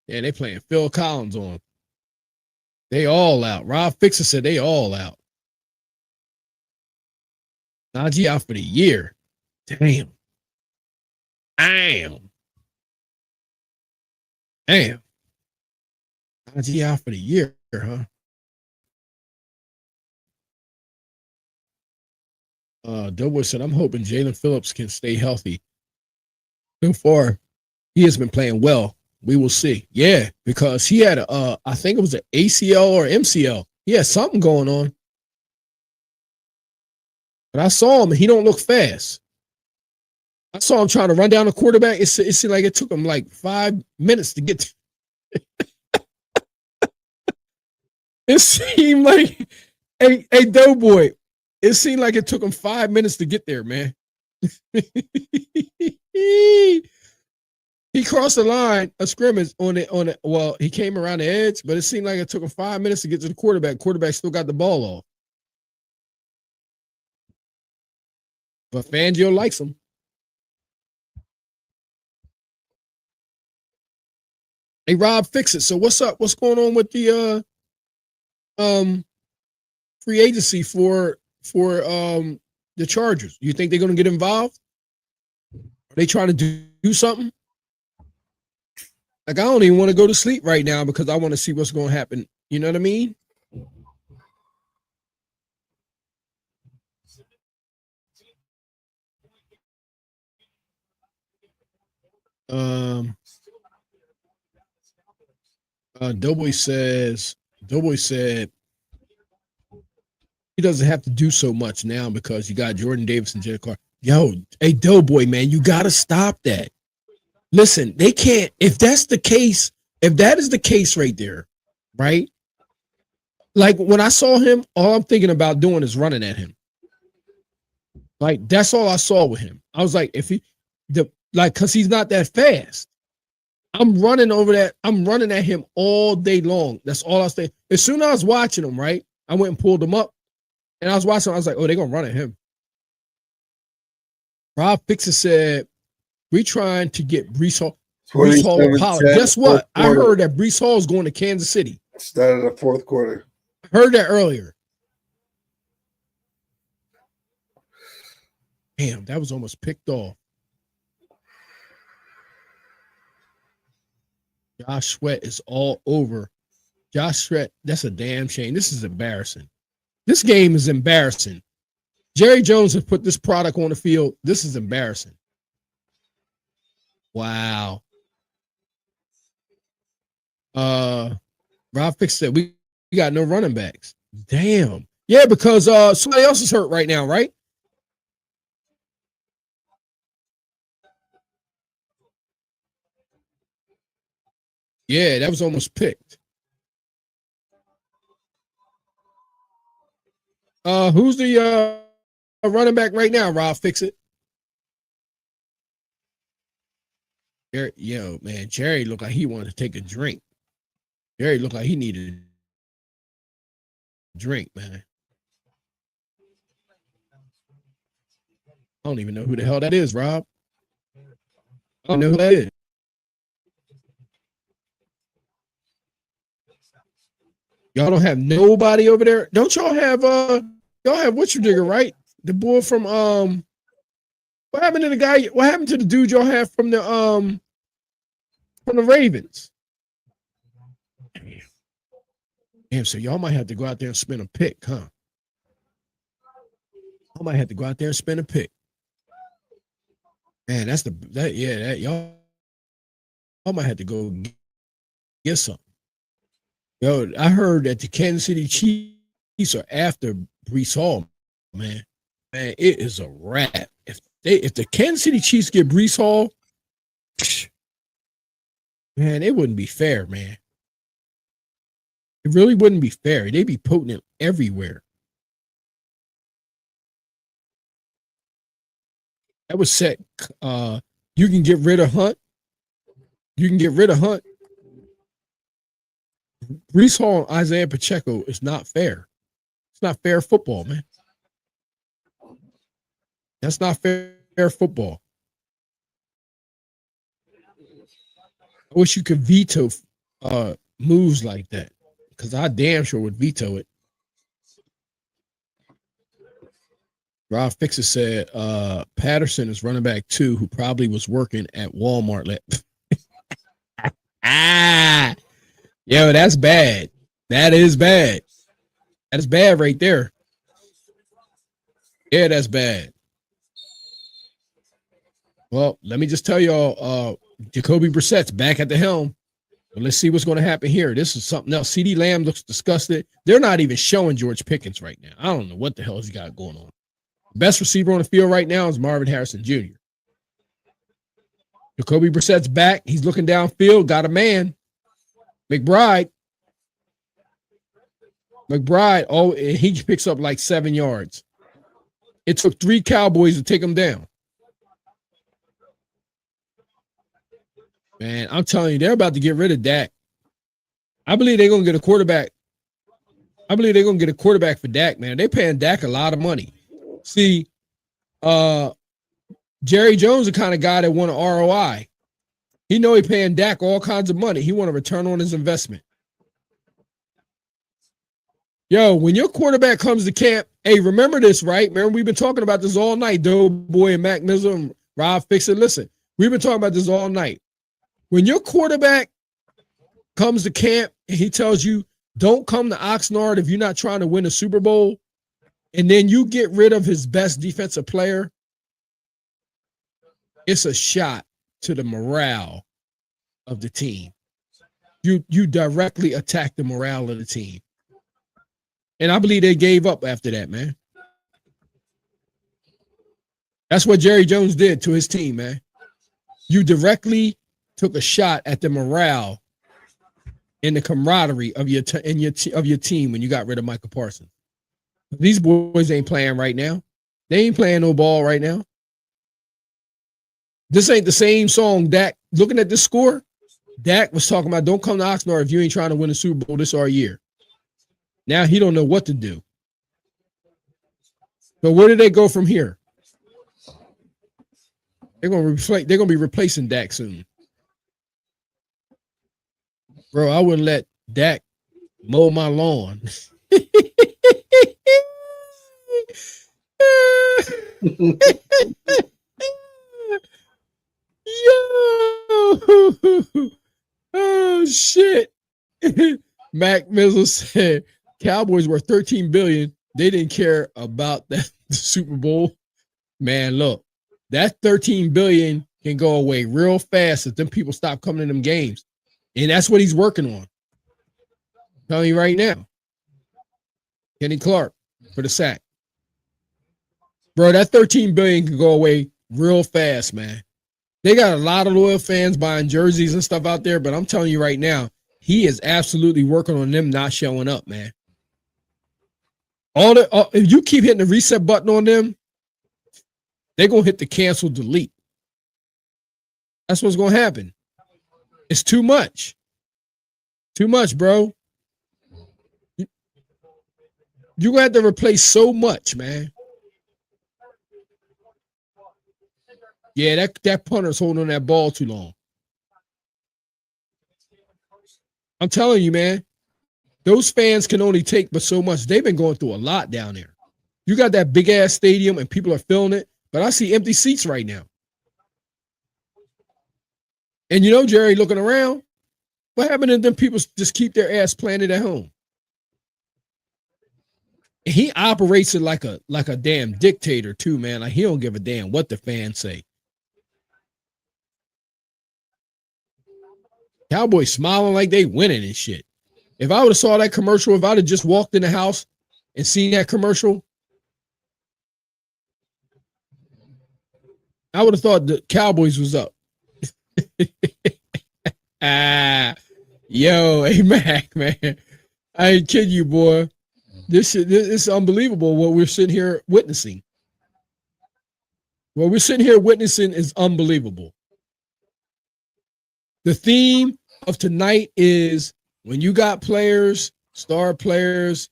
Speaker 3: Yeah, they playing Phil Collins on. They all out. Rob Fixer said they all out. Najee out for the year. Damn. Najee out for the year, huh? Doughboy said, I'm hoping Jalen Phillips can stay healthy. So far, he has been playing well. We will see. Yeah, because he had I think it was an ACL or MCL. He had something going on. But I saw him, and he don't look fast. I saw him trying to run down the quarterback. It seemed like it took him like 5 minutes to get to. It seemed like, hey, Doughboy, it seemed like it took him 5 minutes to get there, man. He crossed the line of scrimmage on it. Well, he came around the edge, but it seemed like it took him 5 minutes to get to the quarterback. Quarterback still got the ball off. But Fangio likes him. Hey, Rob, fix it. So what's up? What's going on with the free agency for the Chargers? You think they're going to get involved? Are they trying to do something? Like, I don't even want to go to sleep right now because I want to see what's going to happen. You know what I mean? Doughboy said he doesn't have to do so much now because you got Jordan Davis and Jay Clark. Yo, hey, Doughboy, man, you got to stop that. Listen, they can't, if that's the case, if that is the case right there, right? Like when I saw him, all I'm thinking about doing is running at him. Like that's all I saw with him. I was like, because he's not that fast. I'm running at him all day long. That's all I was saying. As soon as I was watching him, right? I went and pulled him up and I was watching him. I was like, oh, they're going to run at him. Rob Fixer said, we trying to get Breece Hall to Pollard. Guess what? I heard that Breece Hall is going to Kansas City.
Speaker 1: Started the fourth quarter.
Speaker 3: Heard that earlier. Damn, that was almost picked off. Josh Sweat is all over. Josh Sweat, that's a damn shame. This is embarrassing. This game is embarrassing. Jerry Jones has put this product on the field. This is embarrassing. Wow. Rob fixed it. We got no running backs. Damn. Yeah, because somebody else is hurt right now, right? Yeah, that was almost picked. Who's the running back right now? Rob, fix it. Yo, man, Jerry looked like he wanted to take a drink. Jerry looked like he needed a drink, man. I don't even know who the hell that is, Rob. I don't know who that is. Y'all don't have nobody over there. Don't y'all have y'all have what you digger, right? The boy from what happened to the guy? What happened to the dude y'all have from the Ravens? Damn, so y'all might have to go out there and spin a pick, huh? I might have to go out there and spin a pick. Man, y'all might have to go get something. Yo, I heard that the Kansas City Chiefs are after Breece Hall, man. Man, it is a wrap. If the Kansas City Chiefs get Breece Hall, man, it wouldn't be fair, man. It really wouldn't be fair. They'd be potent everywhere. That was set. You can get rid of Hunt. You can get rid of Hunt. Breece Hall and Isaiah Pacheco is not fair. It's not fair football, man. That's not fair football. I wish you could veto moves like that, because I damn sure would veto it. Rob Fixer said Patterson is running back 2 who probably was working at Walmart. Yo, that's bad. That is bad. That's bad right there. Yeah, that's bad. Well, let me just tell y'all, Jacoby Brissett's back at the helm. So let's see what's going to happen here. This is something else. CeeDee Lamb looks disgusted. They're not even showing George Pickens right now. I don't know what the hell he's got going on. Best receiver on the field right now is Marvin Harrison Jr. Jacoby Brissett's back. He's looking downfield. Got a man. McBride. Oh, he picks up like 7 yards. It took 3 Cowboys to take him down. Man, I'm telling you, they're about to get rid of Dak. I believe they're going to get a quarterback. I believe they're going to get a quarterback for Dak, man. They're paying Dak a lot of money. See, Jerry Jones, the kind of guy that want an ROI. He know he paying Dak all kinds of money. He want a return on his investment. Yo, when your quarterback comes to camp, hey, remember this, right? Remember, we've been talking about this all night. Doughboy and Mac Mizzo and Rob Fixer. Listen, we've been talking about this all night. When your quarterback comes to camp and he tells you, don't come to Oxnard if you're not trying to win a Super Bowl, and then you get rid of his best defensive player, it's a shot to the morale of the team. You directly attack the morale of the team. And I believe they gave up after that, man. That's what Jerry Jones did to his team, man. You directly took a shot at the morale and the camaraderie of your team when you got rid of Michael Parsons. These boys ain't playing right now. They ain't playing no ball right now. This ain't the same song Dak. Looking at this score, Dak was talking about, don't come to Oxnard if you ain't trying to win a Super Bowl this our year. Now he don't know what to do. So where do they go from here? They're gonna be replacing Dak soon. Bro, I wouldn't let Dak mow my lawn. Yo! Oh shit! Mac Mizzle said Cowboys were 13 billion. They didn't care about that Super Bowl. Man, look, that 13 billion can go away real fast if them people stop coming to them games, and that's what he's working on. I'm telling you right now, Kenny Clark for the sack, bro. That 13 billion can go away real fast, man. They got a lot of loyal fans buying jerseys and stuff out there, but I'm telling you right now, he is absolutely working on them not showing up, man. If you keep hitting the reset button on them, they're gonna hit the cancel delete. That's what's gonna happen. It's too much. Too much, bro. You're gonna have to replace so much, man. Yeah, that punter's holding on that ball too long. I'm telling you, man. Those fans can only take but so much. They've been going through a lot down there. You got that big ass stadium and people are filling it, but I see empty seats right now. And you know, Jerry, looking around, what happened to them people just keep their ass planted at home? And he operates it like a damn dictator too, man. Like he don't give a damn what the fans say. Cowboys smiling like they winning and shit. If I would have saw that commercial, if I'd have just walked in the house and seen that commercial, I would have thought the Cowboys was up. Yo, hey Mac, man. I ain't kidding you, boy. This is unbelievable what we're sitting here witnessing. What we're sitting here witnessing is unbelievable. The theme of tonight is when you got players, star players,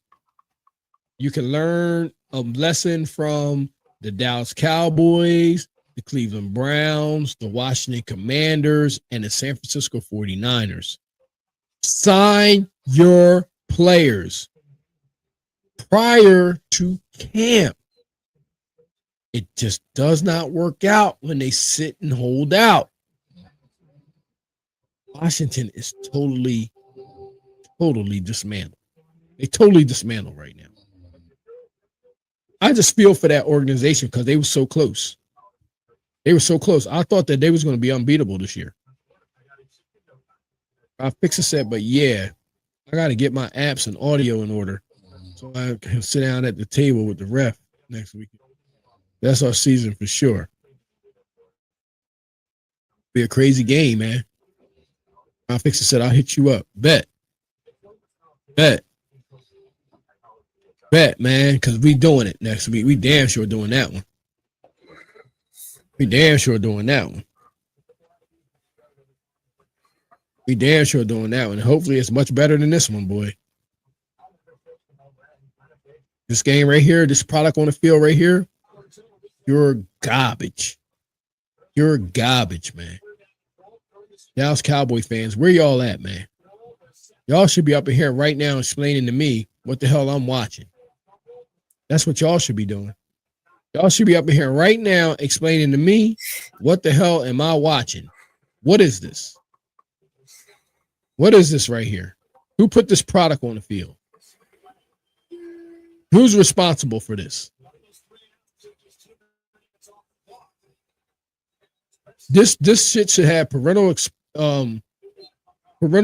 Speaker 3: you can learn a lesson from the Dallas Cowboys, the Cleveland Browns, the Washington Commanders, and the San Francisco 49ers. Sign your players prior to camp. It just does not work out when they sit and hold out. Washington is totally dismantled. They totally dismantled right now. I just feel for that organization because they were so close. They were so close. I thought that they was going to be unbeatable this year. I fix a set, but yeah, I got to get my apps and audio in order so I can sit down at the table with the ref next week. That's our season for sure. Be a crazy game, man. I'll fix a set. I'll hit you up. Bet, man, because we doing it next week. We damn sure doing that one. We damn sure doing that one. Hopefully it's much better than this one, boy. This game right here, this product on the field right here, you're garbage. You're garbage, man. Dallas Cowboy fans, where y'all at, man? Y'all should be up in here right now explaining to me what the hell I'm watching. That's what y'all should be doing. Y'all should be up in here right now explaining to me what the hell am I watching? What is this? What is this right here? Who put this product on the field? Who's responsible for this? This shit should have parental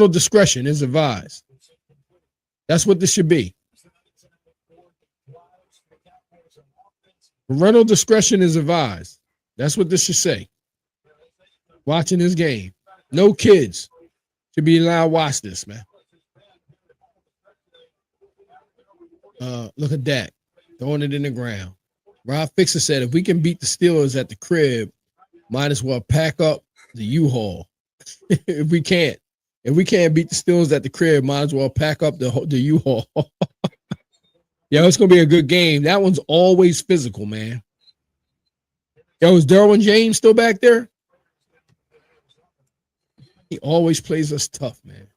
Speaker 3: discretion is advised. That's what this should be. Parental discretion is advised. That's what this should say. Watching this game. No kids should be allowed to watch this, man. Look at that. Throwing it in the ground. Rob Fixer said, if we can beat the Steelers at the crib, might as well pack up the U-Haul. If we can't beat the Steelers at the crib, might as well pack up the U-Haul. Yo, it's going to be a good game. That one's always physical, man. Yo, is Derwin James still back there? He always plays us tough, man.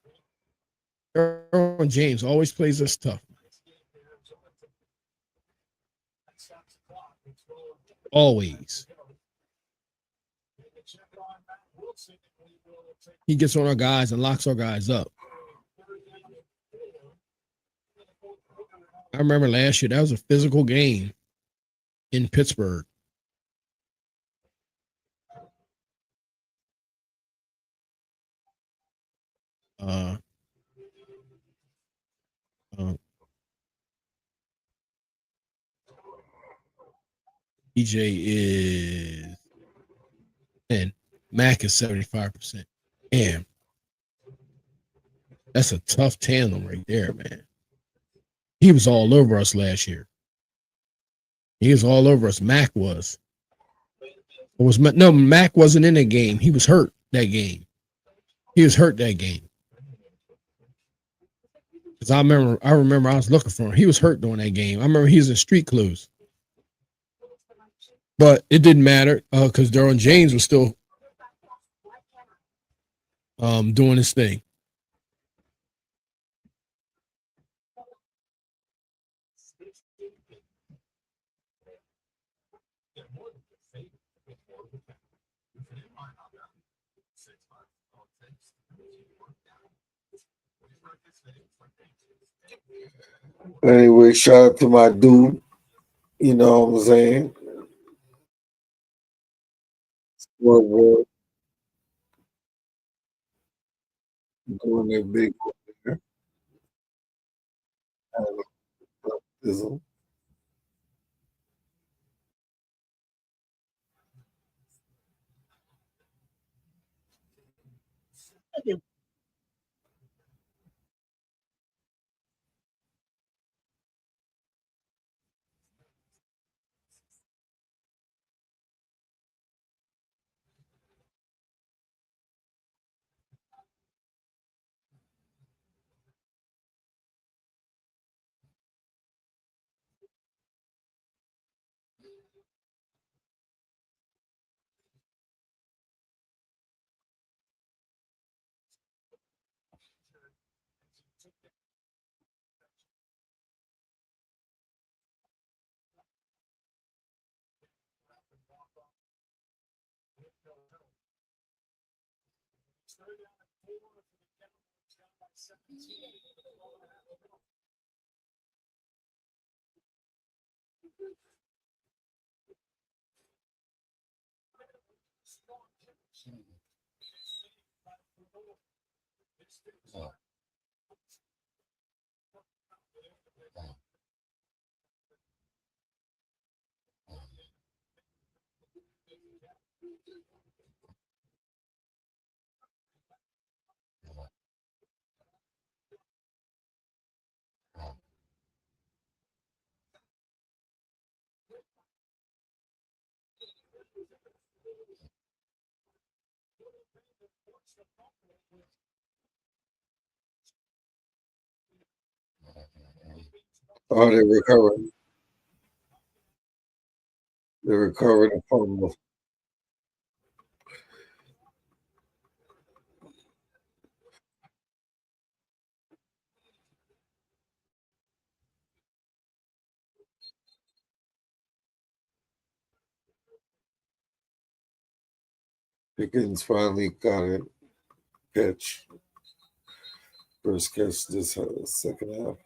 Speaker 3: Derwin James always plays us tough. Always. He gets on our guys and locks our guys up. I remember last year, that was a physical game in Pittsburgh. DJ is 10. Mac is 75%. Damn. That's a tough tandem right there, man. He was all over us last year. He was all over us. Mac was. Mac wasn't in that game. He was hurt that game. He was hurt that game. Because I remember I was looking for him. He was hurt during that game. I remember he was in street clothes. But it didn't matter because Derwin James was still doing his thing.
Speaker 1: Anyway, shout out to my dude. You know what I'm saying? Scoreboard. Doing that big there. Oh, they're recovering. They're recovering from the Pickens finally got it. Catch. First catch this second half.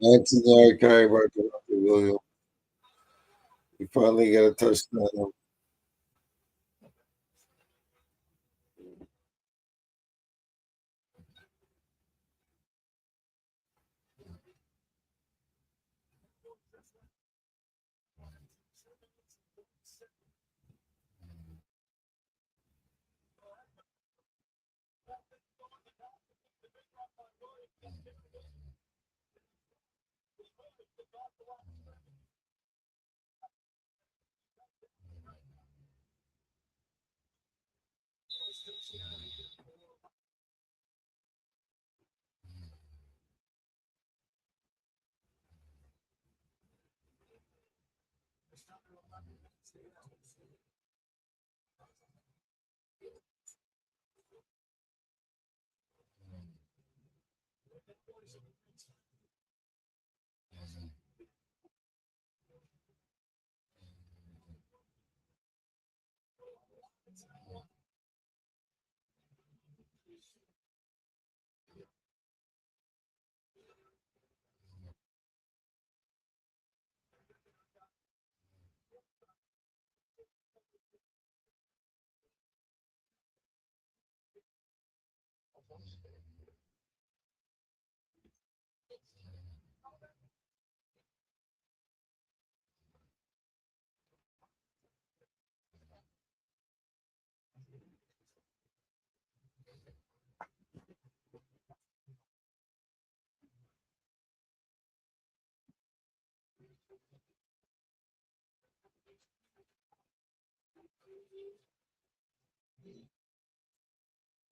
Speaker 1: 19-yard carry by Devontae Williams. He finally got a touchdown.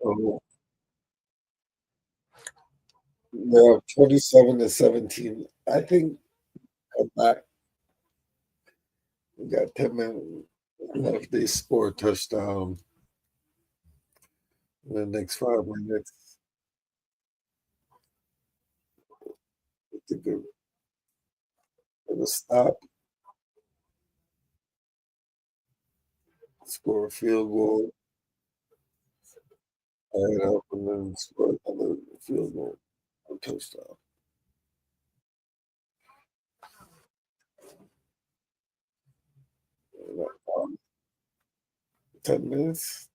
Speaker 1: Oh, yeah, 27-17. I think back. We got 10 minutes left. They score a touchdown in the next 5 minutes. It's a good stop, score a field goal, and up, and then score another field goal, a touchdown. Um, 10 minutes.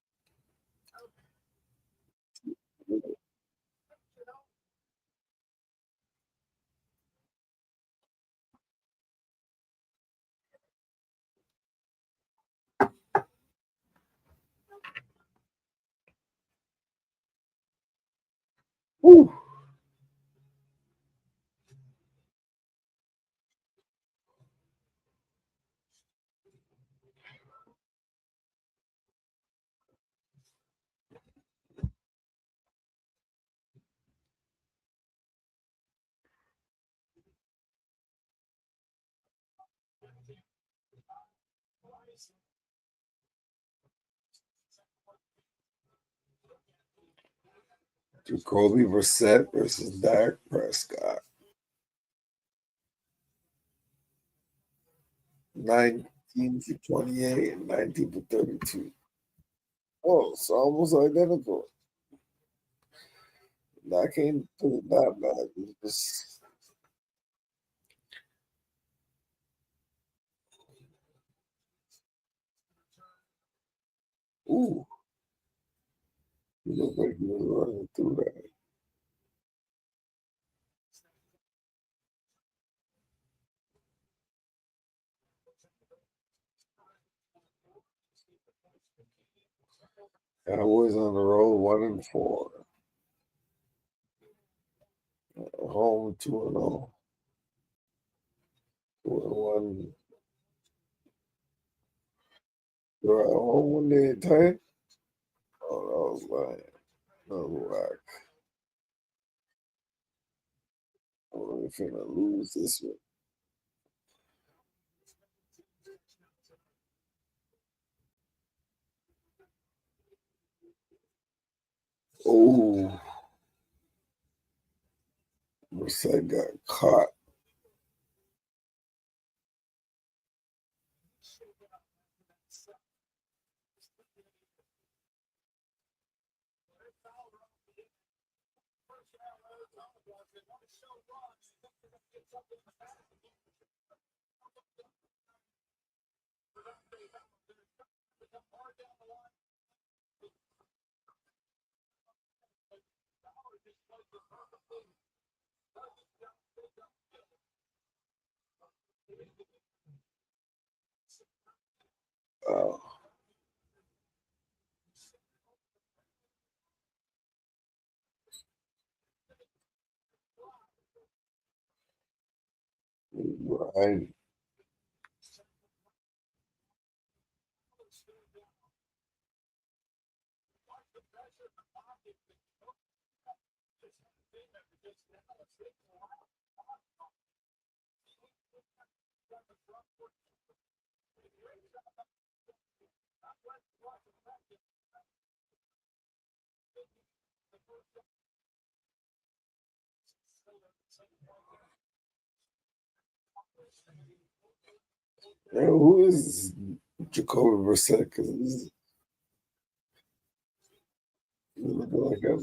Speaker 1: Woo. Jacoby Brissett versus Dak Prescott. 19 for 28 and 19 for 32. Oh, it's almost identical. I can't put it that bad. It's just, ooh, he looked like he was running through that. Cowboys on the road, 1-4. Home 2-0. 2-1. They're at home when they tied. Oh, that was like no whack. I'm finna lose this one. Oh, Brissett got caught. Oh. Right. Yeah, who is Jacoby Brissett? Because he's looking like a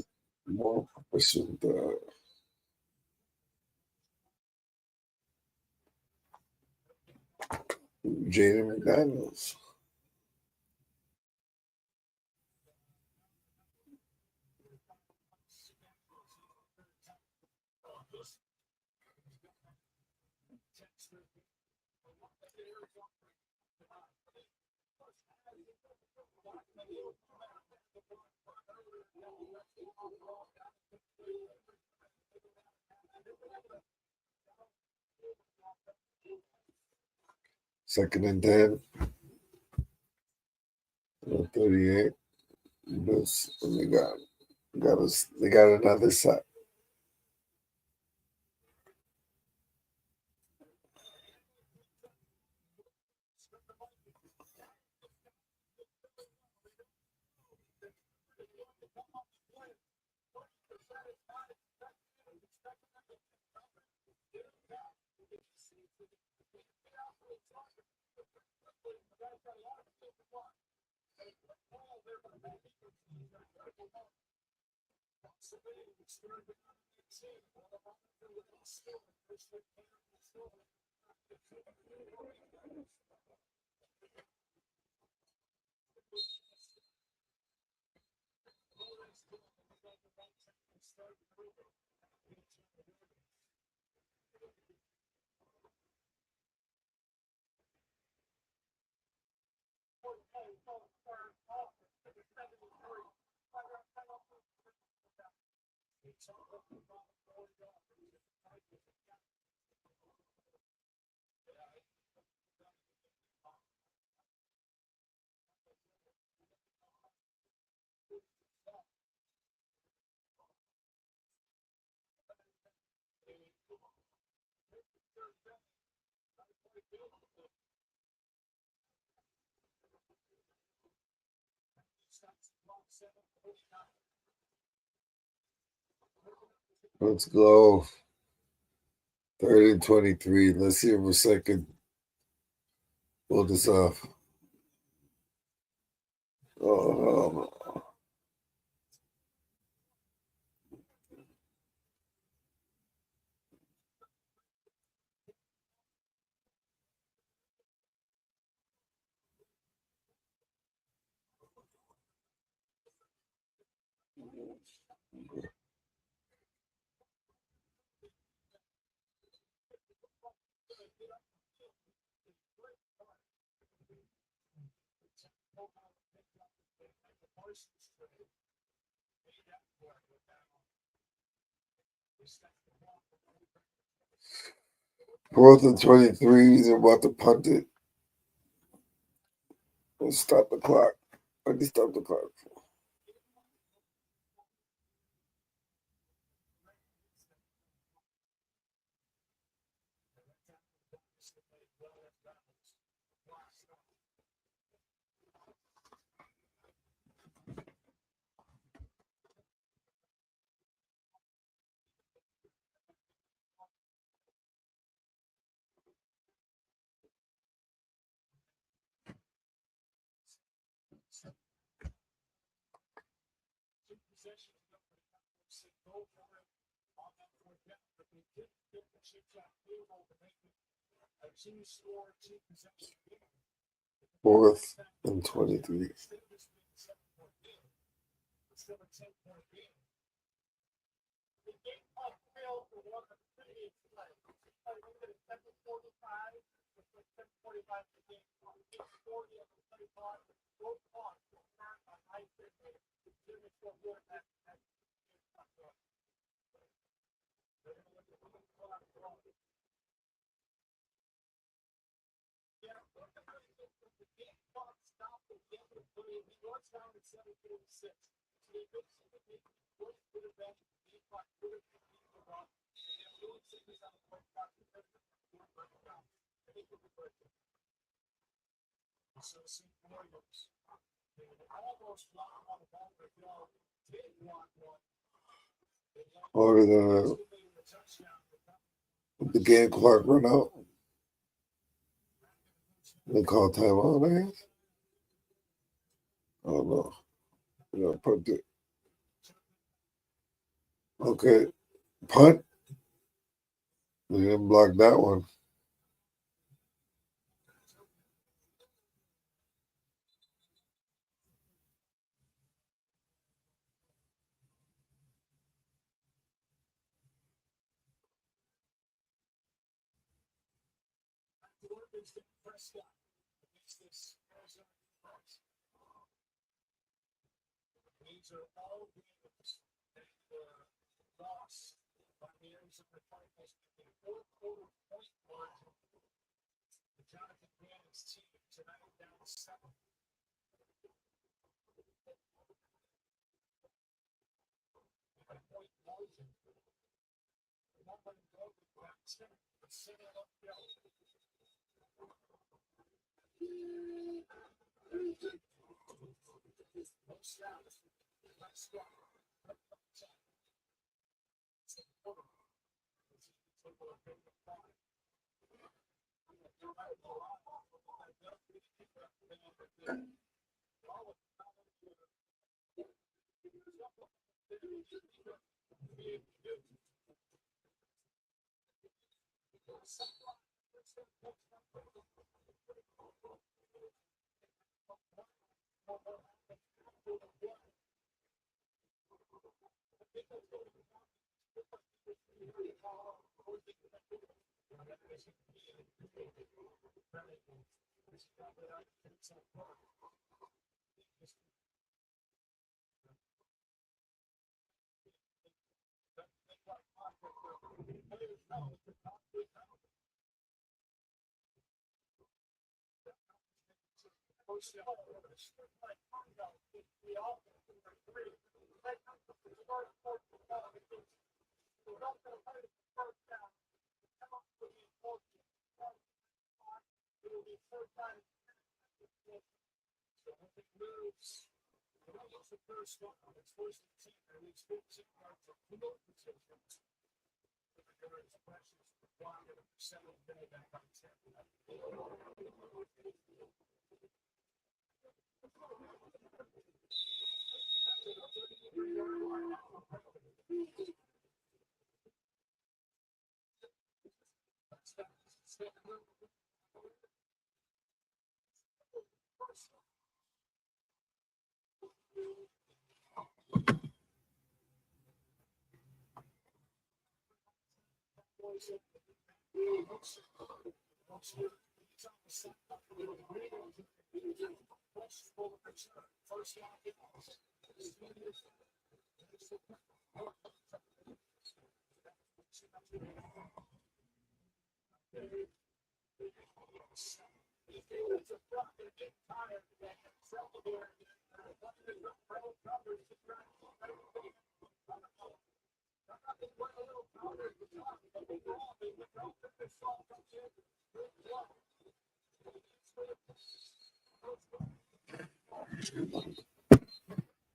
Speaker 1: more proficient Jaden McDaniels. Second and 10, 38. Bills, and got us. They got another sack. Let's go. 30-23. Let's see if we're second. Pull this off. Oh, fourth and 23. He's about to punt it. Let's stop the clock. Let me stop the clock. Fourth and 23. Or the game clock run out. They call timeout, I guess. I don't know. Put it. Okay. Punt. We didn't block that one.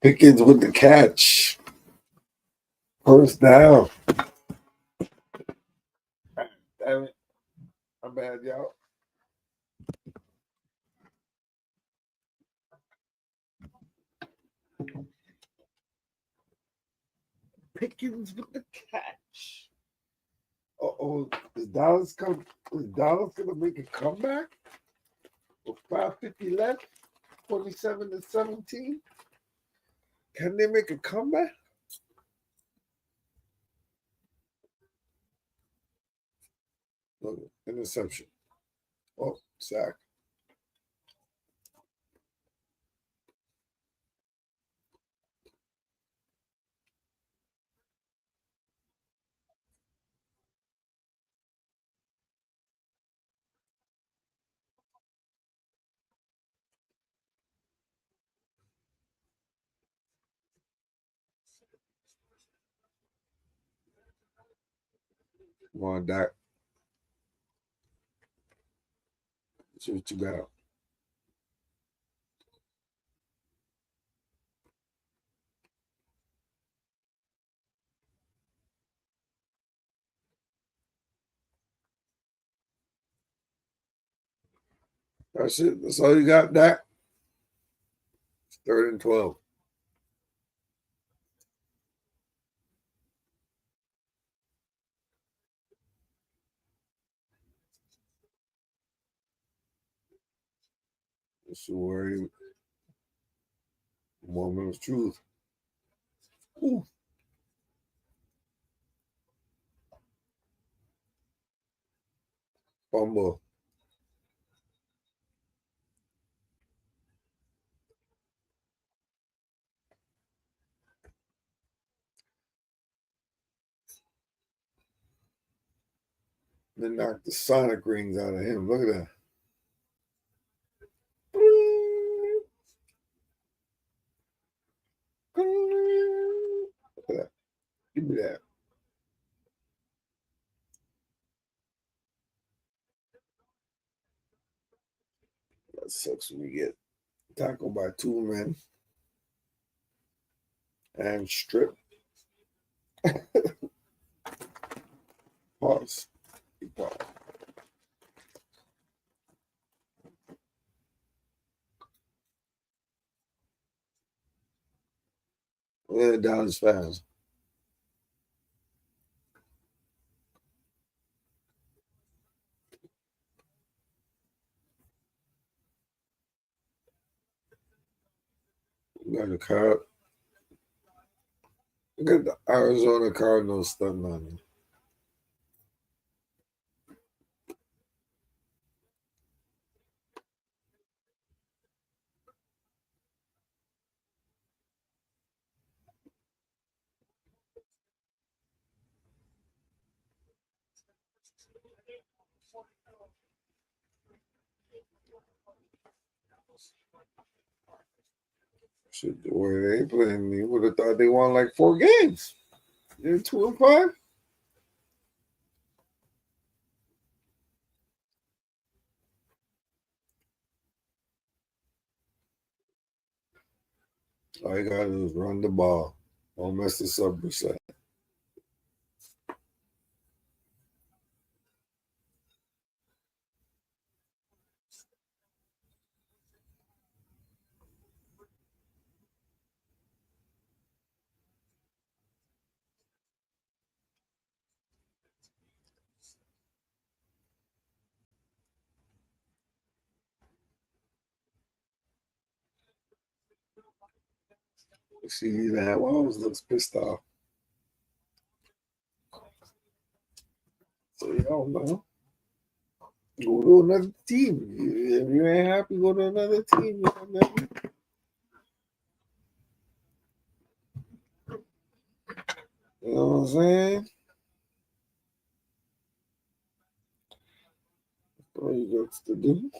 Speaker 1: Pickens with the catch. First down. Damn it. I'm bad, y'all. Pickens with the catch. Is Dallas gonna make a comeback? With 5:50 left, 27-17. Can they make a comeback? Look, interception. Oh, sack. Come on, Dak. See what you got. That's it. That's all you got, Dak. It's 3rd and 12. This is where he moment of truth. Ooh. Fumble. They knocked the sonic rings out of him. Look at that. Look at that. Give me that. That sucks when you get tackled by 2 men and stripped. Pause. Pause. Look at Dallas fans. We got the card. Look at the Arizona Cardinals stunting on him. Shit, the way they playing, you would have thought they won like 4 games. They're 2-5. All you gotta do is run the ball. Don't mess this up, Brissett. See that? Walls looks pissed off. So you don't know. Go to another team. If you ain't happy, go to another team. You know what I'm saying? All you got to do.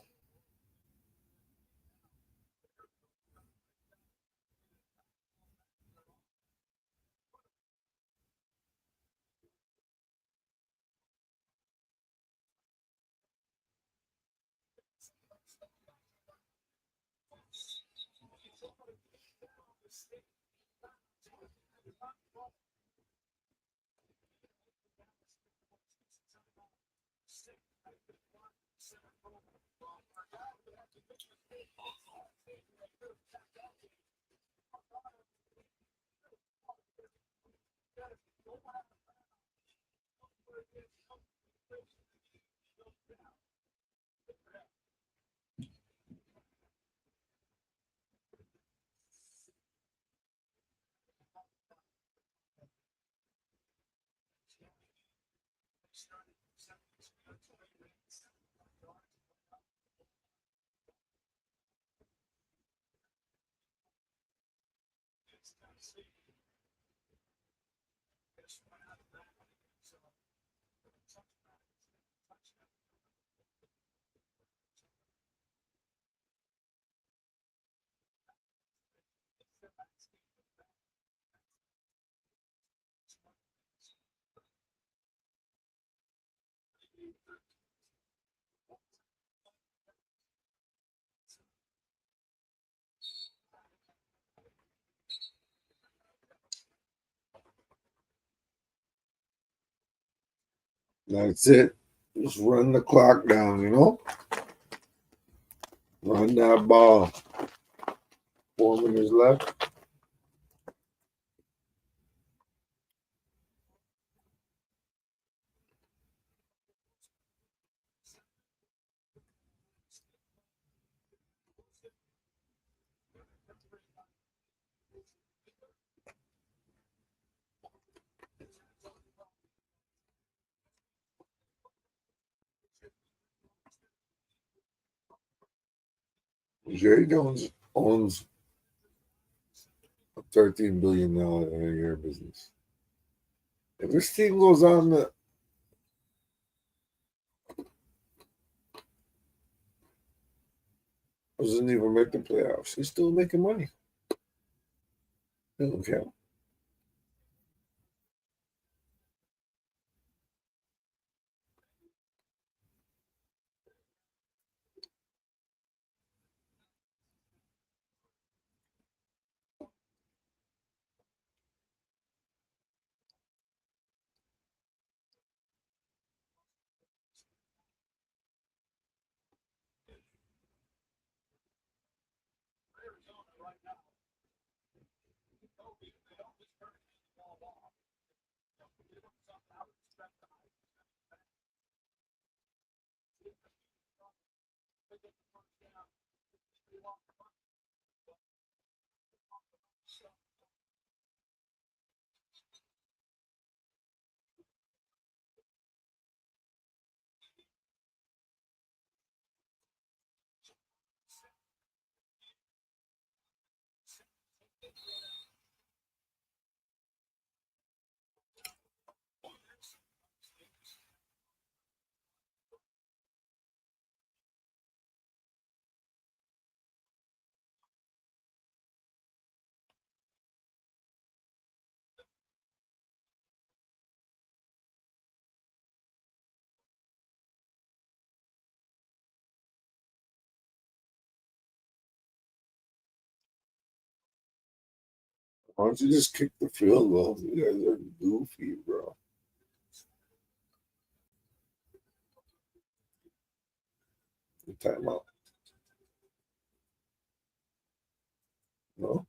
Speaker 1: That's it. Just run the clock down, Run that ball. 4 minutes left. Jerry Jones owns a $13 billion a year business. If this team goes on doesn't even make the playoffs, he's still making money. He don't care. Why don't you just kick the field goal? You guys are goofy, bro. Timeout. No?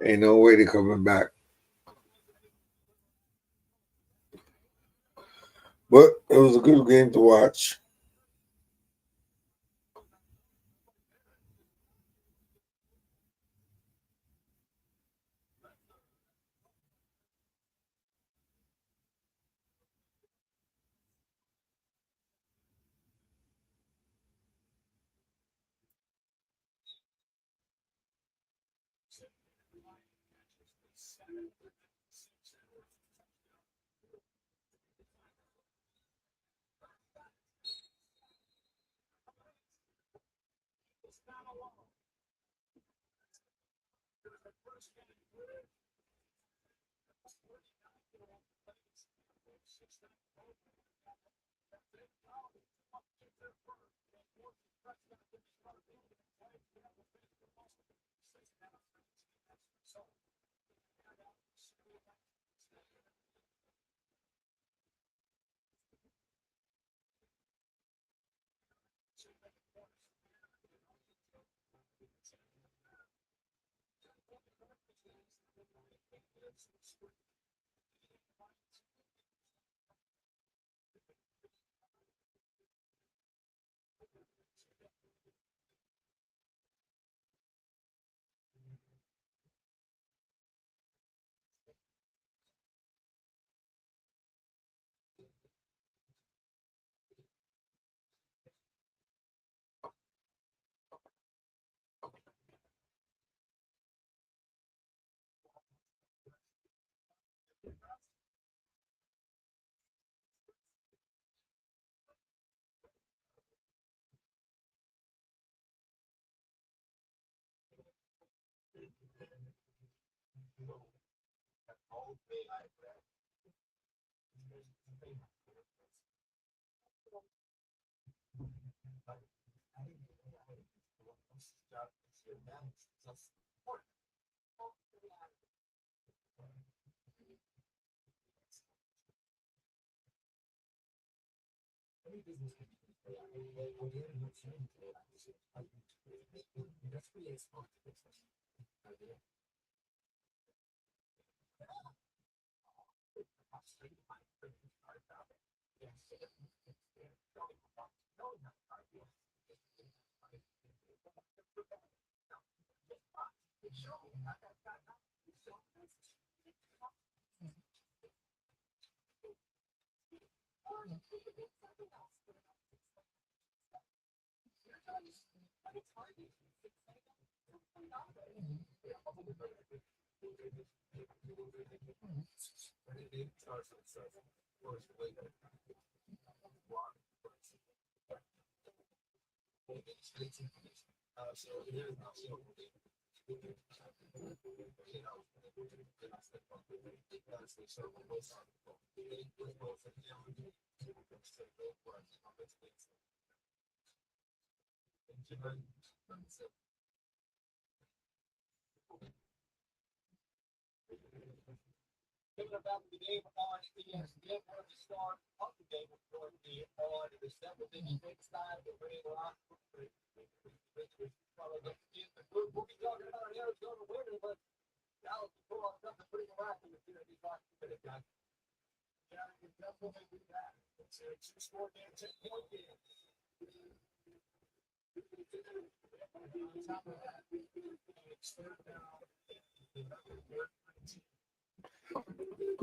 Speaker 1: Ain't no way they coming back. But it was a good game to watch.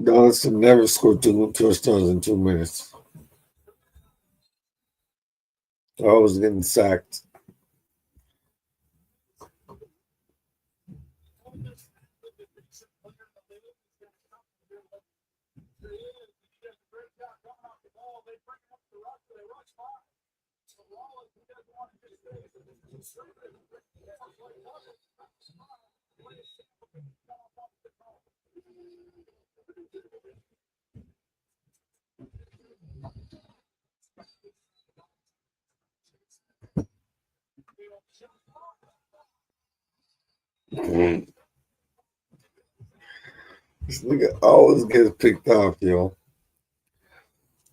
Speaker 1: Dallas have never scored 2 touchdowns in 2 minutes. Always getting sacked. This nigga always gets picked off, yo.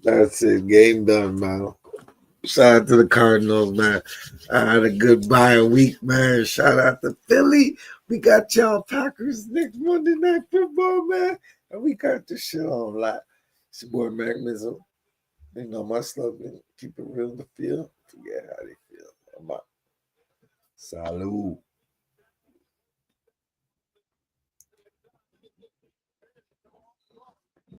Speaker 1: That's it. Game done, man. Shout out to the Cardinals, man. I had a good bye week, man. Shout out to Philly. We got y'all Packers next Monday Night Football, man. And we got this shit on lock. It's your boy Mac Mizzle. You know my slogan, keep it real in the field. Forget how they feel. I'm out. Salud.